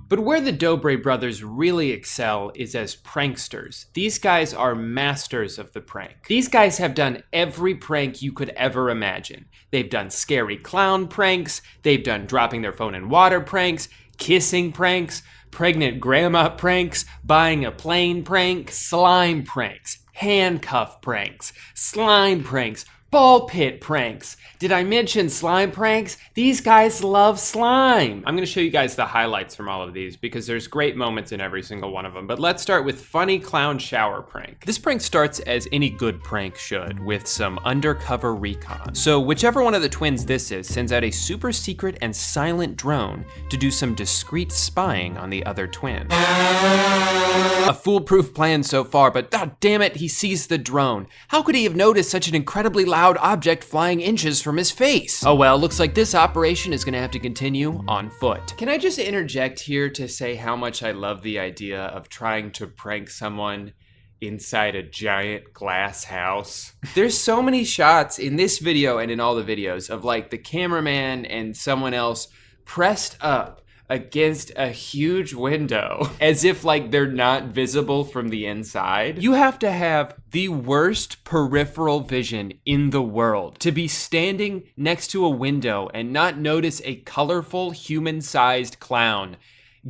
But where the Dobre brothers really excel is as pranksters. These guys are masters of the prank. These guys have done every prank you could ever imagine. They've done scary clown pranks, they've done dropping their phone in water pranks, kissing pranks, pregnant grandma pranks, buying a plane prank, slime pranks, handcuff pranks, slime pranks, ball pit pranks. Did I mention slime pranks? These guys love slime. I'm gonna show you guys the highlights from all of these because there's great moments in every single one of them. But let's start with funny clown shower prank. This prank starts as any good prank should, with some undercover recon. So whichever one of the twins this is sends out a super secret and silent drone to do some discreet spying on the other twin. A foolproof plan so far, but god damn it, he sees the drone. How could he have noticed such an incredibly loud object flying inches from his face? Oh well, looks like this operation is gonna have to continue on foot. Can I just interject here to say how much I love the idea of trying to prank someone inside a giant glass house? There's so many shots in this video and in all the videos of like the cameraman and someone else pressed up against a huge window as if like they're not visible from the inside. You have to have the worst peripheral vision in the world to be standing next to a window and not notice a colorful human-sized clown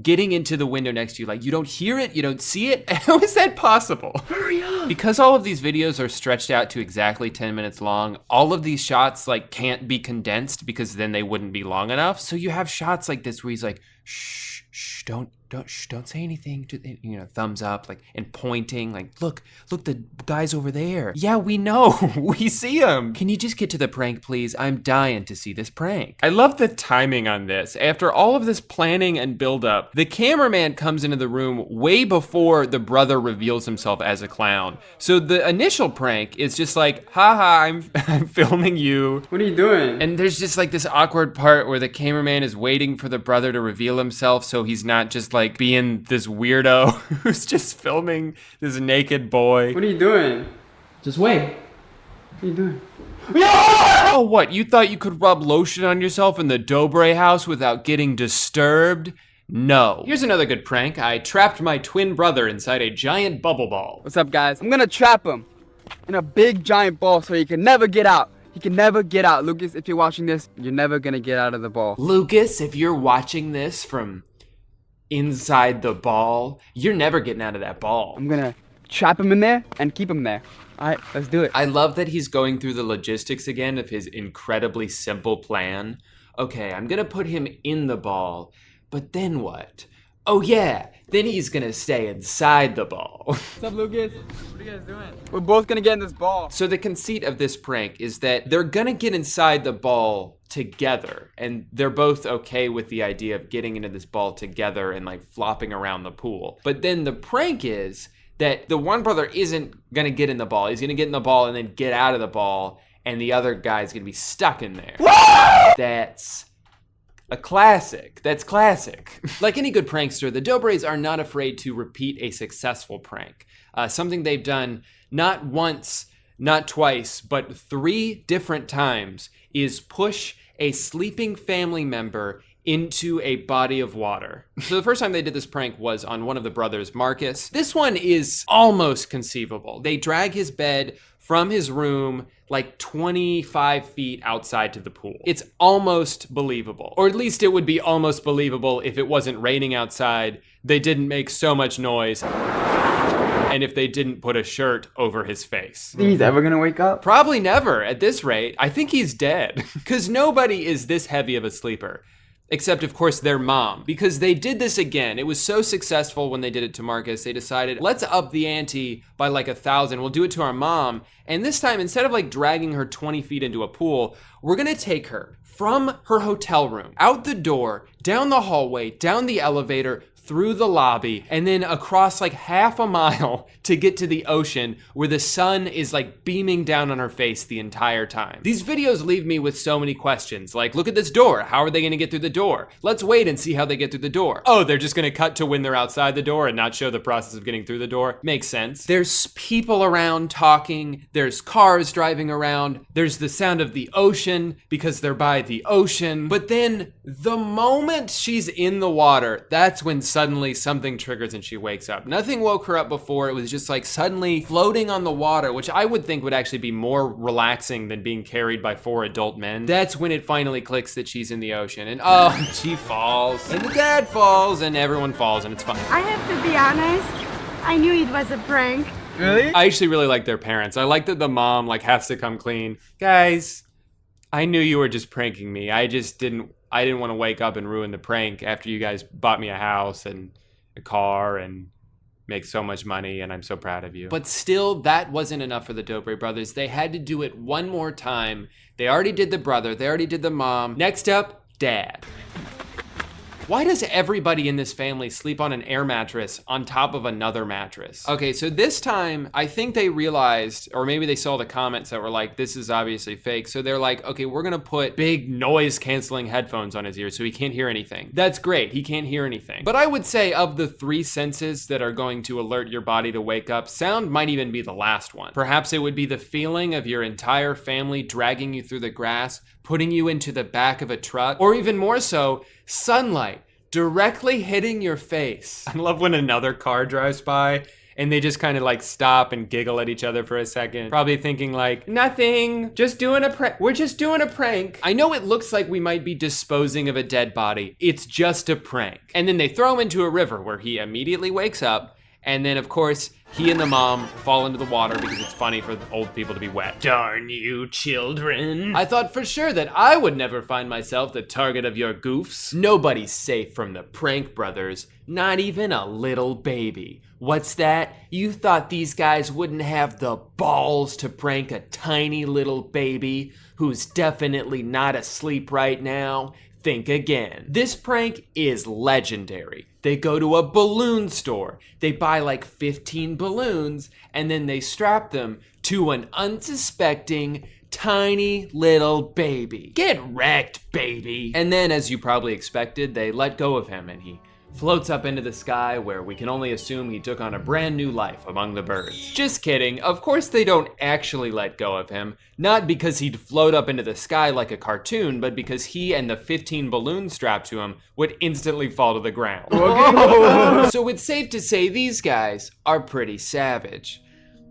getting into the window next to you. Like, you don't hear it, you don't see it. How is that possible? Hurry up! Because all of these videos are stretched out to exactly 10 minutes long, all of these shots like can't be condensed because then they wouldn't be long enough. So you have shots like this where he's like, shh, shh, don't say anything, you know, thumbs up, like, and pointing, like, look, the guy's over there. Yeah, we know, we see him. Can you just get to the prank, please? I'm dying to see this prank. I love the timing on this. After all of this planning and buildup, the cameraman comes into the room way before the brother reveals himself as a clown. So the initial prank is just like, haha, I'm filming you. What are you doing? And there's just like this awkward part where the cameraman is waiting for the brother to reveal himself so he's not just like being this weirdo who's just filming this naked boy. What are you doing? Just wait. What are you doing? Oh, what? You thought you could rub lotion on yourself in the Dobre house without getting disturbed? No. Here's another good prank. I trapped my twin brother inside a giant bubble ball. What's up, guys? I'm gonna trap him in a big giant ball so he can never get out. He can never get out. Lucas, if you're watching this, you're never gonna get out of the ball. Lucas, if you're watching this from inside the ball, you're never getting out of that ball. I'm gonna trap him in there and keep him there. All right, let's do it. I love that he's going through the logistics again of his incredibly simple plan. Okay, I'm gonna put him in the ball, but then what? Oh yeah, then he's gonna stay inside the ball. What's up, Lucas? What are you guys doing? We're both gonna get in this ball. So the conceit of this prank is that they're gonna get inside the ball together, and they're both okay with the idea of getting into this ball together and like flopping around the pool. But then the prank is that the one brother isn't gonna get in the ball. He's gonna get in the ball and then get out of the ball, and the other guy's gonna be stuck in there. That's a classic. That's classic. Like any good prankster, the Dobres are not afraid to repeat a successful prank. Something they've done not once, not twice, but 3 different times is push a sleeping family member into a body of water. So the first time they did this prank was on one of the brothers, Marcus. This one is almost conceivable. They drag his bed from his room like 25 feet outside to the pool. It's almost believable. Or at least it would be almost believable if it wasn't raining outside, they didn't make so much noise, and if they didn't put a shirt over his face. Think he's ever gonna wake up? Probably never at this rate. I think he's dead. Because nobody is this heavy of a sleeper Except, of course, their mom, because they did this again. It was so successful when they did it to Marcus, they decided, let's up the ante by like 1,000. We'll do it to our mom. And this time, instead of like dragging her 20 feet into a pool, we're gonna take her from her hotel room, out the door, down the hallway, down the elevator, through the lobby, and then across like half a mile to get to the ocean where the sun is like beaming down on her face the entire time. These videos leave me with so many questions, like, look at this door. How are they gonna get through the door? Let's wait and see how they get through the door. Oh, they're just gonna cut to when they're outside the door and not show the process of getting through the door? Makes sense. There's people around talking, there's cars driving around, there's the sound of the ocean because they're by the ocean. But then the moment she's in the water, that's when suddenly something triggers and she wakes up. Nothing woke her up before. It was just like suddenly floating on the water, which I would think would actually be more relaxing than being carried by 4 adult men. That's when it finally clicks that she's in the ocean, and oh, she falls, and the dad falls, and everyone falls, and it's fine. I have to be honest, I knew it was a prank. Really? I actually really like their parents. I like that the mom like has to come clean. Guys, I knew you were just pranking me. I didn't want to wake up and ruin the prank after you guys bought me a house and a car and make so much money, and I'm so proud of you. But still, that wasn't enough for the Dobre brothers. They had to do it one more time. They already did the brother, they already did the mom. Next up, dad. Why does everybody in this family sleep on an air mattress on top of another mattress? Okay, so this time, I think they realized, or maybe they saw the comments that were like, this is obviously fake. So they're like, okay, we're gonna put big noise canceling headphones on his ears so he can't hear anything. That's great, he can't hear anything. But I would say of the 3 senses that are going to alert your body to wake up, sound might even be the last one. Perhaps it would be the feeling of your entire family dragging you through the grass, putting you into the back of a truck, or even more so, sunlight directly hitting your face. I love when another car drives by and they just kind of like stop and giggle at each other for a second, probably thinking like, nothing, just doing a prank. We're just doing a prank. I know it looks like we might be disposing of a dead body. It's just a prank. And then they throw him into a river where he immediately wakes up. And then, of course, he and the mom fall into the water because it's funny for old people to be wet. Darn you, children. I thought for sure that I would never find myself the target of your goofs. Nobody's safe from the prank brothers, not even a little baby. What's that? You thought these guys wouldn't have the balls to prank a tiny little baby who's definitely not asleep right now? Think again. This prank is legendary. They go to a balloon store, they buy like 15 balloons, and then they strap them to an unsuspecting tiny little baby. Get wrecked, baby. And then, as you probably expected, they let go of him and he floats up into the sky where we can only assume he took on a brand new life among the birds. Just kidding. Of course they don't actually let go of him. Not because he'd float up into the sky like a cartoon, but because he and the 15 balloons strapped to him would instantly fall to the ground. So it's safe to say these guys are pretty savage.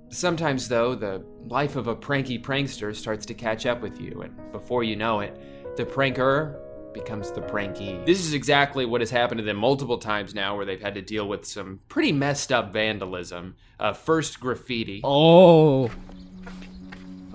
Sometimes though, the life of a pranky prankster starts to catch up with you, and before you know it, the pranker becomes the pranky. This is exactly what has happened to them multiple times now, where they've had to deal with some pretty messed up vandalism. First graffiti. Oh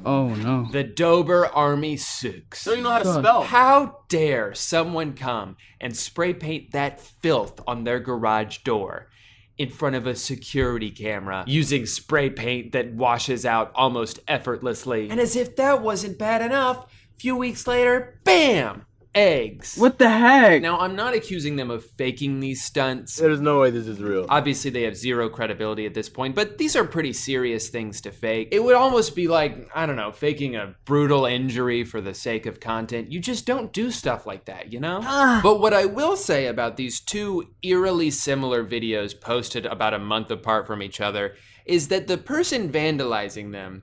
no. The Dober Army Sooks. Don't even know how to spell. How dare someone come and spray paint that filth on their garage door in front of a security camera using spray paint that washes out almost effortlessly. And as if that wasn't bad enough, a few weeks later, bam! Eggs. What the heck? Now, I'm not accusing them of faking these stunts. There's no way this is real. Obviously, they have zero credibility at this point, but these are pretty serious things to fake. It would almost be like, I don't know, faking a brutal injury for the sake of content. You just don't do stuff like that, you know? But what I will say about these 2 eerily similar videos posted about a month apart from each other is that the person vandalizing them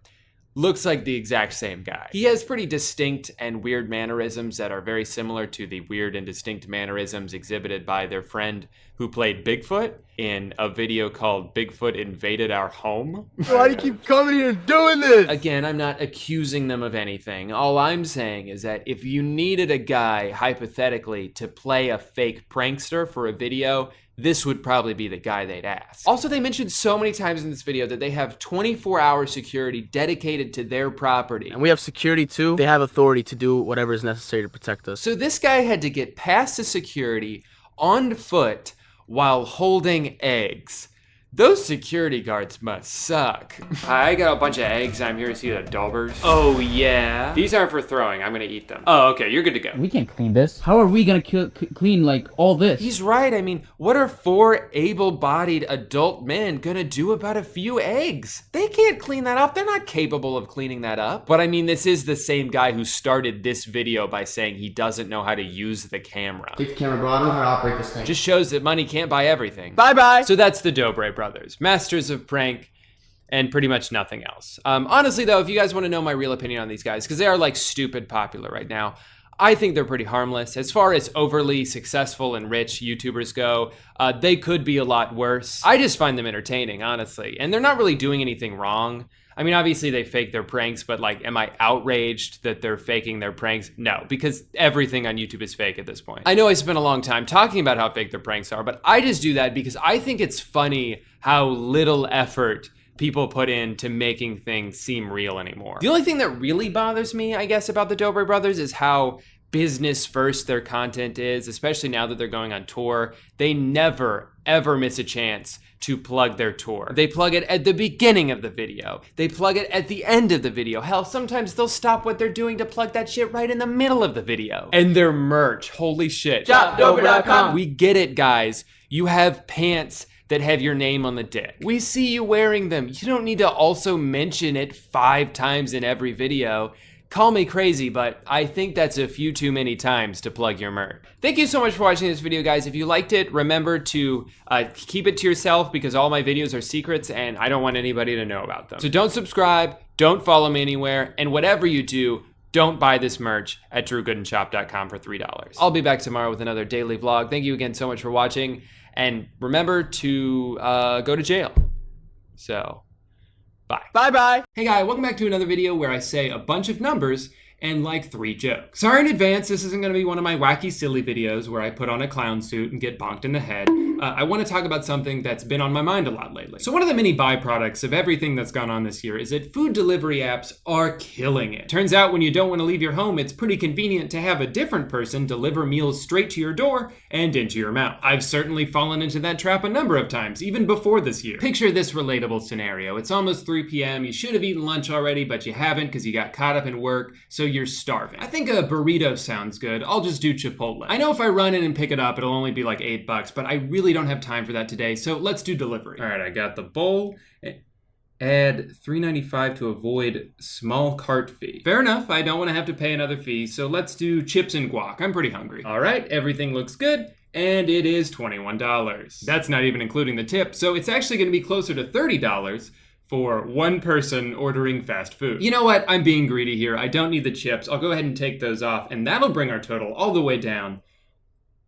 looks like the exact same guy. He has pretty distinct and weird mannerisms that are very similar to the weird and distinct mannerisms exhibited by their friend who played Bigfoot in a video called Bigfoot Invaded Our Home. Why do you keep coming here and doing this? Again, I'm not accusing them of anything. All I'm saying is that if you needed a guy, hypothetically, to play a fake prankster for a video, this would probably be the guy they'd ask. Also, they mentioned so many times in this video that they have 24-hour security dedicated related to their property. And we have security too. They have authority to do whatever is necessary to protect us. So this guy had to get past the security on foot while holding eggs. Those security guards must suck. I got a bunch of eggs. I'm here to see the daubers. Oh yeah? These aren't for throwing. I'm gonna eat them. Oh, okay, you're good to go. We can't clean this. How are we gonna clean like all this? He's right. I mean, what are 4 able-bodied adult men gonna do about a few eggs? They can't clean that up. They're not capable of cleaning that up. But I mean, this is the same guy who started this video by saying he doesn't know how to use the camera. Take the camera, bro. I don't know how to operate this thing. Just shows that money can't buy everything. Bye-bye. So that's the Dobre brothers, masters of prank and pretty much nothing else. Honestly though, if you guys want to know my real opinion on these guys, because they are like stupid popular right now, I think they're pretty harmless. As far as overly successful and rich YouTubers go, they could be a lot worse. I just find them entertaining, honestly, and they're not really doing anything wrong. I mean, obviously they fake their pranks, but like, am I outraged that they're faking their pranks? No, because everything on YouTube is fake at this point. I know I spent a long time talking about how fake their pranks are, but I just do that because I think it's funny how little effort people put into making things seem real anymore. The only thing that really bothers me, I guess, about the Dobre brothers is how business first their content is, especially now that they're going on tour. They never, ever miss a chance to plug their tour. They plug it at the beginning of the video. They plug it at the end of the video. Hell, sometimes they'll stop what they're doing to plug that shit right in the middle of the video. And their merch, holy shit. ShopDobre.com. We get it, guys. You have pants that have your name on the dick. We see you wearing them. You don't need to also mention it 5 times in every video. Call me crazy, but I think that's a few too many times to plug your merch. Thank you so much for watching this video, guys. If you liked it, remember to keep it to yourself because all my videos are secrets and I don't want anybody to know about them. So don't subscribe, don't follow me anywhere, and whatever you do, don't buy this merch at drewgoodenshop.com for $3. I'll be back tomorrow with another daily vlog. Thank you again so much for watching, and remember to go to jail. So, bye. Bye-bye. Hey guys, welcome back to another video where I say a bunch of numbers and like 3 jokes. Sorry in advance, this isn't gonna be one of my wacky silly videos where I put on a clown suit and get bonked in the head. I wanna talk about something that's been on my mind a lot lately. So one of the many byproducts of everything that's gone on this year is that food delivery apps are killing it. Turns out when you don't wanna leave your home, it's pretty convenient to have a different person deliver meals straight to your door and into your mouth. I've certainly fallen into that trap a number of times, even before this year. Picture this relatable scenario. It's almost 3 p.m. You should have eaten lunch already, but you haven't because you got caught up in work, so you're starving. I think a burrito sounds good. I'll just do Chipotle. I know if I run in and pick it up, it'll only be like $8, but I really don't have time for that today, so let's do delivery. All right, I got the bowl. Add $3.95 to avoid small cart fee. Fair enough, I don't want to have to pay another fee, so let's do chips and guac. I'm pretty hungry. All right, everything looks good. And it is $21. That's not even including the tip, so it's actually gonna be closer to $30 for one person ordering fast food. You know what? I'm being greedy here. I don't need the chips. I'll go ahead and take those off, and that'll bring our total all the way down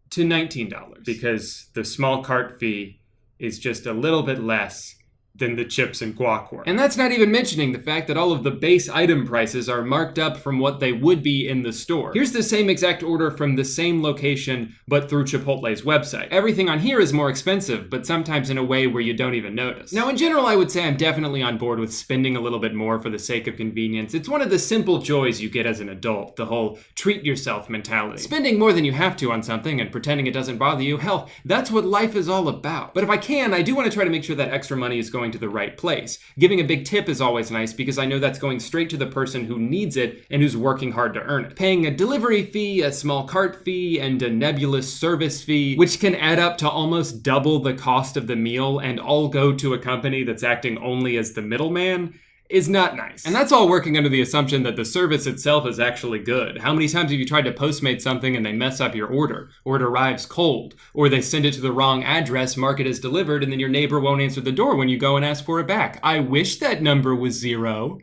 to $19 because the small cart fee is just a little bit less than the chips and guac were. And that's not even mentioning the fact that all of the base item prices are marked up from what they would be in the store. Here's the same exact order from the same location, but through Chipotle's website. Everything on here is more expensive, but sometimes in a way where you don't even notice. Now, in general, I would say I'm definitely on board with spending a little bit more for the sake of convenience. It's one of the simple joys you get as an adult, the whole treat yourself mentality. Spending more than you have to on something and pretending it doesn't bother you, hell, that's what life is all about. But if I can, I do want to try to make sure that extra money is going to the right place. Giving a big tip is always nice because I know that's going straight to the person who needs it and who's working hard to earn it. Paying a delivery fee, a small cart fee, and a nebulous service fee, which can add up to almost double the cost of the meal and all go to a company that's acting only as the middleman, is not nice. And that's all working under the assumption that the service itself is actually good. How many times have you tried to Postmate something and they mess up your order, or it arrives cold, or they send it to the wrong address, mark it as delivered, and then your neighbor won't answer the door when you go and ask for it back? I wish that number was 0.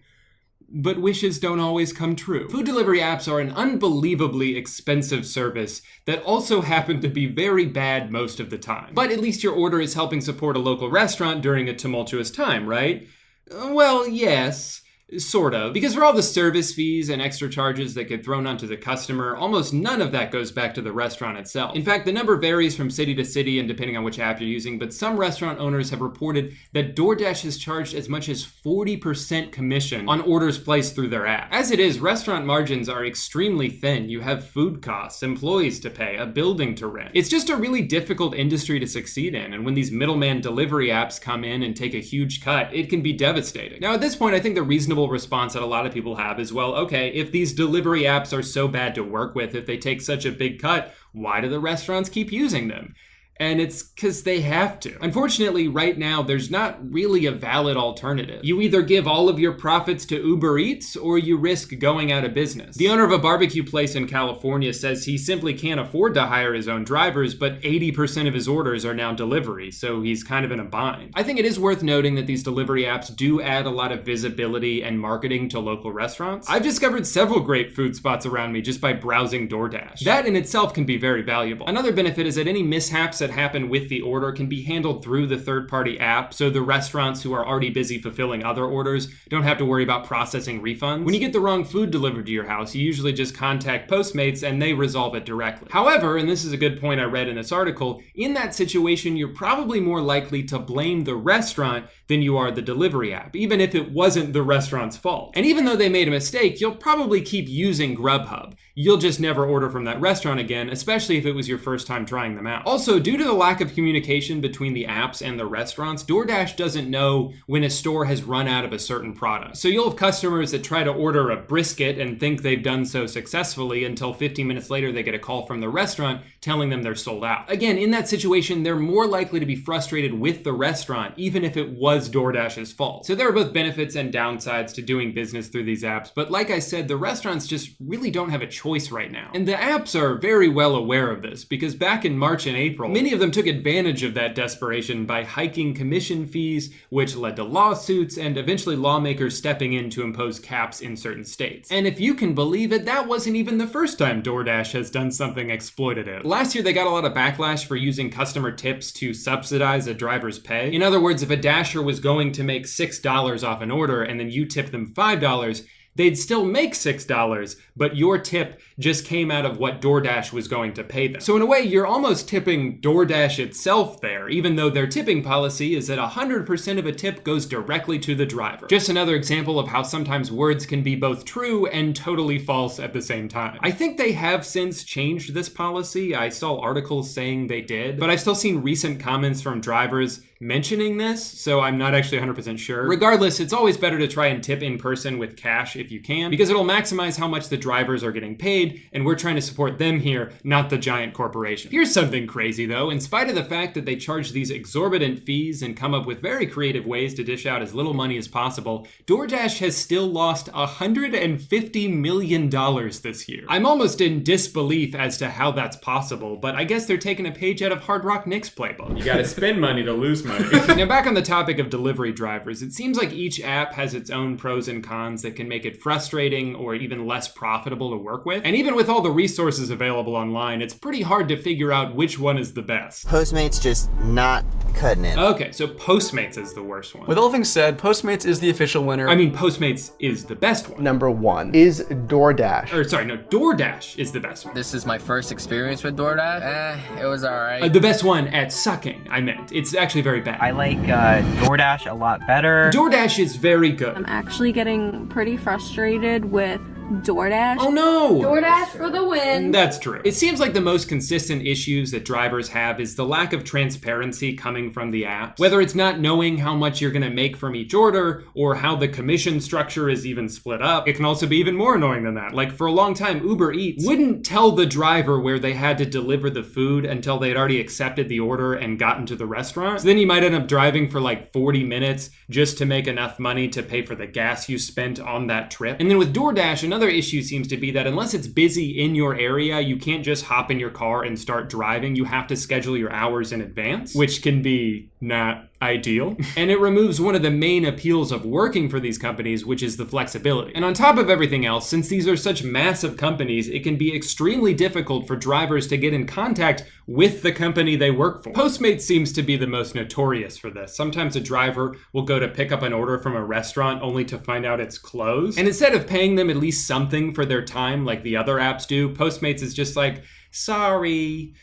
But wishes don't always come true. Food delivery apps are an unbelievably expensive service that also happen to be very bad most of the time. But at least your order is helping support a local restaurant during a tumultuous time, right? Well, yes. Sort of. Because for all the service fees and extra charges that get thrown onto the customer, almost none of that goes back to the restaurant itself. In fact, the number varies from city to city and depending on which app you're using, but some restaurant owners have reported that DoorDash has charged as much as 40% commission on orders placed through their app. As it is, restaurant margins are extremely thin. You have food costs, employees to pay, a building to rent. It's just a really difficult industry to succeed in, and when these middleman delivery apps come in and take a huge cut, it can be devastating. Now, at this point, I think the reasonable response that a lot of people have is, well, okay, if these delivery apps are so bad to work with, if they take such a big cut, why do the restaurants keep using them? And it's because they have to. Unfortunately, right now, there's not really a valid alternative. You either give all of your profits to Uber Eats or you risk going out of business. The owner of a barbecue place in California says he simply can't afford to hire his own drivers, but 80% of his orders are now delivery, so he's kind of in a bind. I think it is worth noting that these delivery apps do add a lot of visibility and marketing to local restaurants. I've discovered several great food spots around me just by browsing DoorDash. That in itself can be very valuable. Another benefit is that any mishaps that happen with the order can be handled through the third-party app, so the restaurants who are already busy fulfilling other orders don't have to worry about processing refunds. When you get the wrong food delivered to your house, you usually just contact Postmates and they resolve it directly. However, and this is a good point I read in this article, in that situation, you're probably more likely to blame the restaurant than you are the delivery app, even if it wasn't the restaurant's fault. And even though they made a mistake, you'll probably keep using Grubhub. You'll just never order from that restaurant again, especially if it was your first time trying them out. Also, due to the lack of communication between the apps and the restaurants, DoorDash doesn't know when a store has run out of a certain product. So you'll have customers that try to order a brisket and think they've done so successfully until 15 minutes later they get a call from the restaurant telling them they're sold out. Again, in that situation, they're more likely to be frustrated with the restaurant, even if it was DoorDash's fault. So there are both benefits and downsides to doing business through these apps, but like I said, the restaurants just really don't have a choice right now. And the apps are very well aware of this, because back in March and April, many of them took advantage of that desperation by hiking commission fees, which led to lawsuits and eventually lawmakers stepping in to impose caps in certain states. And if you can believe it, that wasn't even the first time DoorDash has done something exploitative. Last year, they got a lot of backlash for using customer tips to subsidize a driver's pay. In other words, if a Dasher was going to make $6 off an order and then you tip them $5, they'd still make $6, but your tip just came out of what DoorDash was going to pay them. So in a way, you're almost tipping DoorDash itself there, even though their tipping policy is that 100% of a tip goes directly to the driver. Just another example of how sometimes words can be both true and totally false at the same time. I think they have since changed this policy. I saw articles saying they did, but I've still seen recent comments from drivers mentioning this, so I'm not actually 100% sure. Regardless, it's always better to try and tip in person with cash if you can, because it'll maximize how much the drivers are getting paid, and we're trying to support them here, not the giant corporation. Here's something crazy though. In spite of the fact that they charge these exorbitant fees and come up with very creative ways to dish out as little money as possible, DoorDash has still lost $150 million this year. I'm almost in disbelief as to how that's possible, but I guess they're taking a page out of Hard Rock Nick's playbook. You gotta spend money to lose money. Now back on the topic of delivery drivers, it seems like each app has its own pros and cons that can make it frustrating or even less profitable to work with. And even with all the resources available online, it's pretty hard to figure out which one is the best. Postmates just not cutting it. Okay, so Postmates is the worst one. With all things said, Postmates is the official winner. I mean, Postmates is the best one. Number one is DoorDash. Or sorry, no, DoorDash is the best one. This is my first experience with DoorDash. It was alright. The best one at sucking, I meant. It's actually very bad. I like DoorDash a lot better. DoorDash is very good. I'm actually getting pretty frustrated with DoorDash. Oh no! DoorDash for the win. That's true. It seems like the most consistent issues that drivers have is the lack of transparency coming from the apps. Whether it's not knowing how much you're gonna make from each order or how the commission structure is even split up. It can also be even more annoying than that. Like for a long time, Uber Eats wouldn't tell the driver where they had to deliver the food until they had already accepted the order and gotten to the restaurant. So then you might end up driving for like 40 minutes just to make enough money to pay for the gas you spent on that trip. And then with DoorDash, another issue seems to be that unless it's busy in your area, you can't just hop in your car and start driving. You have to schedule your hours in advance, which can be not ideal. And it removes one of the main appeals of working for these companies, which is the flexibility. And on top of everything else, since these are such massive companies, it can be extremely difficult for drivers to get in contact with the company they work for. Postmates seems to be the most notorious for this. Sometimes a driver will go to pick up an order from a restaurant only to find out it's closed. And instead of paying them at least something for their time like the other apps do, Postmates is just like, sorry.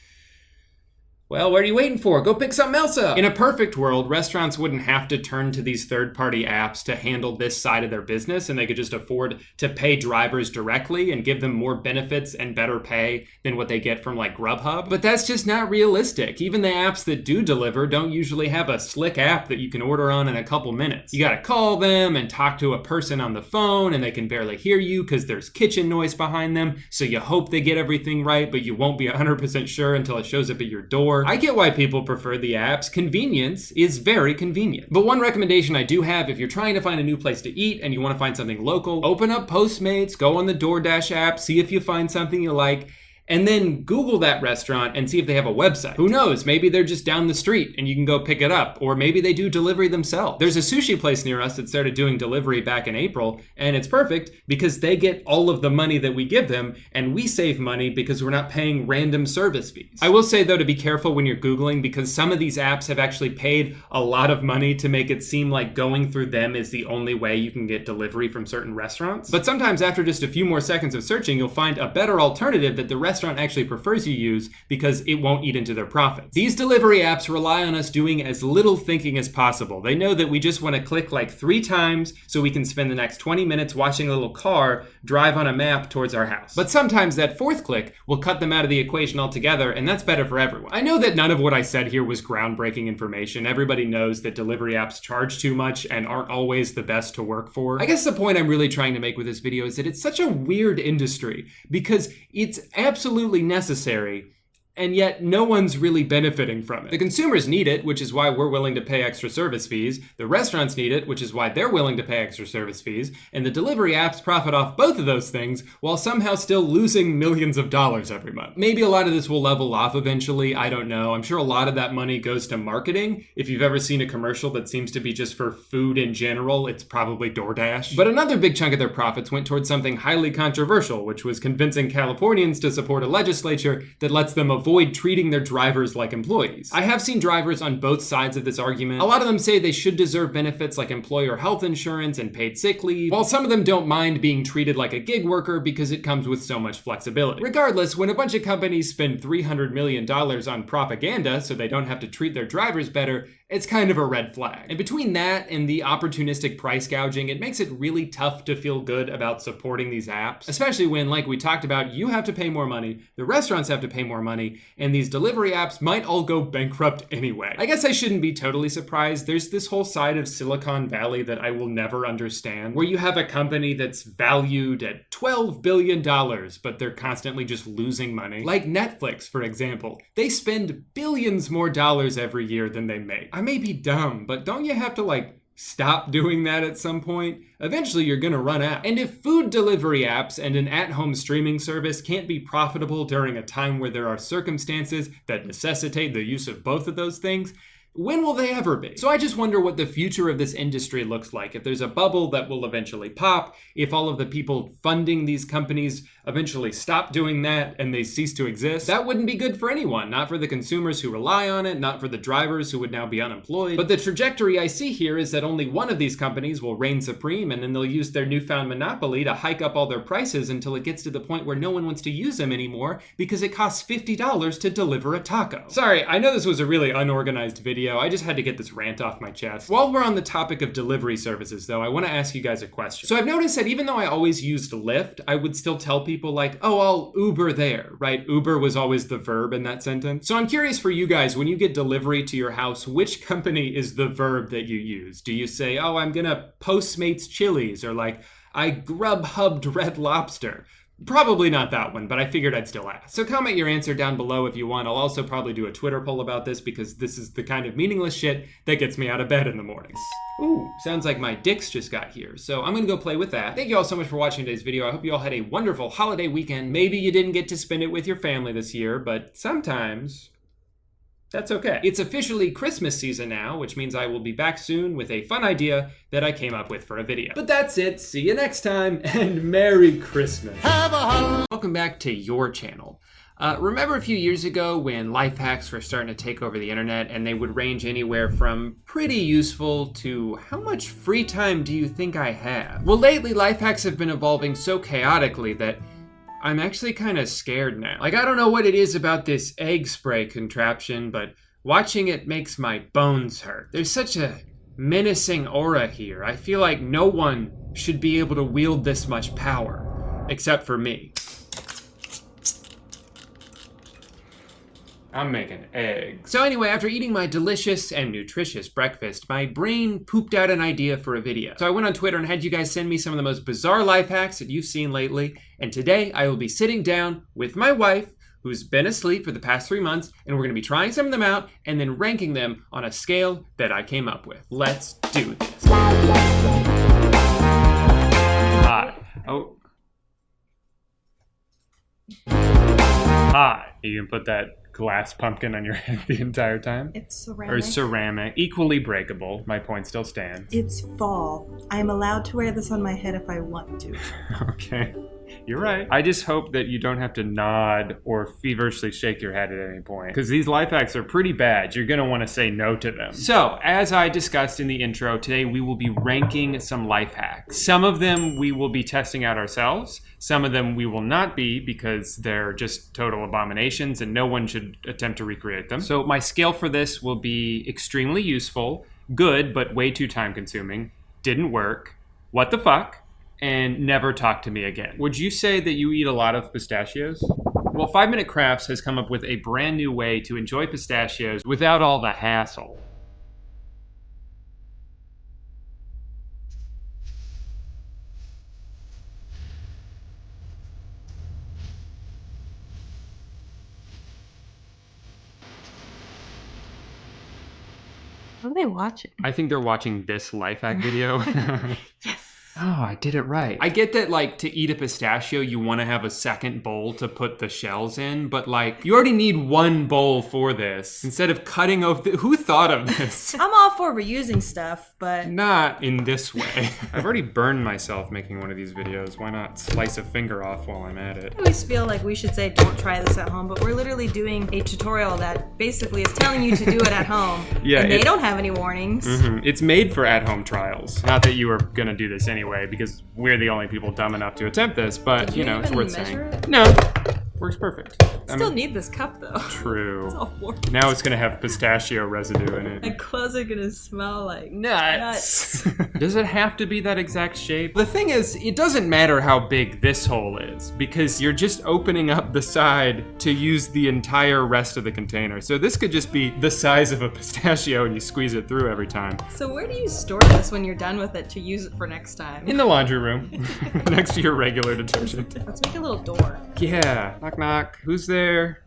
Well, what are you waiting for? Go pick something else up. In a perfect world, restaurants wouldn't have to turn to these third-party apps to handle this side of their business, and they could just afford to pay drivers directly and give them more benefits and better pay than what they get from like Grubhub. But that's just not realistic. Even the apps that do deliver don't usually have a slick app that you can order on in a couple minutes. You gotta call them and talk to a person on the phone, and they can barely hear you because there's kitchen noise behind them, so you hope they get everything right, but you won't be 100% sure until it shows up at your door. I get why people prefer the apps. Convenience is very convenient. But one recommendation I do have, if you're trying to find a new place to eat and you want to find something local, open up Postmates, go on the DoorDash app, see if you find something you like, and then Google that restaurant and see if they have a website. Who knows, maybe they're just down the street and you can go pick it up, or maybe they do delivery themselves. There's a sushi place near us that started doing delivery back in April, and it's perfect because they get all of the money that we give them, and we save money because we're not paying random service fees. I will say though to be careful when you're Googling, because some of these apps have actually paid a lot of money to make it seem like going through them is the only way you can get delivery from certain restaurants. But sometimes after just a few more seconds of searching, you'll find a better alternative that the restaurant actually prefers you use because it won't eat into their profits. These delivery apps rely on us doing as little thinking as possible. They know that we just want to click like 3 times so we can spend the next 20 minutes watching a little car drive on a map towards our house. But sometimes that 4th click will cut them out of the equation altogether, and that's better for everyone. I know that none of what I said here was groundbreaking information. Everybody knows that delivery apps charge too much and aren't always the best to work for. I guess the point I'm really trying to make with this video is that it's such a weird industry because it's absolutely necessary, and yet no one's really benefiting from it. The consumers need it, which is why we're willing to pay extra service fees. The restaurants need it, which is why they're willing to pay extra service fees. And the delivery apps profit off both of those things while somehow still losing millions of dollars every month. Maybe a lot of this will level off eventually, I don't know. I'm sure a lot of that money goes to marketing. If you've ever seen a commercial that seems to be just for food in general, it's probably DoorDash. But another big chunk of their profits went towards something highly controversial, which was convincing Californians to support a legislature that lets them avoid treating their drivers like employees. I have seen drivers on both sides of this argument. A lot of them say they should deserve benefits like employer health insurance and paid sick leave, while some of them don't mind being treated like a gig worker because it comes with so much flexibility. Regardless, when a bunch of companies spend $300 million on propaganda so they don't have to treat their drivers better, it's kind of a red flag. And between that and the opportunistic price gouging, it makes it really tough to feel good about supporting these apps, especially when, like we talked about, you have to pay more money, the restaurants have to pay more money, and these delivery apps might all go bankrupt anyway. I guess I shouldn't be totally surprised. There's this whole side of Silicon Valley that I will never understand, where you have a company that's valued at $12 billion, but they're constantly just losing money. Like Netflix, for example. They spend billions more dollars every year than they make. I may be dumb, but don't you have to like stop doing that at some point? Eventually you're gonna run out. And if food delivery apps and an at-home streaming service can't be profitable during a time where there are circumstances that necessitate the use of both of those things, when will they ever be? So I just wonder what the future of this industry looks like. If there's a bubble that will eventually pop, if all of the people funding these companies eventually stop doing that and they cease to exist, that wouldn't be good for anyone. Not for the consumers who rely on it, not for the drivers who would now be unemployed. But the trajectory I see here is that only one of these companies will reign supreme, and then they'll use their newfound monopoly to hike up all their prices until it gets to the point where no one wants to use them anymore because it costs $50 to deliver a taco. Sorry, I know this was a really unorganized video. I just had to get this rant off my chest. While we're on the topic of delivery services though, I want to ask you guys a question. So I've noticed that even though I always used Lyft, I would still tell people like, oh, I'll Uber there, right? Uber was always the verb in that sentence. So I'm curious for you guys, when you get delivery to your house, which company is the verb that you use? Do you say, oh, I'm gonna Postmates Chili's, or like, I Grubhubbed Red Lobster? Probably not that one, but I figured I'd still ask. So comment your answer down below if you want. I'll also probably do a Twitter poll about this because this is the kind of meaningless shit that gets me out of bed in the mornings. Ooh, sounds like my dicks just got here. So I'm gonna go play with that. Thank you all so much for watching today's video. I hope you all had a wonderful holiday weekend. Maybe you didn't get to spend it with your family this year, but sometimes That's okay. It's officially Christmas season now, which means I will be back soon with a fun idea that I came up with for a video. But that's it. See you next time, and Merry Christmas. Welcome back to your channel. Remember a few years ago when life hacks were starting to take over the internet, and they would range anywhere from pretty useful to how much free time do you think I have? Well, lately life hacks have been evolving so chaotically that I'm actually kind of scared now. Like, I don't know what it is about this egg spray contraption, but watching it makes my bones hurt. There's such a menacing aura here. I feel like no one should be able to wield this much power, except for me. I'm making eggs. So anyway, after eating my delicious and nutritious breakfast, my brain pooped out an idea for a video. So I went on Twitter and had you guys send me some of the most bizarre life hacks that you've seen lately. And today I will be sitting down with my wife, who's been asleep for the past 3 months, and we're gonna be trying some of them out and then ranking them on a scale that I came up with. Let's do this. Hi. Oh. Hi. You can put that glass pumpkin on your head the entire time? It's ceramic. Or ceramic. Equally breakable. My point still stands. It's fall. I am allowed to wear this on my head if I want to. Okay. You're right. I just hope that you don't have to nod or feverishly shake your head at any point, because these life hacks are pretty bad. You're going to want to say no to them. So, as I discussed in the intro, today we will be ranking some life hacks. Some of them we will be testing out ourselves. Some of them we will not be because they're just total abominations and no one should attempt to recreate them. So my scale for this will be extremely useful, good, but way too time consuming, didn't work, what the fuck, and never talk to me again. Would you say that you eat a lot of pistachios? Well, 5 Minute Crafts has come up with a brand new way to enjoy pistachios without all the hassle. What are they watching? I think they're watching this life hack video. Yes. Oh, I did it right. I get that, like, to eat a pistachio, you want to have a second bowl to put the shells in, but, like, you already need one bowl for this. Instead of cutting open, who thought of this? I'm all for reusing stuff, but Not in this way. I've already burned myself making one of these videos. Why not slice a finger off while I'm at it? I always feel like we should say don't try this at home, but we're literally doing a tutorial that basically is telling you to do it at home. Yeah, and they don't have any warnings. It's made for at-home trials. Not that you were gonna do this anyway, because we're the only people dumb enough to attempt this, but you know, it's worth saying. No, works perfect. Still need this cup though. True. It's all warped. Now it's gonna have pistachio residue in it. My clothes are gonna smell like nuts. Does it have to be that exact shape? The thing is, it doesn't matter how big this hole is, because you're just opening up the side to use the entire rest of the container. So this could just be the size of a pistachio and you squeeze it through every time. So where do you store this when you're done with it to use it for next time? In the laundry room, next to your regular detergent. Let's make a little door. Yeah, knock knock, who's there?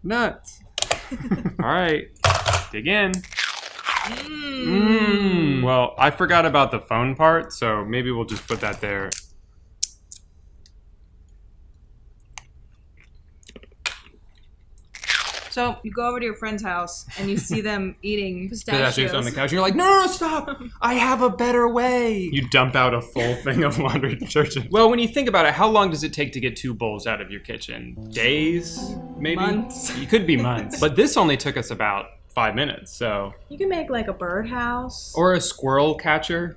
Nuts. All right, dig in. Well, I forgot about the phone part, so maybe we'll just put that there. So you go over to your friend's house and you see them eating pistachios On the couch, and you're like, no, stop! I have a better way. You dump out a full thing of laundry detergent. Well, when you think about it, how long does it take to get 2 bowls out of your kitchen? Days, maybe? Months. It could be months. But this only took us about 5 minutes, so. You can make like a birdhouse. Or a squirrel catcher.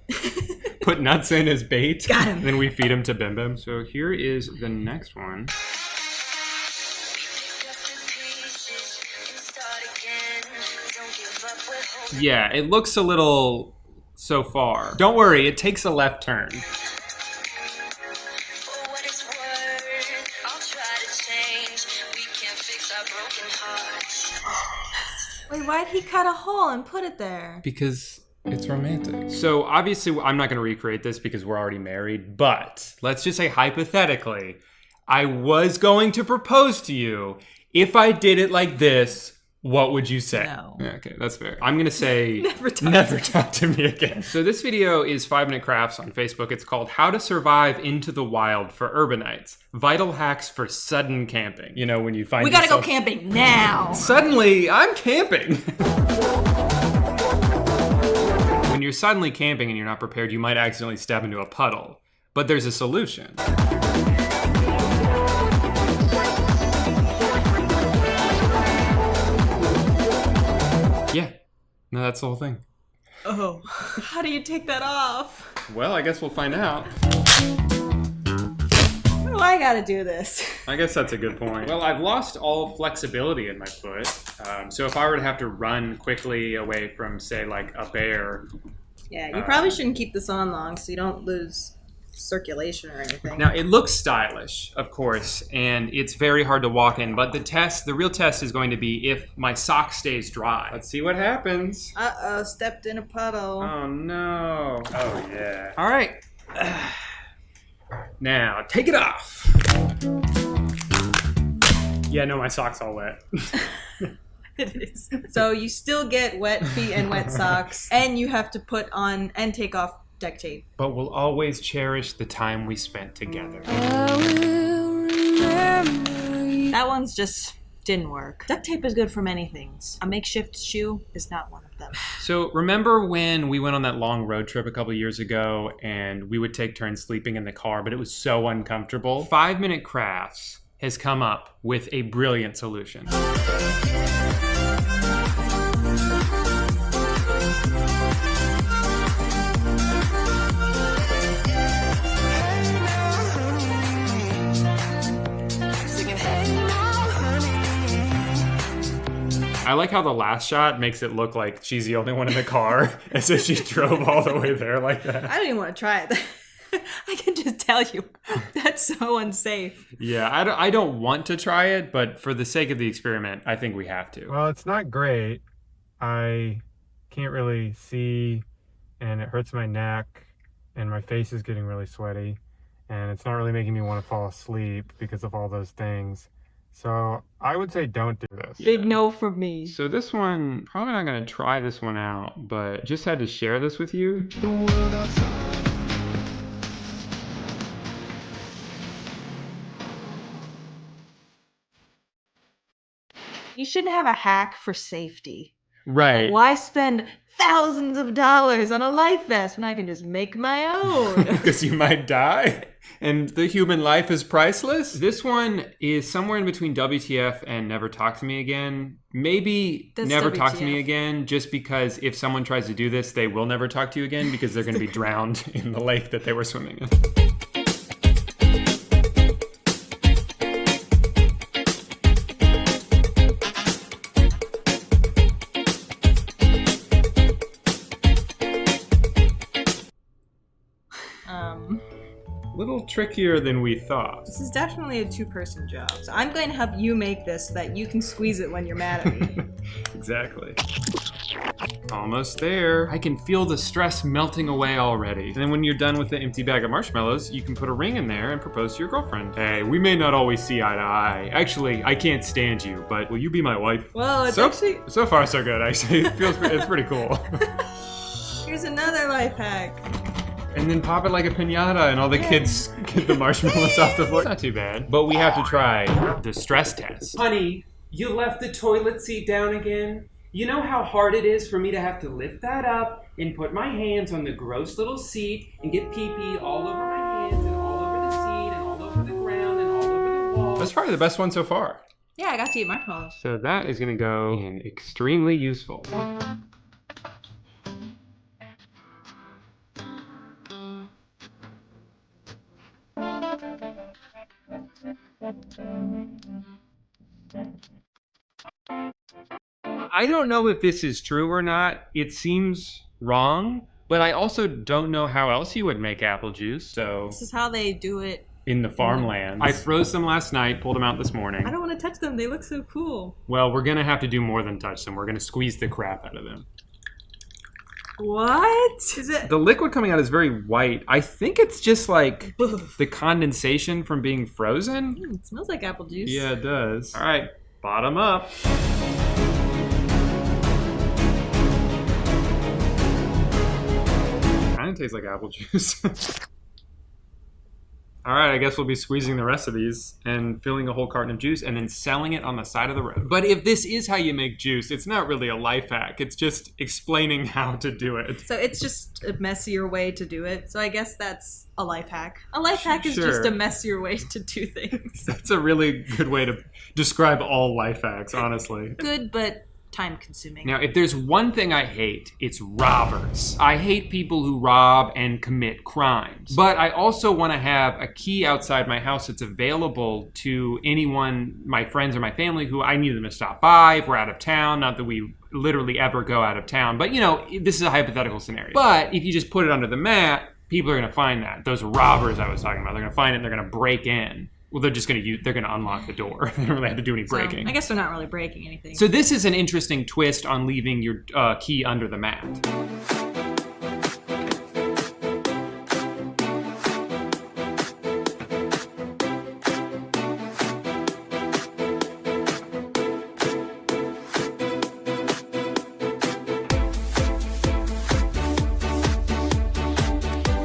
Put nuts in as bait. Got him. And then we feed him to Bim Bim. So here is the next one. Yeah, it looks a little so far. Don't worry, it takes a left turn. Wait, why'd he cut a hole and put it there? Because it's romantic. So obviously I'm not gonna recreate this because we're already married, but let's just say hypothetically, I was going to propose to you if I did it like this What would you say? No. Yeah, okay, that's fair. I'm gonna say Never talk to me again. So this video is 5 Minute Crafts on Facebook. It's called How to Survive into the Wild for Urbanites. Vital hacks for sudden camping. You know, when you find We gotta go camping now. Suddenly, I'm camping. When you're suddenly camping and you're not prepared, you might accidentally step into a puddle. But there's a solution. Yeah, no, that's the whole thing. Oh, how do you take that off? Well, I guess we'll find out. How do I gotta do this? I guess that's a good point. Well, I've lost all flexibility in my foot. So if I were to have to run quickly away from, say, like a bear. Yeah, you probably shouldn't keep this on long so you don't lose circulation or anything. Now, it looks stylish, of course, and it's very hard to walk in, but the real test is going to be if my sock stays dry. Let's see what happens. Uh-oh, stepped in a puddle. Oh, no. Oh, yeah. All right. Now, take it off. Yeah, no, my sock's all wet. It is. So you still get wet feet and wet socks, and you have to put on and take off duct tape. But we'll always cherish the time we spent together. That one's just didn't work. Duct tape is good for many things. A makeshift shoe is not one of them. So remember when we went on that long road trip a couple years ago and we would take turns sleeping in the car, but it was so uncomfortable? 5 Minute Crafts has come up with a brilliant solution. I like how the last shot makes it look like she's the only one in the car, as if she drove all the way there like that. I don't even want to try it. I can just tell you, that's so unsafe. Yeah, I don't want to try it, but for the sake of the experiment, I think we have to. Well, it's not great. I can't really see, and it hurts my neck, and my face is getting really sweaty, and it's not really making me want to fall asleep because of all those things. So I would say don't do this. Big no from me. So this one, probably not going to try this one out, but just had to share this with you. You shouldn't have a hack for safety. Right. Why spend thousands of dollars on a life vest when I can just make my own? Because you might die, and the human life is priceless. This one is somewhere in between WTF and Never Talk to Me Again. Maybe That's Never WTF. Talk to Me Again, just because if someone tries to do this, they will never talk to you again because they're going to be drowned in the lake that they were swimming in. Little trickier than we thought. This is definitely a two-person job. So I'm going to help you make this so that you can squeeze it when you're mad at me. Exactly. Almost there. I can feel the stress melting away already. And then when you're done with the empty bag of marshmallows, you can put a ring in there and propose to your girlfriend. Hey, we may not always see eye to eye. Actually, I can't stand you, but will you be my wife? Well, it's so far so good. Actually, it's pretty cool. Here's another life hack. And then pop it like a piñata and all the kids get the marshmallows off the floor. It's not too bad. But we have to try the stress test. Honey, you left the toilet seat down again? You know how hard it is for me to have to lift that up and put my hands on the gross little seat and get pee-pee all over my hands and all over the seat and all over the ground and all over the wall. That's probably the best one so far. Yeah, I got to eat marshmallows. So that is gonna go in extremely useful. I don't know if this is true or not. It seems wrong, but I also don't know how else you would make apple juice, so... This is how they do it. In the farmland. I froze them last night, pulled them out this morning. I don't want to touch them. They look so cool. Well, we're gonna have to do more than touch them. We're gonna squeeze the crap out of them. What? Is it? The liquid coming out is very white. I think it's just like the condensation from being frozen. It smells like apple juice. Yeah, it does. All right, bottom up. tastes like apple juice. All right, I guess we'll be squeezing the rest of these and filling a whole carton of juice and then selling it on the side of the road. But if this is how you make juice, it's not really a life hack. It's just explaining how to do it. So it's just a messier way to do it. So I guess that's a life hack. A life hack is just a messier way to do things. That's a really good way to describe all life hacks, honestly. Good, but time consuming. Now, if there's one thing I hate, it's robbers. I hate people who rob and commit crimes. But I also want to have a key outside my house that's available to anyone, my friends or my family, who I need them to stop by if we're out of town. Not that we literally ever go out of town, but you know, this is a hypothetical scenario. But if you just put it under the mat, people are going to find that. Those robbers I was talking about, they're going to find it and they're going to break in. Well, they're just going to they're going to unlock the door. They don't really have to do any breaking. So, I guess they're not really breaking anything. So this is an interesting twist on leaving your key under the mat.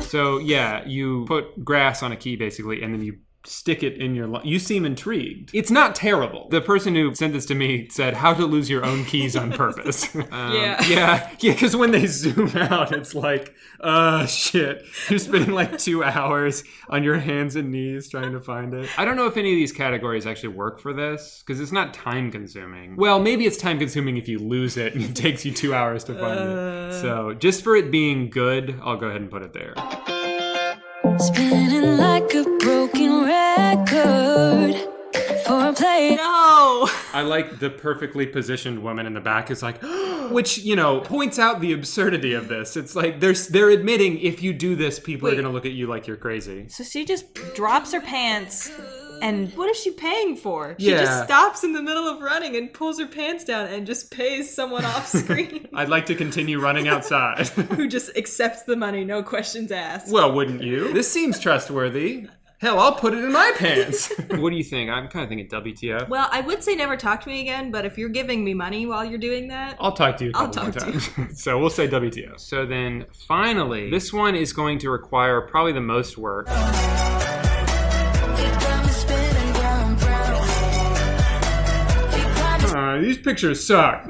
So yeah, you put grass on a key basically, and then you stick it in your you seem intrigued. It's not terrible. The person who sent this to me said how to lose your own keys on purpose. Yeah, because when they zoom out, it's like, shit. You're spending like 2 hours on your hands and knees trying to find it. I don't know if any of these categories actually work for this, because it's not time consuming. Well, maybe it's time consuming if you lose it and it takes you 2 hours to find it. So just for it being good, I'll go ahead and put it there. Spinning like a broken record for a play. No! I like the perfectly positioned woman in the back is like, which, you know, points out the absurdity of this. It's like they're admitting if you do this, people are going to look at you like you're crazy. So she just drops her pants. And what is she paying for? She Yeah. just stops in the middle of running and pulls her pants down and just pays someone off screen. I'd like to continue running outside. Who just accepts the money, no questions asked. Well, wouldn't you? This seems trustworthy. Hell, I'll put it in my pants. What do you think? I'm kind of thinking WTF. Well, I would say never talk to me again, but if you're giving me money while you're doing that, I'll talk to you a couple more I'll talk to times. So we'll say WTF. So then finally, this one is going to require probably the most work. These pictures suck.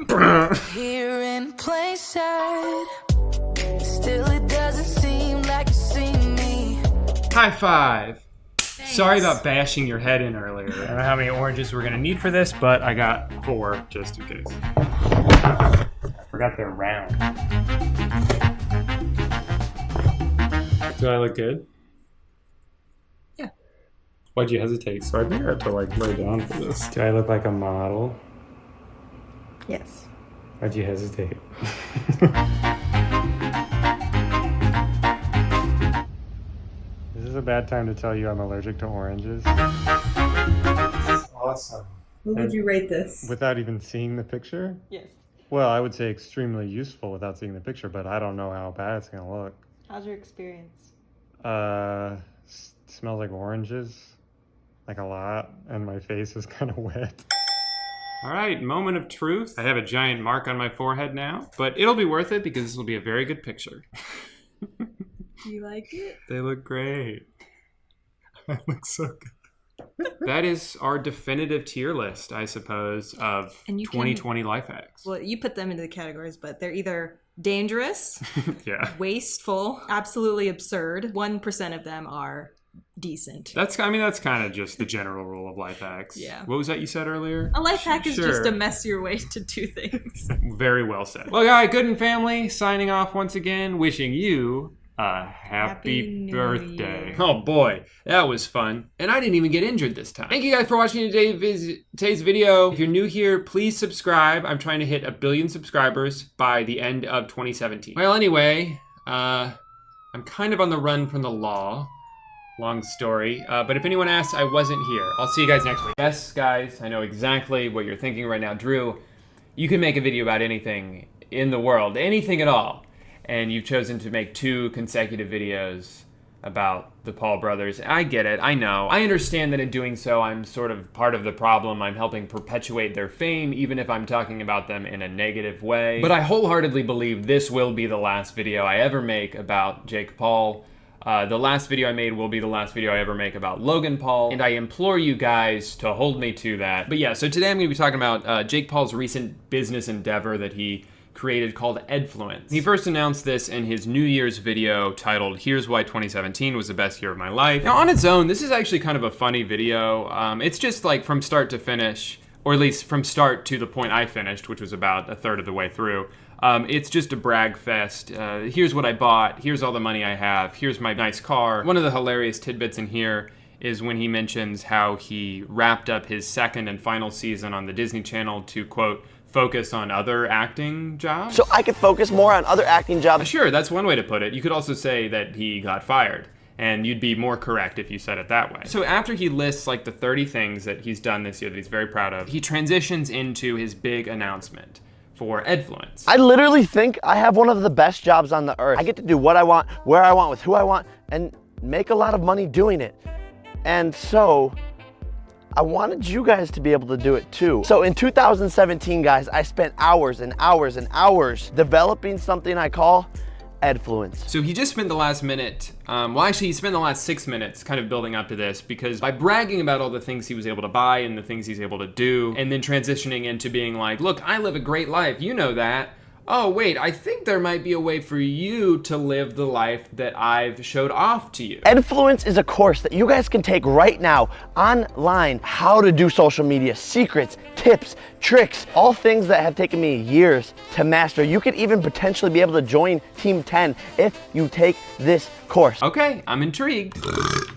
Here in Playside, still it doesn't seem like you see me. High five. Thanks. Sorry about bashing your head in earlier. I don't know how many oranges we're gonna need for this, but I got 4 just in case. Forgot they're round. Do I look good? Yeah. Why'd you hesitate? So I think I have to like lay down for this. Do I look like a model? Yes. Why'd you hesitate? This is a bad time to tell you I'm allergic to oranges. This is awesome. What would you rate this? Without even seeing the picture? Yes. Well, I would say extremely useful without seeing the picture, but I don't know how bad it's gonna look. How's your experience? Smells like oranges, like a lot, and my face is kind of wet. All right, moment of truth. I have a giant mark on my forehead now, but it'll be worth it because this will be a very good picture. Do you like it? They look great. They look so good. That is our definitive tier list, I suppose, of 2020 life hacks. Well, you put them into the categories, but they're either dangerous, Yeah. wasteful, absolutely absurd. 1% of them are decent. That's kind of just the general rule of life hacks. Yeah. What was that you said earlier? A life hack is Sure. just a messier way to do things. Very well said. Well, guys, Gooden family, signing off once again, wishing you a happy birthday. Oh boy, that was fun. And I didn't even get injured this time. Thank you guys for watching today's video. If you're new here, please subscribe. I'm trying to hit 1 billion subscribers by the end of 2017. Well, anyway, I'm kind of on the run from the law. Long story, but if anyone asks, I wasn't here. I'll see you guys next week. Yes, guys, I know exactly what you're thinking right now. Drew, you can make a video about anything in the world, anything at all, and you've chosen to make 2 consecutive videos about the Paul brothers. I get it, I know. I understand that in doing so, I'm sort of part of the problem. I'm helping perpetuate their fame, even if I'm talking about them in a negative way. But I wholeheartedly believe this will be the last video I ever make about Jake Paul. The last video I made will be the last video I ever make about Logan Paul, and I implore you guys to hold me to that. But yeah, so today I'm going to be talking about Jake Paul's recent business endeavor that he created called Edfluence. He first announced this in his New Year's video titled, "Here's Why 2017 Was the Best Year of My Life." Now on its own, this is actually kind of a funny video. It's just like from start to finish, or at least from start to the point I finished, which was about a third of the way through. It's just a brag fest. Here's what I bought, here's all the money I have, here's my nice car. One of the hilarious tidbits in here is when he mentions how he wrapped up his second and final season on the Disney Channel to, quote, focus on other acting jobs. So I could focus more on other acting jobs. Sure, that's one way to put it. You could also say that he got fired, and you'd be more correct if you said it that way. So after he lists like the 30 things that he's done this year that he's very proud of, he transitions into his big announcement for Edfluence. I literally think I have one of the best jobs on the earth. I get to do what I want, where I want, with who I want, and make a lot of money doing it. And so I wanted you guys to be able to do it too. So in 2017, guys, I spent hours and hours and hours developing something I call Edfluence. So he just spent the last minute, well actually he spent the last 6 minutes kind of building up to this, because by bragging about all the things he was able to buy and the things he's able to do, and then transitioning into being like, look, I live a great life, you know that. Oh wait, I think there might be a way for you to live the life that I've showed off to you. Edfluence is a course that you guys can take right now online. How to do social media, secrets, tips, tricks, all things that have taken me years to master. You could even potentially be able to join Team 10 if you take this course. Okay, I'm intrigued.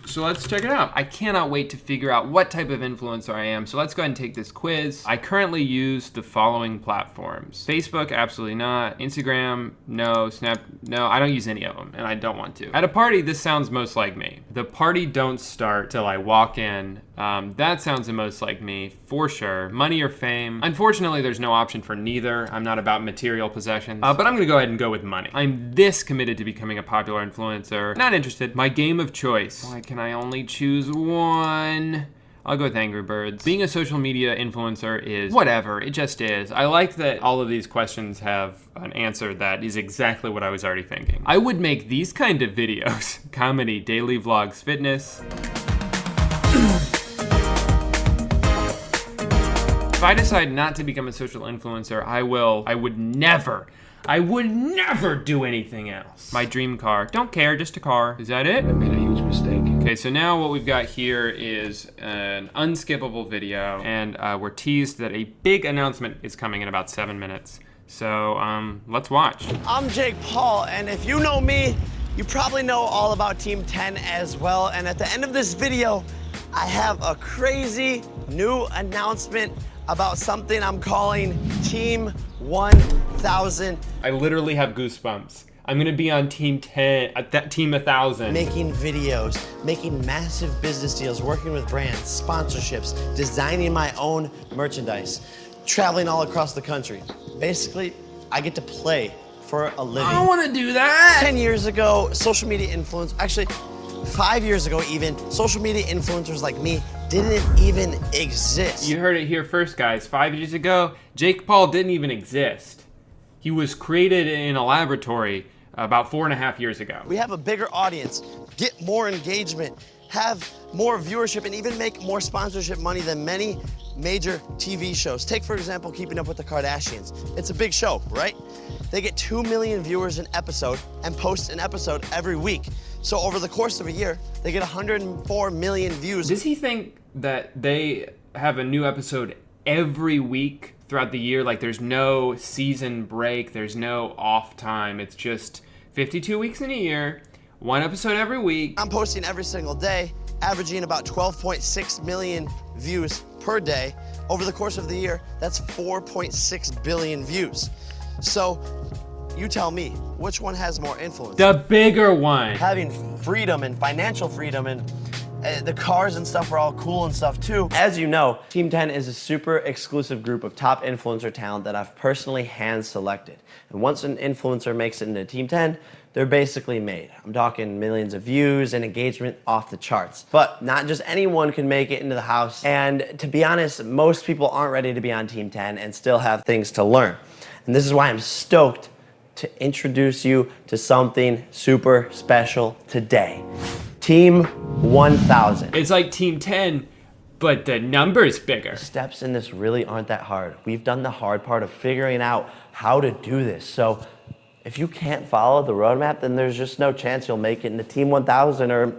So let's check it out. I cannot wait to figure out what type of influencer I am. So let's go ahead and take this quiz. I currently use the following platforms. Facebook, absolutely not. Instagram, no. Snap, no. I don't use any of them, and I don't want to. At a party, this sounds most like me. The party don't start till I walk in. That sounds the most like me, for sure. Money or fame. Unfortunately, there's no option for neither. I'm not about material possessions, but I'm gonna go ahead and go with money. I'm this committed to becoming a popular influencer. Not interested. My game of choice. Why can I only choose one? I'll go with Angry Birds. Being a social media influencer is whatever, it just is. I like that all of these questions have an answer that is exactly what I was already thinking. I would make these kind of videos. Comedy, daily vlogs, fitness. If I decide not to become a social influencer, I would never do anything else. My dream car, don't care, just a car. Is that it? I made a huge mistake. Okay, so now what we've got here is an unskippable video, and we're teased that a big announcement is coming in about 7 minutes. So let's watch. I'm Jake Paul, and if you know me, you probably know all about Team 10 as well. And at the end of this video, I have a crazy new announcement about something I'm calling Team 1000. I literally have goosebumps. I'm gonna be on Team 10, Team 1000. Making videos, making massive business deals, working with brands, sponsorships, designing my own merchandise, traveling all across the country. Basically, I get to play for a living. I wanna do that! 10 years ago, social media influence, actually 5 years ago even, social media influencers like me didn't even exist. You heard it here first, guys. 5 years ago, Jake Paul didn't even exist. He was created in a laboratory about 4.5 years ago. We have a bigger audience, get more engagement, have more viewership, and even make more sponsorship money than many major TV shows. Take, for example, Keeping Up with the Kardashians. It's a big show, right? They get 2 million viewers an episode and post an episode every week. So over the course of a year, they get 104 million views. Does he think that they have a new episode every week throughout the year? Like there's no season break, there's no off time. It's just 52 weeks in a year, 1 episode every week. I'm posting every single day, averaging about 12.6 million views per day. Over the course of the year, that's 4.6 billion views. So you tell me, which one has more influence? The bigger one. Having freedom and financial freedom and The cars and stuff are all cool and stuff too. As you know, Team 10 is a super exclusive group of top influencer talent that I've personally hand selected. And once an influencer makes it into Team 10, they're basically made. I'm talking millions of views and engagement off the charts. But not just anyone can make it into the house. And to be honest, most people aren't ready to be on Team 10 and still have things to learn. And this is why I'm stoked to introduce you to something super special today. Team 1000. It's like Team 10, but the number's bigger. Steps in this really aren't that hard. We've done the hard part of figuring out how to do this. So if you can't follow the roadmap, then there's just no chance you'll make it into Team 1000 or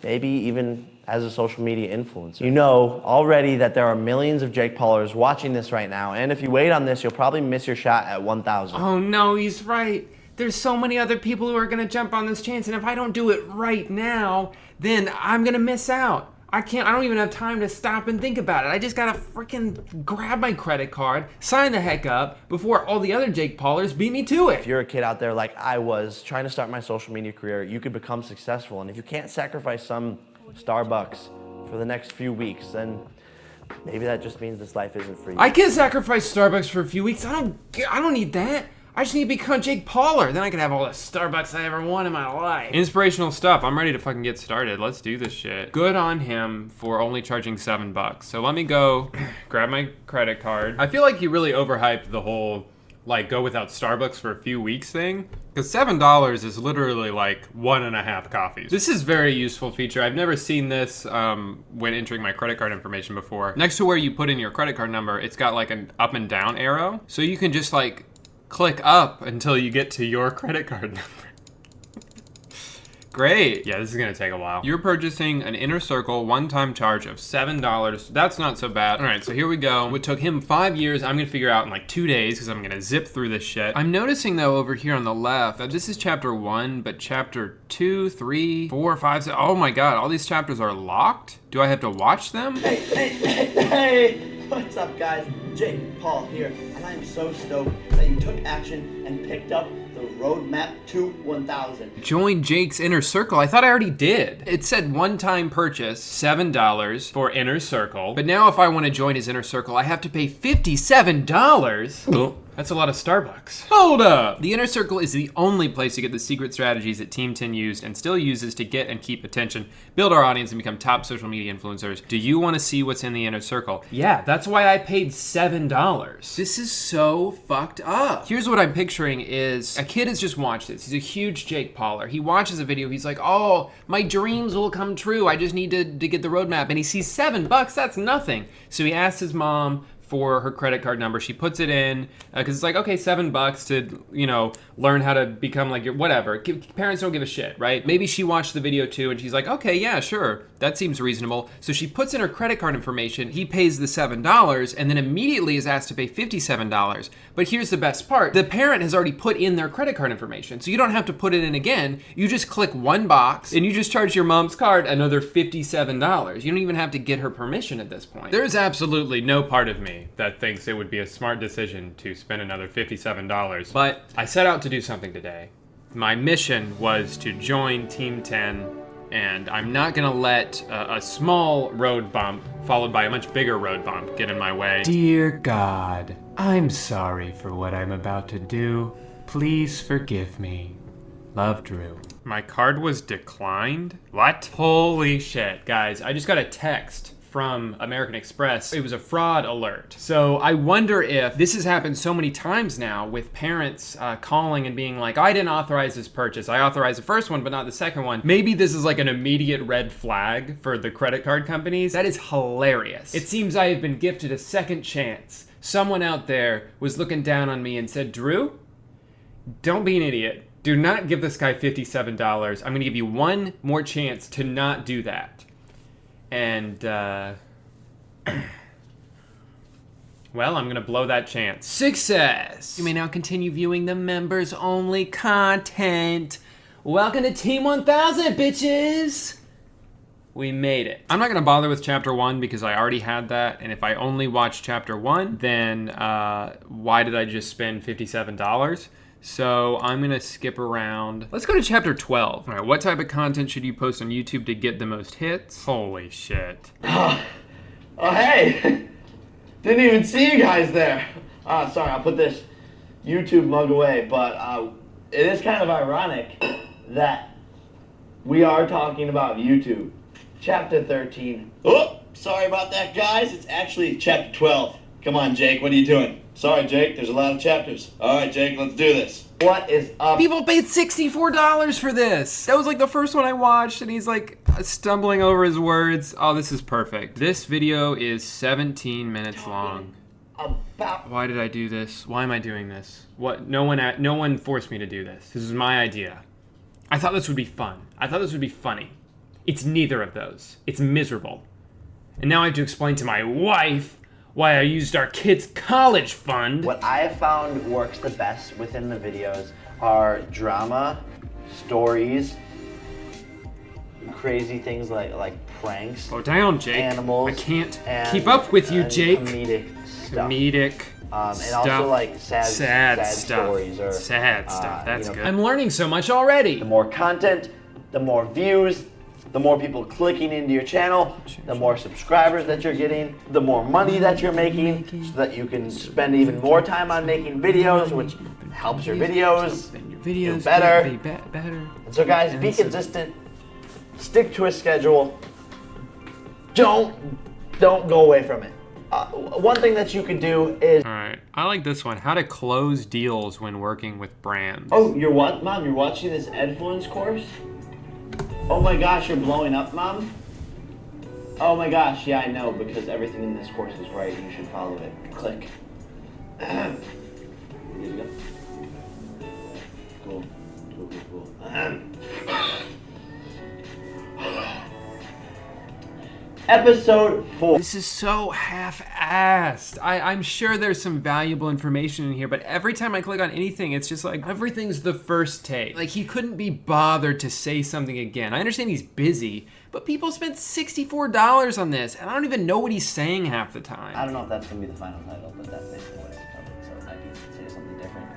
maybe even as a social media influencer. You know already that there are millions of Jake Paulers watching this right now, and if you wait on this, you'll probably miss your shot at 1000. Oh no, he's right. There's so many other people who are gonna jump on this chance, and if I don't do it right now, then I'm gonna miss out. I don't even have time to stop and think about it. I just gotta freaking grab my credit card, sign the heck up before all the other Jake Paulers beat me to it. If you're a kid out there like I was, trying to start my social media career, you could become successful. And if you can't sacrifice some Starbucks for the next few weeks, then maybe that just means this life isn't for you. I can sacrifice Starbucks for a few weeks. I don't need that. I just need to become Jake Pauler. Then I can have all the Starbucks I ever want in my life. Inspirational stuff. I'm ready to fucking get started. Let's do this shit. Good on him for only charging $7. So let me go grab my credit card. I feel like he really overhyped the whole like go without Starbucks for a few weeks thing. Because $7 is literally like 1.5 coffees. This is a very useful feature. I've never seen this when entering my credit card information before. Next to where you put in your credit card number, it's got like an up and down arrow. So you can just like click up until you get to your credit card number. Great. Yeah, this is gonna take a while. You're purchasing an Inner Circle one-time charge of $7. That's not so bad. All right, so here we go. It took him 5 years. I'm gonna figure out in like 2 days because I'm gonna zip through this shit. I'm noticing though over here on the left that this is chapter 1, but chapter 2, 3, 4, 5, 6, oh my God, all these chapters are locked? Do I have to watch them? Hey! What's up, guys? Jake Paul here, and I'm so stoked that you took action and picked up the roadmap to 1000. Join Jake's Inner Circle. I thought I already did. It said one-time purchase, $7 for Inner Circle. But now if I want to join his Inner Circle, I have to pay $57. Oh. That's a lot of Starbucks. Hold up! The Inner Circle is the only place to get the secret strategies that Team 10 used and still uses to get and keep attention, build our audience, and become top social media influencers. Do you want to see what's in the Inner Circle? Yeah, that's why I paid $7. This is so fucked up. Here's what I'm picturing is a kid has just watched this. He's a huge Jake Pauler. He watches a video. He's like, oh, my dreams will come true. I just need to get the roadmap. And he sees $7. That's nothing. So he asks his mom for her credit card number. She puts it in because it's like, okay, $7 to, you know, learn how to become like your whatever. Parents don't give a shit, right? Maybe she watched the video too and she's like, okay, yeah, sure. That seems reasonable. So she puts in her credit card information. He pays the $7 and then immediately is asked to pay $57. But here's the best part. The parent has already put in their credit card information. So you don't have to put it in again. You just click one box and you just charge your mom's card another $57. You don't even have to get her permission at this point. There's absolutely no part of me that thinks it would be a smart decision to spend another $57. But I set out to do something today. My mission was to join Team 10, and I'm not gonna let a small road bump followed by a much bigger road bump get in my way. Dear God, I'm sorry for what I'm about to do. Please forgive me. Love, Drew. My card was declined? What? Holy shit, guys. I just got a text from American Express. It was a fraud alert. So I wonder if this has happened so many times now with parents calling and being like, I didn't authorize this purchase. I authorized the first one, but not the second one. Maybe this is like an immediate red flag for the credit card companies. That is hilarious. It seems I have been gifted a second chance. Someone out there was looking down on me and said, Drew, don't be an idiot. Do not give this guy $57. I'm gonna give you one more chance to not do that. And, well, I'm gonna blow that chance. Success! You may now continue viewing the members-only content. Welcome to Team 1000, bitches! We made it. I'm not gonna bother with chapter 1 because I already had that, and if I only watch chapter 1, then why did I just spend $57? So I'm gonna skip around. Let's go to chapter 12. All right, what type of content should you post on YouTube to get the most hits? Holy shit. Oh, hey! Didn't even see you guys there. Sorry, I'll put this YouTube mug away, but it is kind of ironic that we are talking about YouTube. Chapter 13. Oh, sorry about that, guys. It's actually chapter 12. Come on, Jake, what are you doing? Sorry, Jake, there's a lot of chapters. All right, Jake, let's do this. What is up? People paid $64 for this. That was like the first one I watched, and he's like stumbling over his words. Oh, this is perfect. This video is 17 minutes long. Why did I do this? Why am I doing this? What? No one forced me to do this. This is my idea. I thought this would be fun. I thought this would be funny. It's neither of those. It's miserable. And now I have to explain to my wife why I used our kids' college fund. What I have found works the best within the videos are drama, stories, crazy things like pranks. Slow down, Jake. Animals. I can't keep up with you, Jake. Comedic stuff. And stuff. Also like sad stuff. Stories or sad stuff. That's good. I'm I'm learning so much already. The more content, the more views, the more people clicking into your channel, the more subscribers that you're getting, the more money that you're making, so that you can spend even more time on making videos, which helps your videos do better. And so guys, be consistent, stick to a schedule, don't go away from it. One thing that you could do is... All right, I like this one. How to close deals when working with brands. Oh, you're what, Mom? You're watching this Edfluence course? Oh my gosh, you're blowing up, Mom? Oh my gosh, yeah, I know, because everything in this course is right. You should follow it. Click. Here you go. Cool. Episode 4. This is so half-assed. I'm sure there's some valuable information in here, but every time I click on anything, it's just like, everything's the first take. Like, he couldn't be bothered to say something again. I understand he's busy, but people spent $64 on this, and I don't even know what he's saying half the time. I don't know if that's going to be the final title, but that's basically what it's covered, so I can say something different.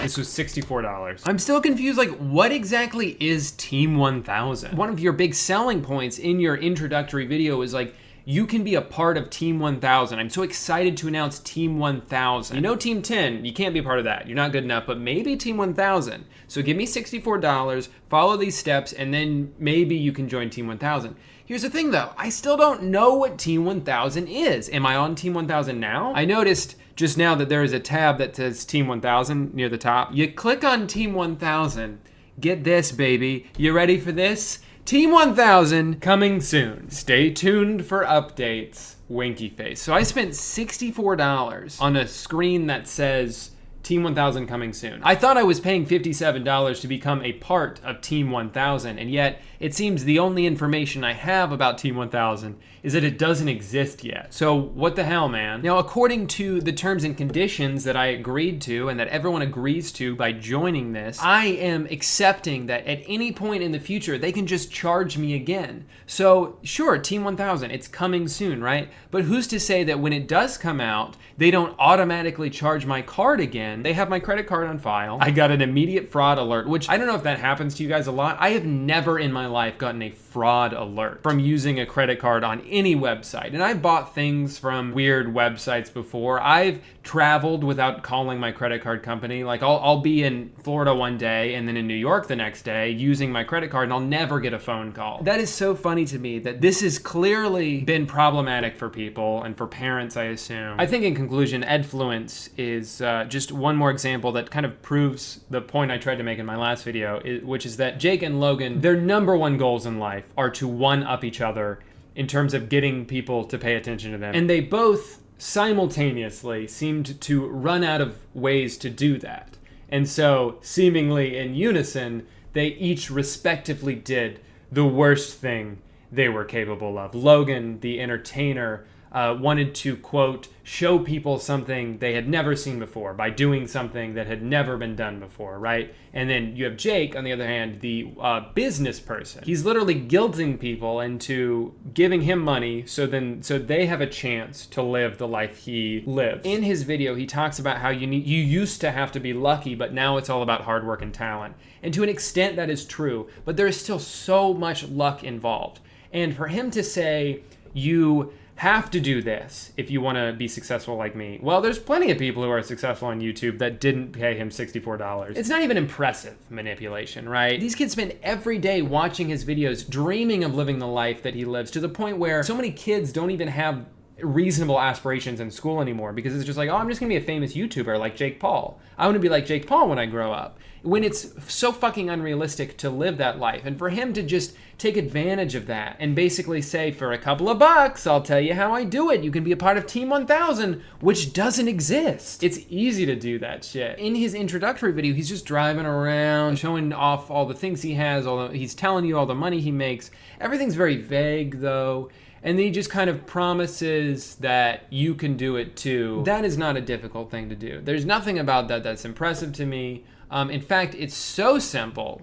This was $64. I'm still confused, like, what exactly is Team 1000? One of your big selling points in your introductory video is like, you can be a part of Team 1000. I'm so excited to announce Team 1000. You know Team 10, you can't be a part of that. You're not good enough, but maybe Team 1000. So give me $64, follow these steps, and then maybe you can join Team 1000. Here's the thing though, I still don't know what Team 1000 is. Am I on Team 1000 now? I noticed just now that there is a tab that says Team 1000 near the top. You click on Team 1000, get this baby, you ready for this? Team 1000 coming soon. Stay tuned for updates, winky face. So I spent $64 on a screen that says Team 1000 coming soon. I thought I was paying $57 to become a part of Team 1000, and yet it seems the only information I have about Team 1000 is that it doesn't exist yet. So what the hell, man? Now, according to the terms and conditions that I agreed to and that everyone agrees to by joining this, I am accepting that at any point in the future, they can just charge me again. So sure, Team 1000, it's coming soon, right? But who's to say that when it does come out, they don't automatically charge my card again? They have my credit card on file. I got an immediate fraud alert, which I don't know if that happens to you guys a lot. I have never in my life gotten a fraud alert from using a credit card on any website. And I've bought things from weird websites before. I've traveled without calling my credit card company. Like I'll be in Florida one day and then in New York the next day using my credit card and I'll never get a phone call. That is so funny to me that this has clearly been problematic for people and for parents, I assume. I think in conclusion, Edfluence is just one more example that kind of proves the point I tried to make in my last video, which is that Jake and Logan, their number one goals in life are to one-up each other in terms of getting people to pay attention to them. And they both simultaneously seemed to run out of ways to do that. And so, seemingly in unison, they each respectively did the worst thing they were capable of. Logan, the entertainer, wanted to, quote, show people something they had never seen before by doing something that had never been done before, right? And then you have Jake, on the other hand, the business person. He's literally guilting people into giving him money so they have a chance to live the life he lives. In his video, he talks about how you used to have to be lucky, but now it's all about hard work and talent. And to an extent, that is true, but there is still so much luck involved. And for him to say, you have to do this if you want to be successful like me. Well, there's plenty of people who are successful on YouTube that didn't pay him $64. It's not even impressive manipulation, right? These kids spend every day watching his videos, dreaming of living the life that he lives, to the point where so many kids don't even have reasonable aspirations in school anymore, because it's just like, oh, I'm just gonna be a famous YouTuber like Jake Paul. I want to be like Jake Paul when I grow up. When it's so fucking unrealistic to live that life. And for him to just take advantage of that and basically say, for a couple of bucks, I'll tell you how I do it. You can be a part of Team 1000, which doesn't exist. It's easy to do that shit. In his introductory video, he's just driving around, showing off all the things he has, he's telling you all the money he makes. Everything's very vague, though. And then he just kind of promises that you can do it too. That is not a difficult thing to do. There's nothing about that that's impressive to me. In fact, it's so simple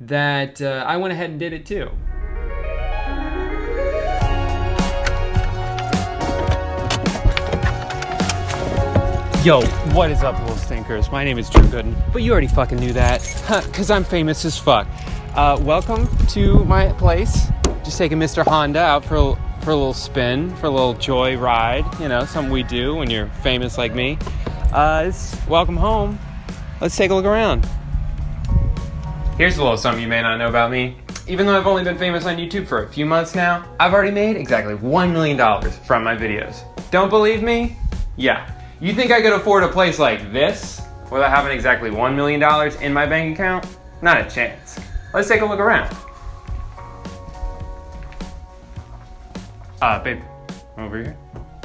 that I went ahead and did it too. Yo, what is up, little stinkers? My name is Drew Gooden, but you already fucking knew that, cause I'm famous as fuck. Welcome to my place. Just taking Mr. Honda out for a little spin, for a little joy ride. You know, something we do when you're famous like me. Welcome home. Let's take a look around. Here's a little something you may not know about me. Even though I've only been famous on YouTube for a few months now, I've already made exactly $1 million from my videos. Don't believe me? Yeah. You think I could afford a place like this without having exactly $1 million in my bank account? Not a chance. Let's take a look around. Babe, over here.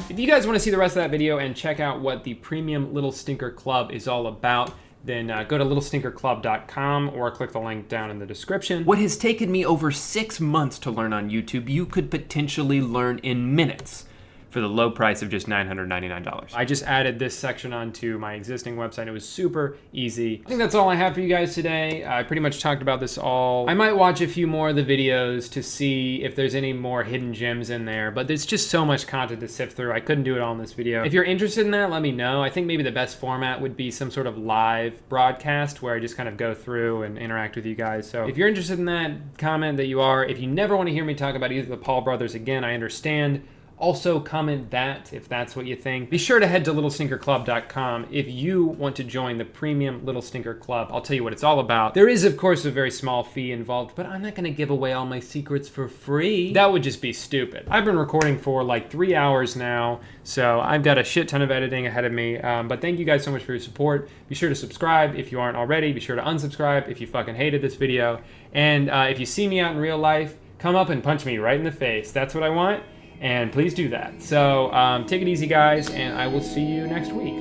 If you guys want to see the rest of that video and check out what the Premium Little Stinker Club is all about, then go to littlestinkerclub.com or click the link down in the description. What has taken me over 6 months to learn on YouTube, you could potentially learn in minutes for the low price of just $999. I just added this section onto my existing website. It was super easy. I think that's all I have for you guys today. I pretty much talked about this all. I might watch a few more of the videos to see if there's any more hidden gems in there, but there's just so much content to sift through. I couldn't do it all in this video. If you're interested in that, let me know. I think maybe the best format would be some sort of live broadcast where I just kind of go through and interact with you guys. So if you're interested in that, comment that you are. If you never want to hear me talk about either of the Paul brothers again, I understand. Also comment that if that's what you think. Be sure to head to littlestinkerclub.com if you want to join the Premium Little Stinker Club. I'll tell you what it's all about. There is, of course, a very small fee involved, but I'm not gonna give away all my secrets for free. That would just be stupid. I've been recording for like 3 hours now, so I've got a shit ton of editing ahead of me, but thank you guys so much for your support. Be sure to subscribe if you aren't already. Be sure to unsubscribe if you fucking hated this video. And if you see me out in real life, come up and punch me right in the face. That's what I want. And please do that. So take it easy, guys, and I will see you next week.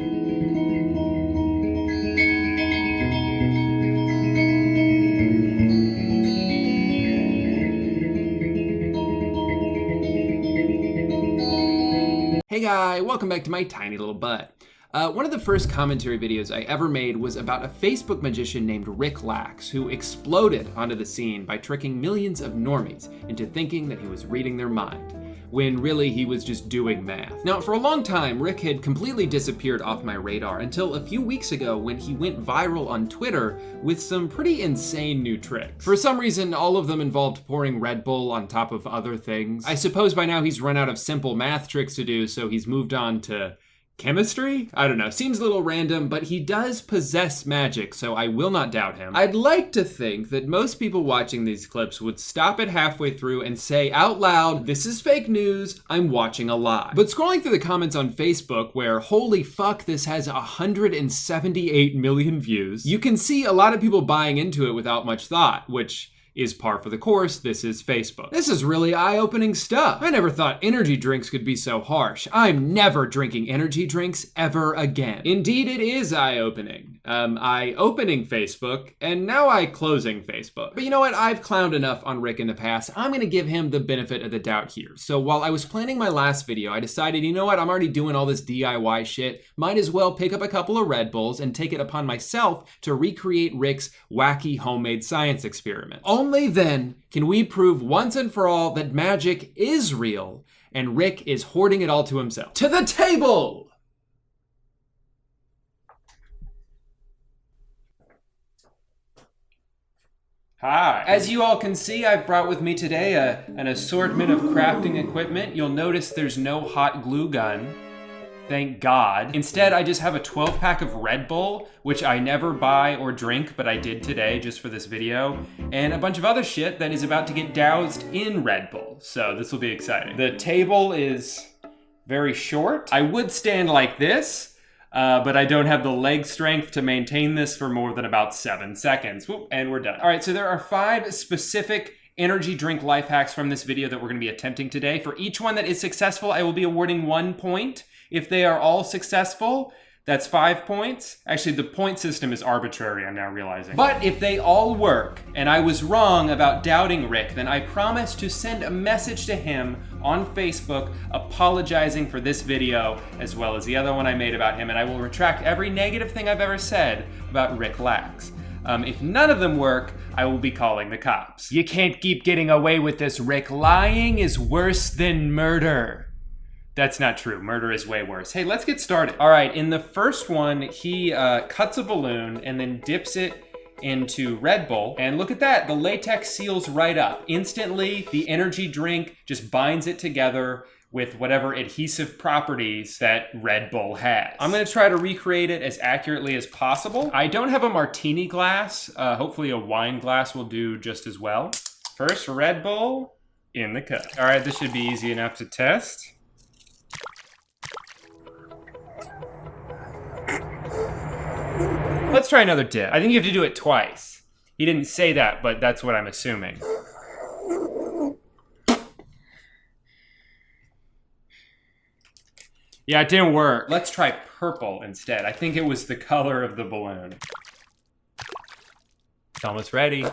Hey guy, welcome back to my tiny little butt. One of the first commentary videos I ever made was about a Facebook magician named Rick Lax, who exploded onto the scene by tricking millions of normies into thinking that he was reading their mind, when really he was just doing math. Now, for a long time, Rick had completely disappeared off my radar until a few weeks ago when he went viral on Twitter with some pretty insane new tricks. For some reason, all of them involved pouring Red Bull on top of other things. I suppose by now he's run out of simple math tricks to do, so he's moved on to chemistry? I don't know, seems a little random, but he does possess magic, so I will not doubt him. I'd like to think that most people watching these clips would stop it halfway through and say out loud, this is fake news, I'm watching a lie. But scrolling through the comments on Facebook where, holy fuck, this has 178 million views, you can see a lot of people buying into it without much thought, which is par for the course. This is Facebook. This is really eye-opening stuff. I never thought energy drinks could be so harsh. I'm never drinking energy drinks ever again. Indeed, it is eye-opening. Eye-opening Facebook, and now eye-closing Facebook. But you know what? I've clowned enough on Rick in the past. I'm gonna give him the benefit of the doubt here. So while I was planning my last video, I decided, you know what? I'm already doing all this DIY shit. Might as well pick up a couple of Red Bulls and take it upon myself to recreate Rick's wacky homemade science experiment. Only then can we prove once and for all that magic is real and Rick is hoarding it all to himself. To the table! Hi. As you all can see, I've brought with me today an assortment of crafting equipment. You'll notice there's no hot glue gun. Thank God. Instead, I just have a 12-pack of Red Bull, which I never buy or drink, but I did today just for this video, and a bunch of other shit that is about to get doused in Red Bull. So this will be exciting. The table is very short. I would stand like this, but I don't have the leg strength to maintain this for more than about 7 seconds. Whoop, and we're done. All right, so there are 5 specific energy drink life hacks from this video that we're gonna be attempting today. For each one that is successful, I will be awarding 1 point. If they are all successful, that's 5 points. Actually, the point system is arbitrary, I'm now realizing. But if they all work, and I was wrong about doubting Rick, then I promise to send a message to him on Facebook apologizing for this video, as well as the other one I made about him, and I will retract every negative thing I've ever said about Rick Lax. If none of them work, I will be calling the cops. You can't keep getting away with this, Rick. Lying is worse than murder. That's not true. Murder is way worse. Hey, let's get started. All right, in the first one, he cuts a balloon and then dips it into Red Bull. And look at that, the latex seals right up. Instantly, the energy drink just binds it together with whatever adhesive properties that Red Bull has. I'm gonna try to recreate it as accurately as possible. I don't have a martini glass. Hopefully a wine glass will do just as well. First, Red Bull in the cup. All right, this should be easy enough to test. Let's try another dip. I think you have to do it twice. He didn't say that, but that's what I'm assuming. Yeah, it didn't work. Let's try purple instead. I think it was the color of the balloon. It's almost ready.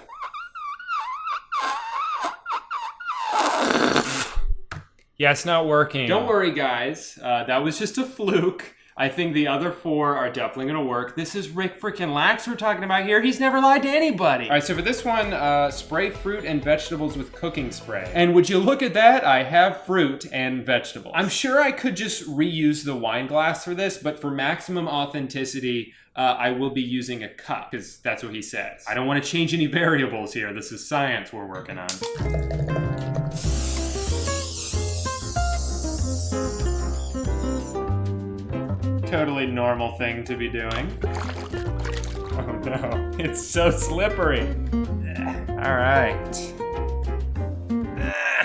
Yeah, it's not working. Don't worry, guys. That was just a fluke. I think the other 4 are definitely gonna work. This is Rick freaking Lax we're talking about here. He's never lied to anybody. All right, so for this one, spray fruit and vegetables with cooking spray. And would you look at that? I have fruit and vegetables. I'm sure I could just reuse the wine glass for this, but for maximum authenticity, I will be using a cup, because that's what he says. I don't want to change any variables here. This is science we're working on. Totally normal thing to be doing. Oh no, it's so slippery. All right.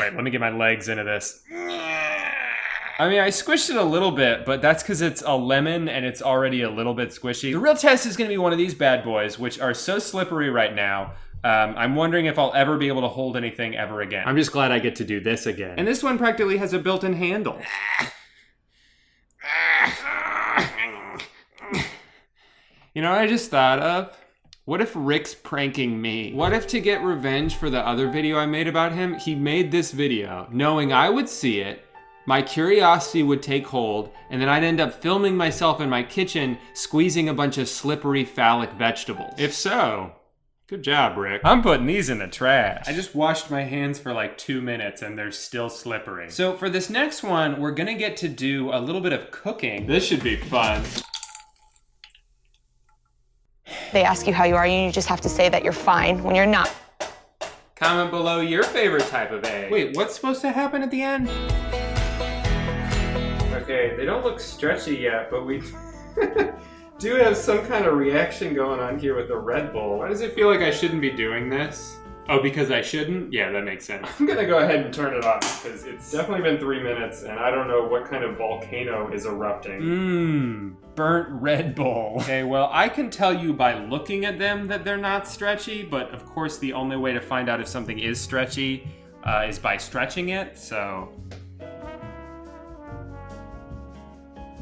Wait, let me get my legs into this. I mean, I squished it a little bit, but that's because it's a lemon and it's already a little bit squishy. The real test is gonna be one of these bad boys, which are so slippery right now. I'm wondering if I'll ever be able to hold anything ever again. I'm just glad I get to do this again. And this one practically has a built-in handle. You know what I just thought of? What if Rick's pranking me? What if, to get revenge for the other video I made about him, he made this video knowing I would see it, my curiosity would take hold, and then I'd end up filming myself in my kitchen squeezing a bunch of slippery phallic vegetables. If so, good job, Rick. I'm putting these in the trash. I just washed my hands for like 2 minutes and they're still slippery. So for this next one, we're gonna get to do a little bit of cooking. This should be fun. They ask you how you are, and you just have to say that you're fine when you're not. Comment below your favorite type of egg. Wait, what's supposed to happen at the end? Okay, they don't look stretchy yet, but we do have some kind of reaction going on here with the Red Bull. Why does it feel like I shouldn't be doing this? Oh, because I shouldn't? Yeah, that makes sense. I'm gonna go ahead and turn it off because it's definitely been 3 minutes and I don't know what kind of volcano is erupting. burnt Red Bull. Okay, well, I can tell you by looking at them that they're not stretchy, but of course the only way to find out if something is stretchy is by stretching it, so.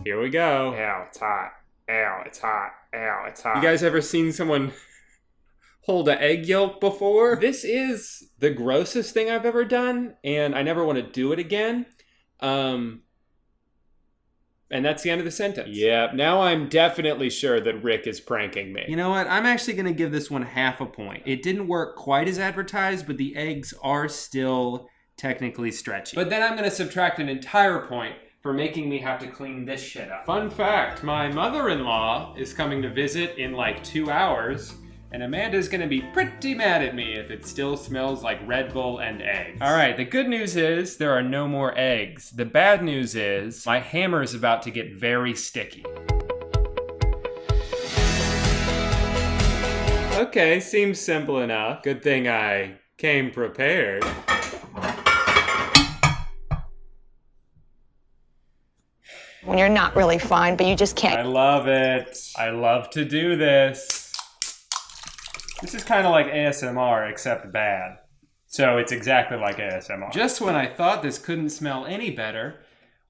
Here we go. Ow, it's hot. Ow, it's hot. Ow, it's hot. You guys ever seen someone hold an egg yolk before? This is the grossest thing I've ever done, and I never want to do it again. And that's the end of the sentence. Yeah, now I'm definitely sure that Rick is pranking me. You know what? I'm actually going to give this one half a point. It didn't work quite as advertised, but the eggs are still technically stretchy. But then I'm going to subtract an entire point for making me have to clean this shit up. Fun fact, my mother-in-law is coming to visit in like 2 hours, and Amanda's gonna be pretty mad at me if it still smells like Red Bull and eggs. All right, the good news is there are no more eggs. The bad news is my hammer is about to get very sticky. Okay, seems simple enough. Good thing I came prepared. When you're not really fine, but you just can't. I love it. I love to do this. This is kind of like ASMR, except bad. So it's exactly like ASMR. Just when I thought this couldn't smell any better,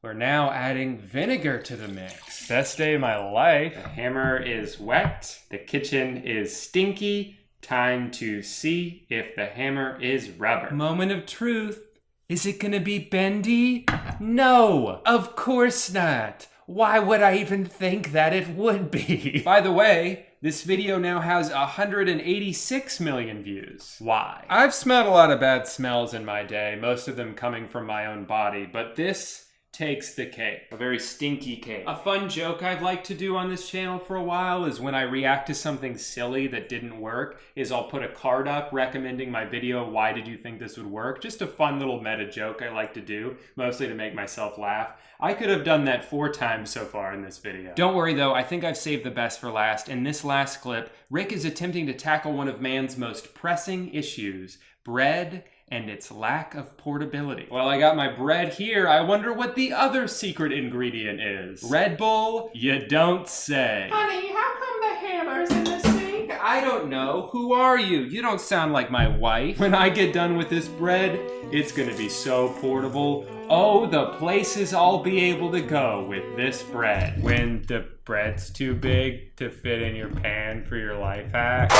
we're now adding vinegar to the mix. Best day of my life. The hammer is wet. The kitchen is stinky. Time to see if the hammer is rubber. Moment of truth. Is it gonna be bendy? No, of course not. Why would I even think that it would be? By the way, this video now has 186 million views. Why? I've smelled a lot of bad smells in my day, most of them coming from my own body, but this takes the cake. A very stinky cake. A fun joke I'd like to do on this channel for a while is when I react to something silly that didn't work, is I'll put a card up recommending my video, why did you think this would work? Just a fun little meta joke I like to do, mostly to make myself laugh. I could have done that 4 times so far in this video. Don't worry though, I think I've saved the best for last. In this last clip, Rick is attempting to tackle one of man's most pressing issues, bread and its lack of portability. Well, I got my bread here. I wonder what the other secret ingredient is. Red Bull? You don't say. Honey, how come the hammer's in the sink? I don't know. Who are you? You don't sound like my wife. When I get done with this bread, it's gonna be so portable. Oh, the places I'll be able to go with this bread. When the bread's too big to fit in your pan for your life hack.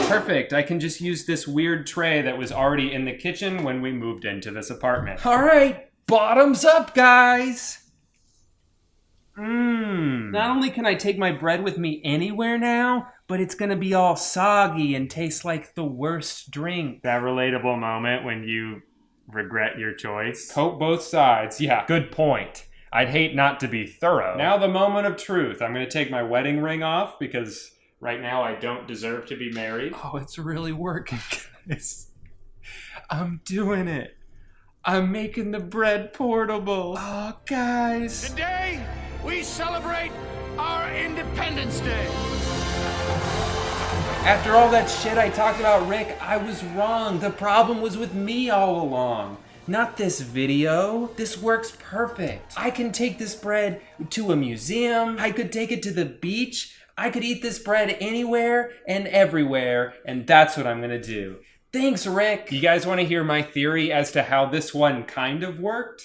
Perfect, I can just use this weird tray that was already in the kitchen when we moved into this apartment. All right, bottoms up, guys. Not only can I take my bread with me anywhere now, but it's gonna be all soggy and taste like the worst drink. That relatable moment when you regret your choice. Coat both sides. Yeah, good point. I'd hate not to be thorough. Now the moment of truth. I'm gonna take my wedding ring off because right now I don't deserve to be married. Oh, it's really working, guys. I'm doing it. I'm making the bread portable. Oh, guys. Today, we celebrate our Independence Day. After all that shit I talked about Rick, I was wrong. The problem was with me all along. Not this video. This works perfect. I can take this bread to a museum. I could take it to the beach. I could eat this bread anywhere and everywhere, and that's what I'm gonna do. Thanks, Rick. You guys wanna hear my theory as to how this one kind of worked?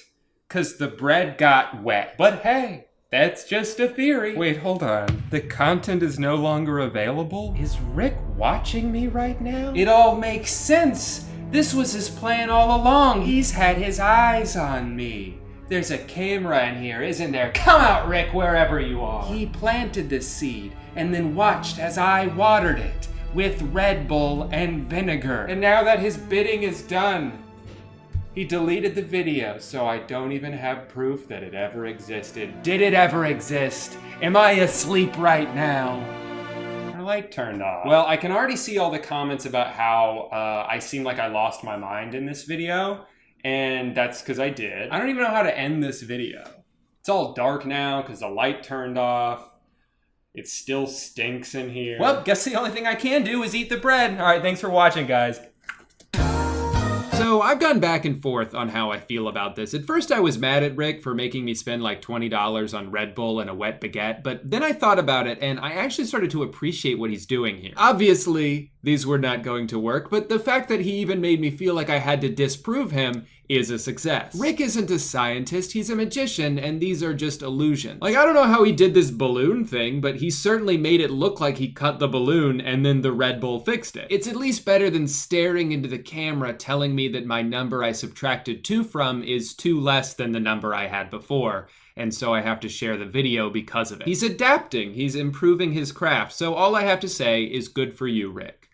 'Cause the bread got wet. But hey, that's just a theory. Wait, hold on. The content is no longer available? Is Rick watching me right now? It all makes sense. This was his plan all along. He's had his eyes on me. There's a camera in here, isn't there? Come out, Rick, wherever you are. He planted this seed and then watched as I watered it with Red Bull and vinegar. And now that his bidding is done, he deleted the video, so I don't even have proof that it ever existed. Did it ever exist? Am I asleep right now? My light turned off. Well, I can already see all the comments about how I seem like I lost my mind in this video, and that's because I did. I don't even know how to end this video. It's all dark now because the light turned off. It still stinks in here. Well, guess the only thing I can do is eat the bread. All right, thanks for watching, guys. So I've gone back and forth on how I feel about this. At first I was mad at Rick for making me spend like $20 on Red Bull and a wet baguette, but then I thought about it and I actually started to appreciate what he's doing here. Obviously, these were not going to work, but the fact that he even made me feel like I had to disprove him is a success. Rick isn't a scientist, he's a magician, and these are just illusions. Like, I don't know how he did this balloon thing, but he certainly made it look like he cut the balloon and then the Red Bull fixed it. It's at least better than staring into the camera telling me that my number I subtracted 2 from is 2 less than the number I had before, and so I have to share the video because of it. He's adapting, he's improving his craft, so all I have to say is good for you, Rick.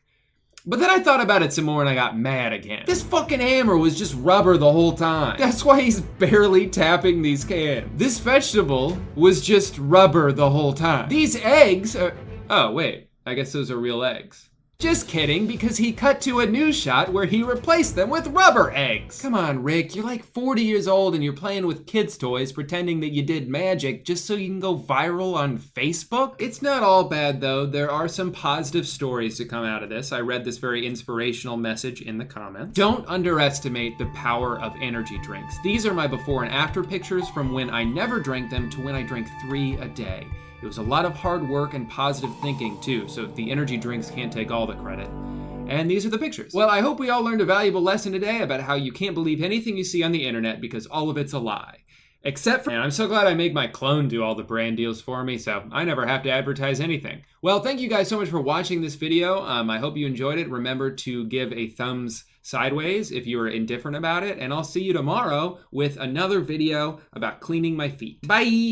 But then I thought about it some more and I got mad again. This fucking hammer was just rubber the whole time. That's why he's barely tapping these cans. This vegetable was just rubber the whole time. These eggs are, oh wait, I guess those are real eggs. Just kidding, because he cut to a news shot where he replaced them with rubber eggs. Come on, Rick, you're like 40 years old and you're playing with kids' toys pretending that you did magic just so you can go viral on Facebook? It's not all bad though. There are some positive stories to come out of this. I read this very inspirational message in the comments. Don't underestimate the power of energy drinks. These are my before and after pictures from when I never drank them to when I drank 3 a day. It was a lot of hard work and positive thinking too, so the energy drinks can't take all the credit. And these are the pictures. Well, I hope we all learned a valuable lesson today about how you can't believe anything you see on the internet because all of it's a lie. Except for, and I'm so glad I make my clone do all the brand deals for me, so I never have to advertise anything. Well, thank you guys so much for watching this video. I hope you enjoyed it. Remember to give a thumbs sideways if you are indifferent about it, and I'll see you tomorrow with another video about cleaning my feet. Bye!